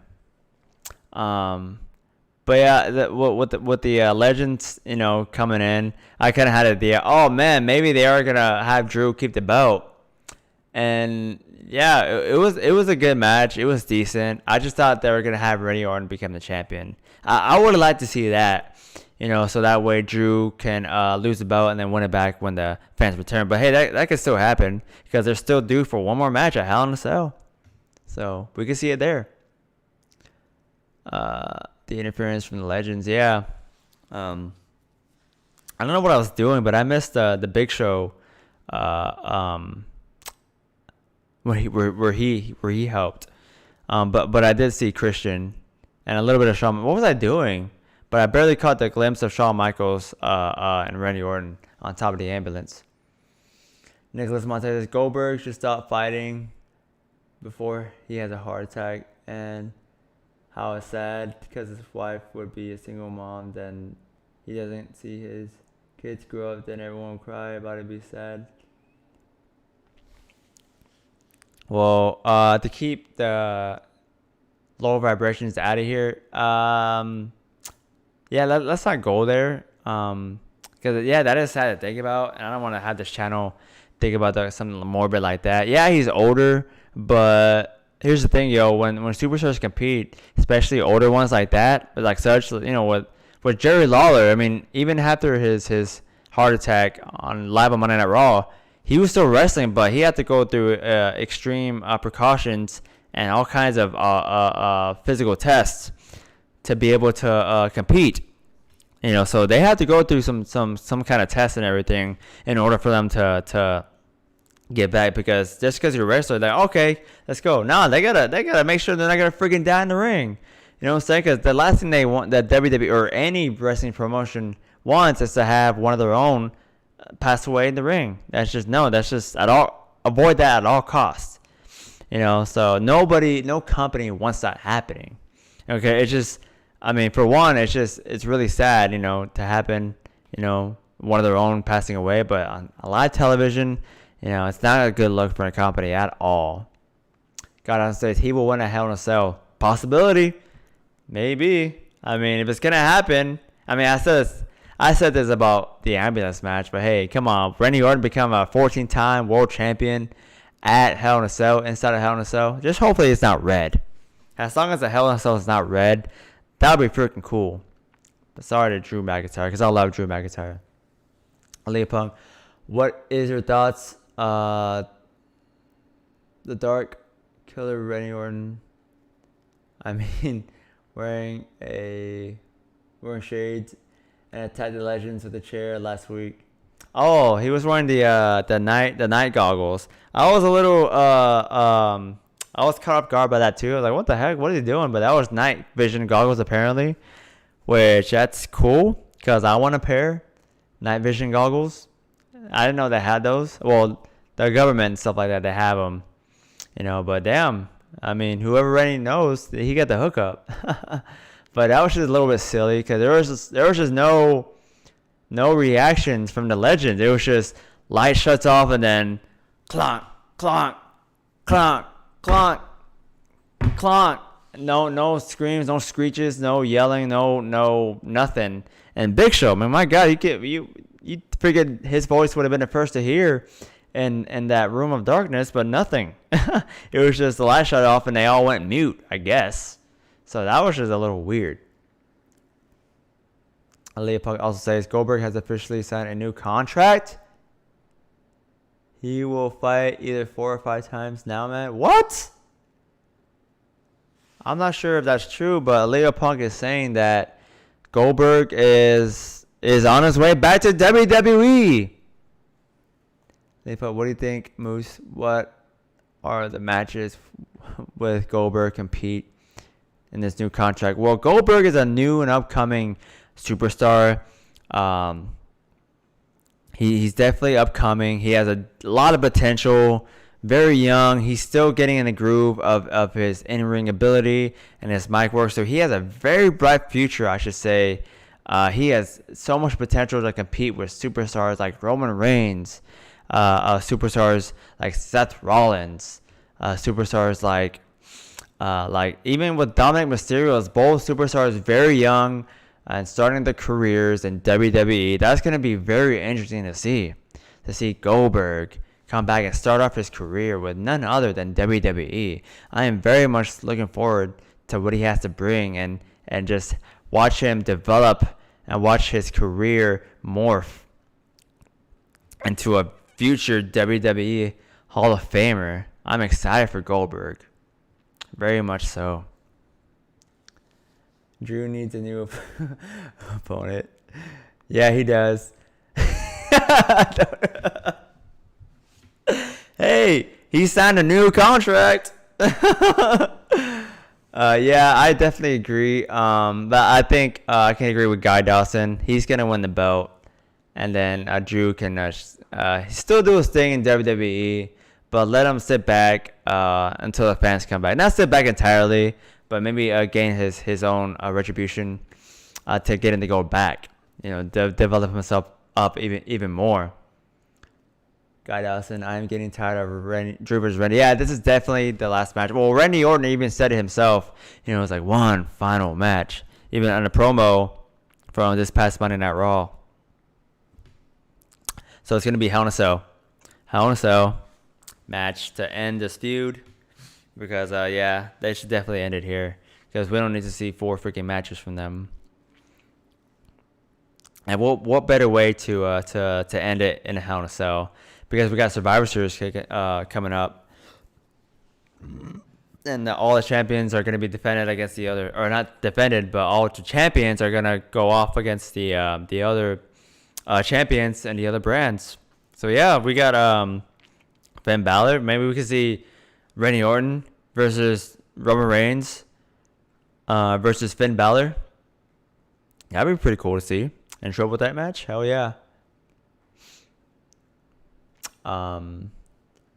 A: But yeah, with the legends, you know, coming in, I kind of had an idea. Oh man, maybe they are gonna have Drew keep the belt, and yeah, it was a good match. It was decent. I just thought they were gonna have Randy Orton become the champion. I would have liked to see that, you know, so that way Drew can lose the belt and then win it back when the fans return. But hey, that could still happen because they're still due for one more match at Hell in a Cell, so we can see it there. The interference from the legends, yeah. I don't know what I was doing, but I missed the Big Show, where he helped. But I did see Christian and a little bit of Shawn. What was I doing? But I barely caught the glimpse of Shawn Michaels and Randy Orton on top of the ambulance. Nicholas Montez Goldberg should stop fighting before he has a heart attack, and how it's sad because his wife would be a single mom, then he doesn't see his kids grow up, then everyone will cry about it, be sad. Well, to keep the low vibrations out of here, yeah, let's not go there, because yeah, that is sad to think about, and I don't want to have this channel think about something morbid like that. Yeah, he's older, but here's the thing, yo. When superstars compete, especially older ones like that, like such, you know, with Jerry Lawler, I mean, even after his heart attack on live on Monday Night Raw, he was still wrestling, but he had to go through extreme precautions and all kinds of physical tests to be able to compete. You know, so they had to go through some kind of tests and everything in order for them to get back, because just because you're a wrestler, they're like, okay, let's go. Nah, they gotta make sure they're not gonna freaking die in the ring. You know what I'm saying? Because the last thing they want, that WWE or any wrestling promotion wants, is to have one of their own pass away in the ring. That's just avoid that at all costs. You know, so no company wants that happening. Okay, it's just, I mean, for one, it's really sad, you know, to happen. You know, one of their own passing away, but on a live television, you know, it's not a good look for a company at all. God on stage, he will win a Hell in a Cell. Possibility. Maybe. I mean, if it's going to happen. I mean, I said this about the ambulance match, but hey, come on. Randy Orton become a 14-time world champion at Hell in a Cell, inside of Hell in a Cell. Just hopefully it's not red. As long as the Hell in a Cell is not red, that would be freaking cool. But sorry to Drew McIntyre, because I love Drew McIntyre. Leah Punk, what is your thoughts? The Dark Killer Randy Orton. I mean, wearing shades and attacked the Legends with a chair last week. Oh, he was wearing the night goggles. I was a little I was caught off guard by that too. I was like, what the heck? What is he doing? But that was night vision goggles apparently, which that's cool because I want a pair night vision goggles. I didn't know they had those. Well, the government and stuff like that, they have them, you know. But damn, I mean, whoever already knows, he got the hookup. But that was just a little bit silly because there was just no reactions from the Legends. It was just light shuts off and then clonk, clonk, clonk, clonk, clonk. No screams, no screeches, no yelling, no nothing. And Big Show, man, my God, you figured his voice would have been the first to hear in that room of darkness, but nothing. It was just the light shut off and they all went mute, I guess. So that was just a little weird. Aaliyah Puck also says Goldberg has officially signed a new contract. He will fight either 4 or 5 times now, man. What? I'm not sure if that's true, but Leo Punk is saying that Goldberg is on his way back to WWE. What do you think, Moose? What are the matches with Goldberg compete in this new contract? Well, Goldberg is a new and upcoming superstar. He's definitely upcoming. He has a lot of potential. Very young. He's still getting in the groove of his in-ring ability and his mic work. So he has a very bright future, I should say. He has so much potential to compete with superstars like Roman Reigns, superstars like Seth Rollins, superstars like even with Dominic Mysterio, as both superstars very young and starting their careers in WWE. That's going to be very interesting to see Goldberg come back and start off his career with none other than WWE. I am very much looking forward to what he has to bring and just watch him develop and watch his career morph into a future WWE Hall of Famer. I'm excited for Goldberg. Very much so. Drew needs a new opponent. Yeah, he does. Hey, he signed a new contract. Yeah, I definitely agree. But I think I can agree with Guy Dawson. He's gonna win the belt, and then Drew can still do his thing in WWE, but let him sit back until the fans come back. Not sit back entirely, but maybe gain his own retribution to get him to go back. Develop himself up even more. Guy Dawson, I'm getting tired of Drew versus Randy. Yeah, this is definitely the last match. Well, Randy Orton even said it himself. It was like one final match. Even on a promo from this past Monday Night Raw. So it's going to be Hell in a Cell. Hell in a Cell match to end this feud. Because, they should definitely end it here. Because we don't need to see 4 freaking matches from them. And what better way to end it in a Hell in a Cell? Because we got Survivor Series coming up. And all the champions are going to be defended against the other. Or not defended, but all the champions are going to go off against the other champions and the other brands. So, yeah, we got Finn Balor. Maybe we could see Randy Orton versus Roman Reigns versus Finn Balor. That'd be pretty cool to see. And show up with that match? Hell yeah. But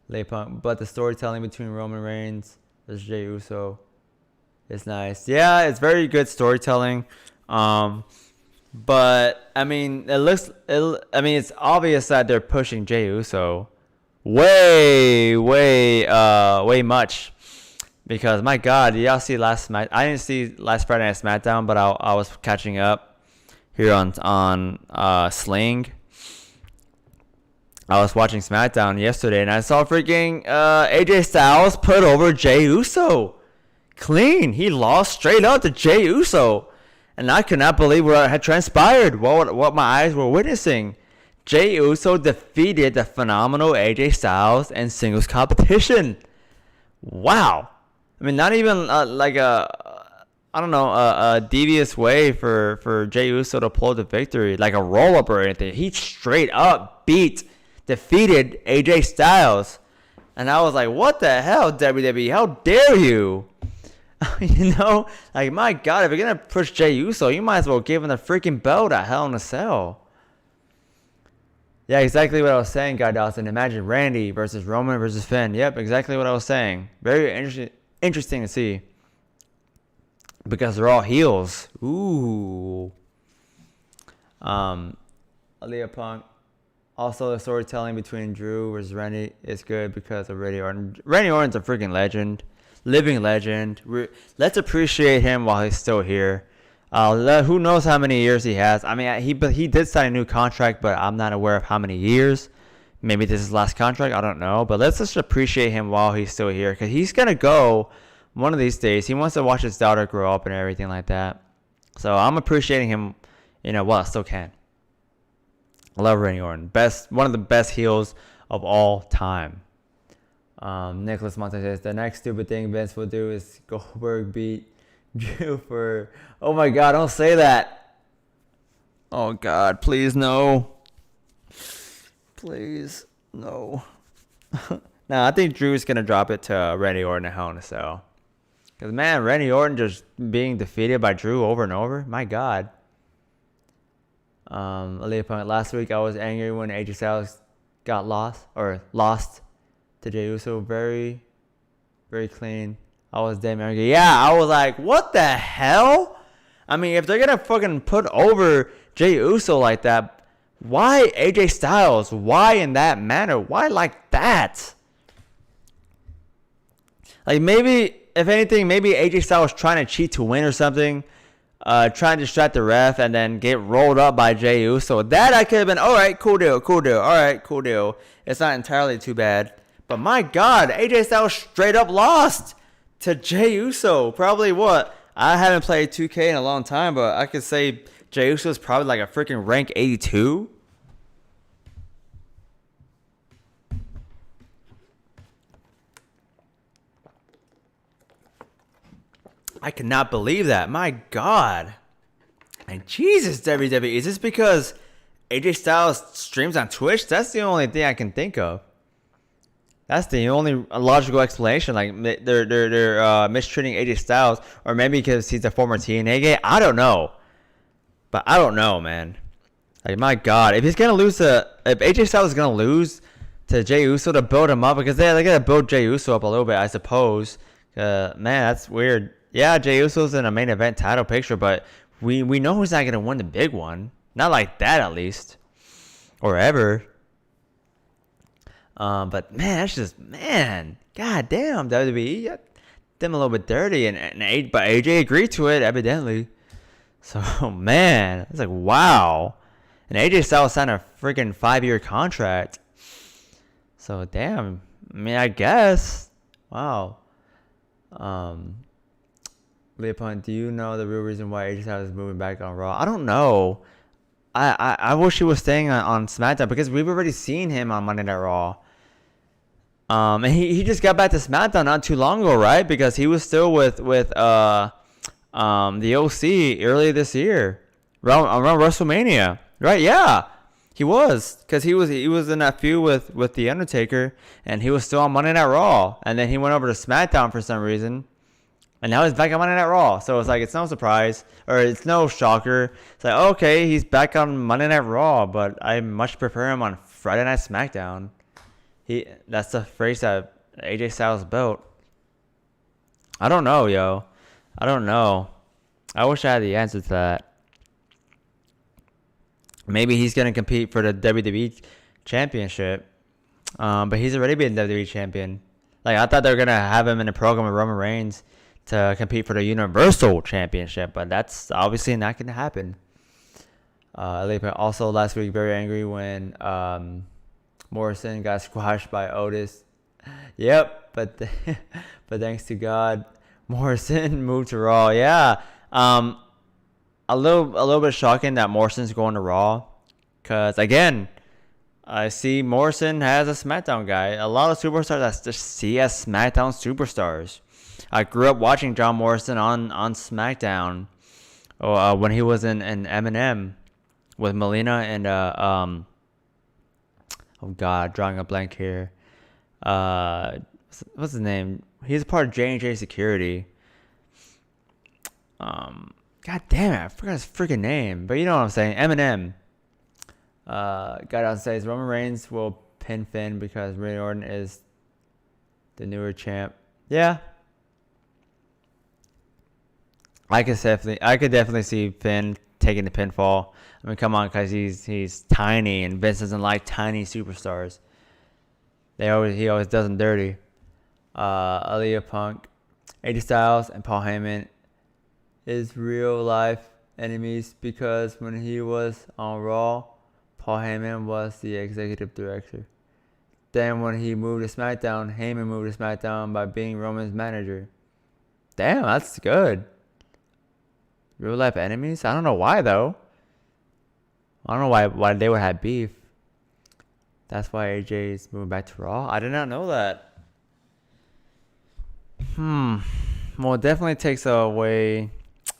A: the storytelling between Roman Reigns versus Jey Uso is nice. Yeah, it's very good storytelling. But I mean, it's obvious that they're pushing Jey Uso way much. Because my God, did y'all see last night? I didn't see last Friday Night Smackdown, but I was catching up here on Sling. I was watching SmackDown yesterday, and I saw freaking AJ Styles put over Jey Uso. Clean. He lost straight up to Jey Uso. And I could not believe what had transpired, what my eyes were witnessing. Jey Uso defeated the phenomenal AJ Styles in singles competition. Wow. I mean, not even like a devious way for Jey Uso to pull the victory, like a roll-up or anything. He straight up defeated AJ Styles. And I was like, what the hell, WWE? How dare you? Like, my God, if you're going to push Jey Uso, you might as well give him the freaking belt at Hell in a Cell. Yeah, exactly what I was saying, Guy Dawson. Imagine Randy versus Roman versus Finn. Yep, exactly what I was saying. Very interesting to see. Because they're all heels. Ooh. Aaliyah Punk. Also, the storytelling between Drew versus Randy is good because of Randy Orton. Randy Orton's a freaking legend. Living legend. Let's appreciate him while he's still here. Who knows how many years he has. I mean, he did sign a new contract, but I'm not aware of how many years. Maybe this is his last contract. I don't know. But let's just appreciate him while he's still here. Because he's going to go one of these days. He wants to watch his daughter grow up and everything like that. So I'm appreciating him, while I still can. I love Randy Orton. One of the best heels of all time. Nicholas Monte says the next stupid thing Vince will do is Goldberg beat Drew for. Oh my God! Don't say that. Oh God! Please no. Please no. Nah, I think Drew's gonna drop it to Randy Orton at Hell in a Cell. Cause man, Randy Orton just being defeated by Drew over and over. My God. Last week I was angry when AJ Styles got lost to Jey Uso. Very, very clean. I was damn angry. Yeah, I was like, what the hell? I mean, if they're gonna fucking put over Jey Uso like that, why AJ Styles? Why in that manner? Why like that? Like maybe, if anything, maybe AJ Styles trying to cheat to win or something. Trying to distract the ref and then get rolled up by Jey Uso. That I could have been, alright, cool deal. Alright, cool deal. It's not entirely too bad. But my God, AJ Styles straight up lost to Jey Uso. Probably what? I haven't played 2K in a long time, but I could say Jey Uso is probably like a freaking rank 82. I cannot believe that. My God. And Jesus, WWE. Is this because AJ Styles streams on Twitch? That's the only thing I can think of. That's the only logical explanation. Like, they're mistreating AJ Styles. Or maybe because he's a former TNA guy. I don't know. But I don't know, man. Like, my God. If he's going to lose if AJ Styles is going to lose to Jey Uso to build him up. Because they got to build Jey Uso up a little bit, I suppose. Man, that's weird. Yeah, Jey Uso's in a main event title picture, but we know he's not going to win the big one. Not like that, at least. Or ever. But, man, that's just, man. God damn, WWE. Got them a little bit dirty. But AJ agreed to it, evidently. So, man. It's like, wow. And AJ Styles signed a freaking 5-year contract. So, damn. I mean, I guess. Wow. Leopold, do you know the real reason why AJ Styles is moving back on Raw? I don't know. I wish he was staying on SmackDown because we've already seen him on Monday Night Raw. And he just got back to SmackDown not too long ago, right? Because he was still with the OC earlier this year, around WrestleMania, right? Yeah, he was, because he was in that feud with the Undertaker, and he was still on Monday Night Raw, and then he went over to SmackDown for some reason. And now he's back on Monday Night Raw. So it's like, it's no surprise. Or it's no shocker. It's like, okay, he's back on Monday Night Raw. But I much prefer him on Friday Night SmackDown. That's the phrase that AJ Styles built. I don't know, yo. I don't know. I wish I had the answer to that. Maybe he's going to compete for the WWE Championship. But he's already been WWE Champion. Like, I thought they were going to have him in a program with Roman Reigns to compete for the Universal Championship, but that's obviously not going to happen. Also, last week, very angry when Morrison got squashed by Otis. Yep, but thanks to God, Morrison moved to Raw. Yeah, a little bit shocking that Morrison's going to Raw, because again, I see Morrison has a SmackDown guy. A lot of superstars I just see as SmackDown superstars. I grew up watching John Morrison on SmackDown when he was in Eminem with Melina and oh God, drawing a blank here. What's his name? He's a part of J&J Security. God damn it, I forgot his freaking name. But you know what I'm saying. Eminem. Got on stage. Roman Reigns will pin Finn because Randy Orton is the newer champ. Yeah. I could definitely see Finn taking the pinfall. I mean, come on, because he's tiny, and Vince doesn't like tiny superstars. He always does them dirty. Aaliyah Punk, AJ Styles, and Paul Heyman is real life enemies because when he was on Raw, Paul Heyman was the executive director. Then when he moved to SmackDown, Heyman moved to SmackDown by being Roman's manager. Damn, that's good. Real life enemies? I don't know why though. I don't know why they would have beef. That's why AJ is moving back to Raw. I did not know that. Well, it definitely takes away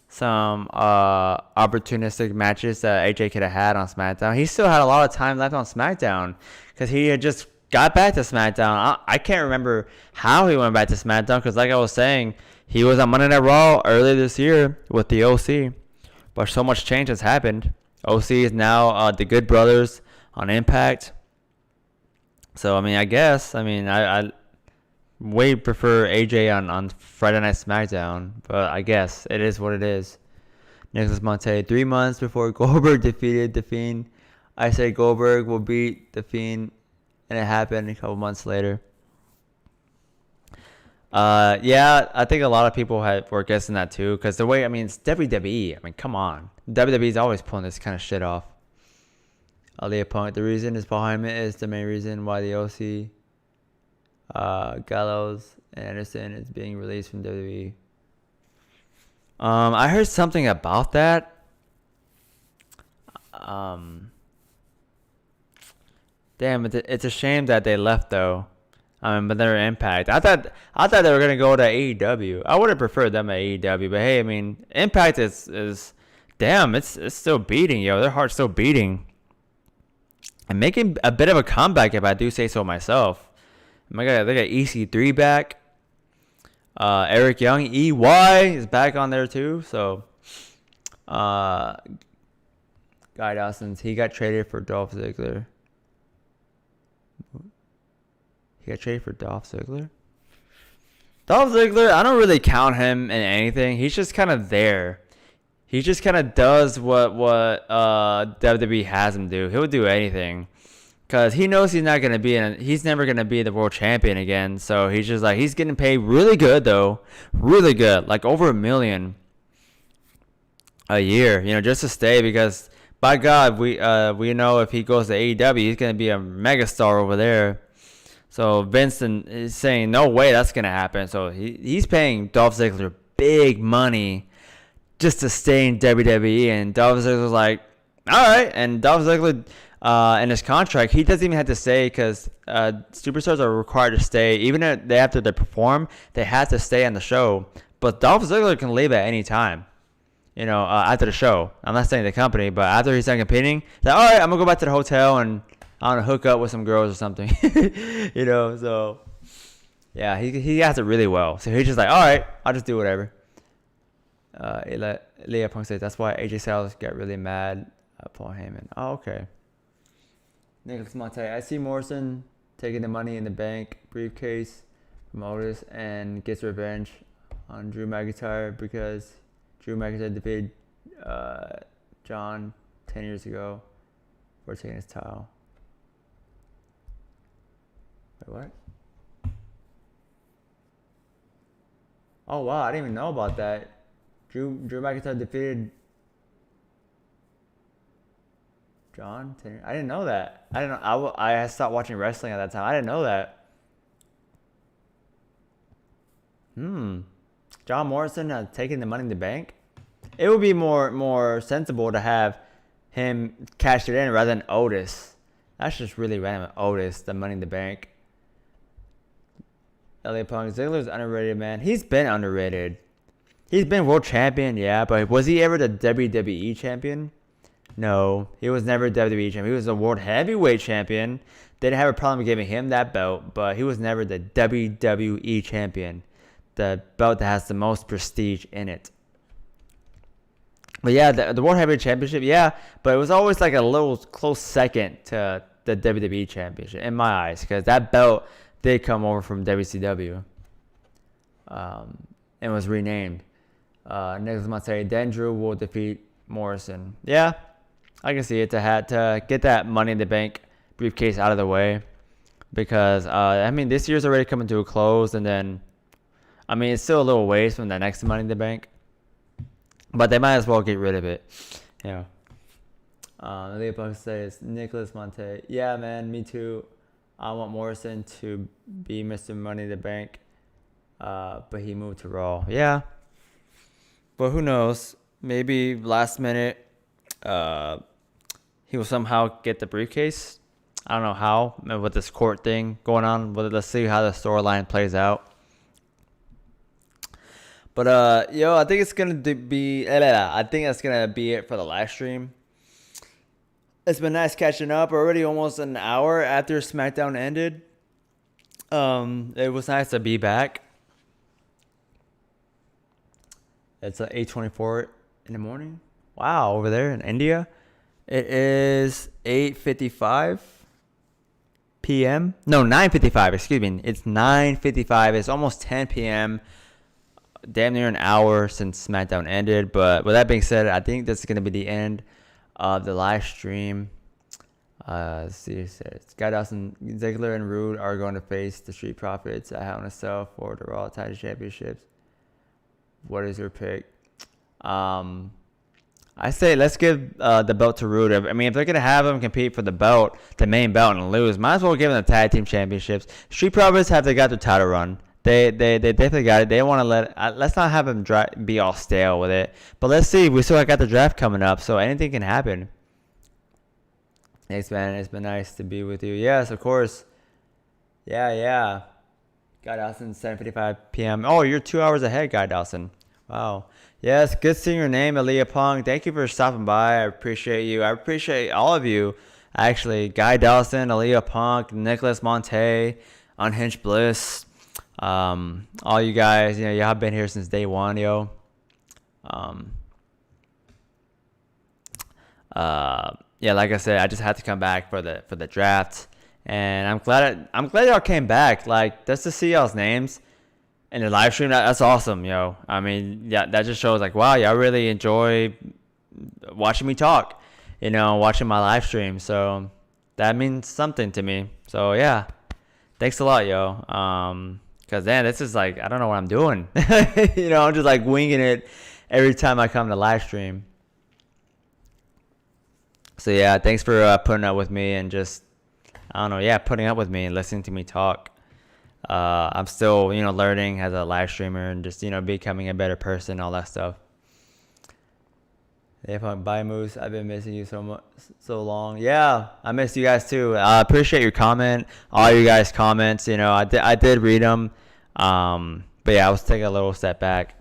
A: some opportunistic matches that AJ could have had on SmackDown. He still had a lot of time left on SmackDown because he had just got back to SmackDown. I can't remember how he went back to SmackDown because, like I was saying, he was on Monday Night Raw earlier this year with the OC. But so much change has happened. OC is now the Good Brothers on Impact. So, I mean, I way prefer AJ on Friday Night SmackDown, but I guess it is what it is. Nicholas Monte, 3 months before Goldberg defeated The Fiend, I said Goldberg will beat The Fiend, and it happened a couple months later. Yeah, I think a lot of people were guessing that too, because the way, I mean, it's WWE. I mean, come on. WWE's always pulling this kind of shit off. Aaliyah Punk, the reason is behind it is the main reason why the OC, Gallows and Anderson is being released from WWE. I heard something about that. Damn, it's a shame that they left though. But they're Impact. I thought they were gonna go to AEW. I would have preferred them at AEW, but hey, I mean, Impact is damn, it's still beating, yo. Their heart's still beating. And making a bit of a comeback, if I do say so myself. My God, they got EC3 back. Eric Young, EY is back on there too. So, Guy Dawson's, he got traded for Dolph Ziggler. He got traded for Dolph Ziggler? Dolph Ziggler, I don't really count him in anything. He's just kind of there. He just kind of does what WWE has him do. He'll do anything. Because he knows he's not going to be he's never going to be the world champion again. So he's just like, he's getting paid really good though. Really good. Like over $1 million a year, just to stay, because by God, we know if he goes to AEW, he's going to be a megastar over there. So Vincent is saying, no way that's going to happen. So he's paying Dolph Ziggler big money just to stay in WWE. And Dolph Ziggler's like, all right. And Dolph Ziggler, in his contract, he doesn't even have to stay, because superstars are required to stay. Even after they perform, they have to stay on the show. But Dolph Ziggler can leave at any time, after the show. I'm not saying the company, but after he's done competing, he's like, all right, I'm going to go back to the hotel and I want to hook up with some girls or something. So yeah, he has it really well. So he's just like, all right, I'll just do whatever. Leah Punk says that's why AJ Styles got really mad at Paul Heyman. Oh, okay. Nicholas Monte, I see Morrison taking the Money in the Bank briefcase from Otis and gets revenge on Drew McIntyre because Drew McIntyre defeated John 10 years ago for taking his title. Wait, what? Oh wow, I didn't even know about that. Drew McIntyre defeated John 10. I didn't know that. I didn't know. I stopped watching wrestling at that time. I didn't know that. John Morrison taking the Money in the Bank. It would be more sensible to have him cash it in rather than Otis. That's just really random. Otis, the Money in the Bank. LA Punk, Ziggler's underrated, man. He's been underrated. He's been world champion, yeah, but was he ever the WWE champion? No, he was never WWE champion. He was the world heavyweight champion. They didn't have a problem giving him that belt, but he was never the WWE champion, the belt that has the most prestige in it. But yeah, the World Heavyweight Championship, yeah, but it was always like a little close second to the WWE Championship in my eyes, because that belt did come over from WCW and was renamed. Nicholas Monte, then Drew will defeat Morrison. Yeah, I can see it to get that Money in the Bank briefcase out of the way, because this year's already coming to a close, and then it's still a little ways from the next Money in the Bank. But they might as well get rid of it. Leah Buck says, Nicholas Monte. Yeah, man, me too. I want Morrison to be Mr. Money in the Bank. But he moved to Raw. Yeah. But who knows? Maybe last minute he will somehow get the briefcase. I don't know how. With this court thing going on. But let's see how the storyline plays out. But yo, I think it's gonna be. I think that's gonna be it for the live stream. It's been nice catching up. Already almost an hour after SmackDown ended. It was nice to be back. It's 8:24 in the morning. Wow, over there in India, it is 8:55 p.m. No, 9:55. Excuse me. It's 9:55. It's almost 10 p.m. Damn near an hour since SmackDown ended. But with that being said, I think this is gonna be the end of the live stream. Let's see, it says Scott Dawson, Ziggler, and Rude are going to face the Street Profits at Hell in a Cell for the Raw Title Championships. What is your pick? I say let's give the belt to Rude. I mean, if they're gonna have him compete for the belt, the main belt, and lose, might as well give him the tag team championships. Street Profits have got their title run. They definitely got it. They want to let's not have him be all stale with it. But let's see. We still got the draft coming up, so anything can happen. Thanks, man. It's been nice to be with you. Yes, of course. Yeah. Guy Dawson, 7:55 p.m. Oh, you're 2 hours ahead, Guy Dawson. Wow. Yes, good seeing your name, Aaliyah Pong. Thank you for stopping by. I appreciate you. I appreciate all of you. Actually, Guy Dawson, Aaliyah Pong, Nicholas Monte, Unhinged Bliss. All you guys, y'all have been here since day one, yo. Yeah, like I said, I just had to come back for the draft, and I'm glad y'all came back. Like, just to see y'all's names in the live stream, that's awesome, yo. I mean, yeah, that just shows like, wow, y'all really enjoy watching me talk, watching my live stream. So that means something to me. So yeah, thanks a lot, yo. Cause then this is like, I don't know what I'm doing. I'm just like winging it every time I come to live stream. So yeah, thanks for putting up with me and just, I don't know, yeah, putting up with me and listening to me talk. I'm still, learning as a live streamer and just, becoming a better person, all that stuff. Yeah, bye, Moose. I've been missing you so long. Yeah, I miss you guys too. I appreciate your comment, all you guys' comments. I did read them. But yeah, I was taking a little step back.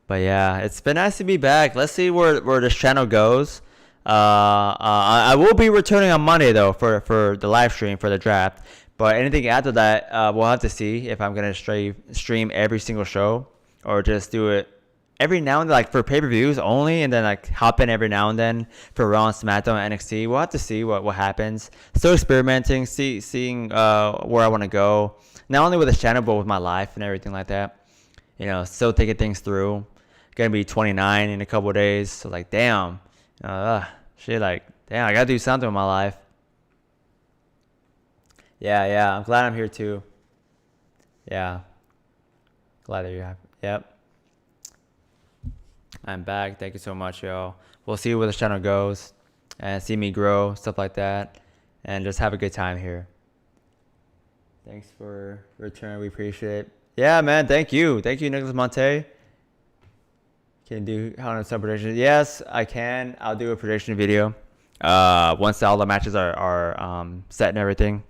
A: But yeah, it's been nice to be back. Let's see where this channel goes. I will be returning on Monday though for the live stream for the draft. But anything after that, we'll have to see if I'm gonna stream every single show or just do it every now and then, like for pay-per-views only, and then like hop in every now and then for Raw and SmackDown and NXT. We'll have to see what happens. Still experimenting, seeing where I want to go, not only with this channel but with my life and everything like that. Still taking things through. Gonna be 29 in a couple of days, so like damn, shit, like damn, I gotta do something with my life. Yeah, I'm glad I'm here too. Yeah, glad that you're happy. Yep. I'm back. Thank you so much, y'all. We'll see where this channel goes and see me grow, stuff like that, and just have a good time here. Thanks for returning. We appreciate it. Yeah, man. Thank you, Nicholas Monte. Can you do how some predictions? Yes, I can. I'll do a prediction video once all the matches are set and everything.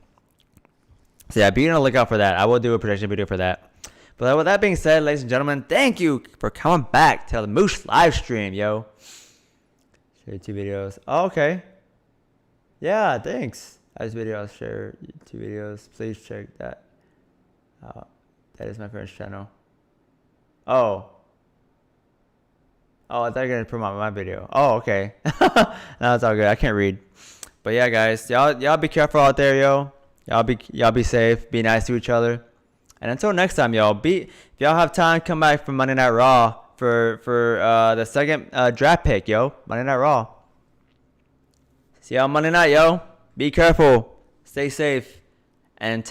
A: So yeah, be on the lookout for that. I will do a prediction video for that. But with that being said, ladies and gentlemen, thank you for coming back to the Moosh live stream, yo. Share 2 videos. Oh, okay. Yeah, thanks. This video, I'll share 2 videos. Please check that out. That is my friend's channel. Oh, I thought you were going to promote my video. Oh, okay. No, it's all good. I can't read. But yeah, guys, y'all be careful out there, yo. Y'all be safe. Be nice to each other. And until next time, y'all, if y'all have time, come back for Monday Night Raw for the second draft pick, yo. Monday Night Raw. See y'all Monday night, yo. Be careful. Stay safe. And until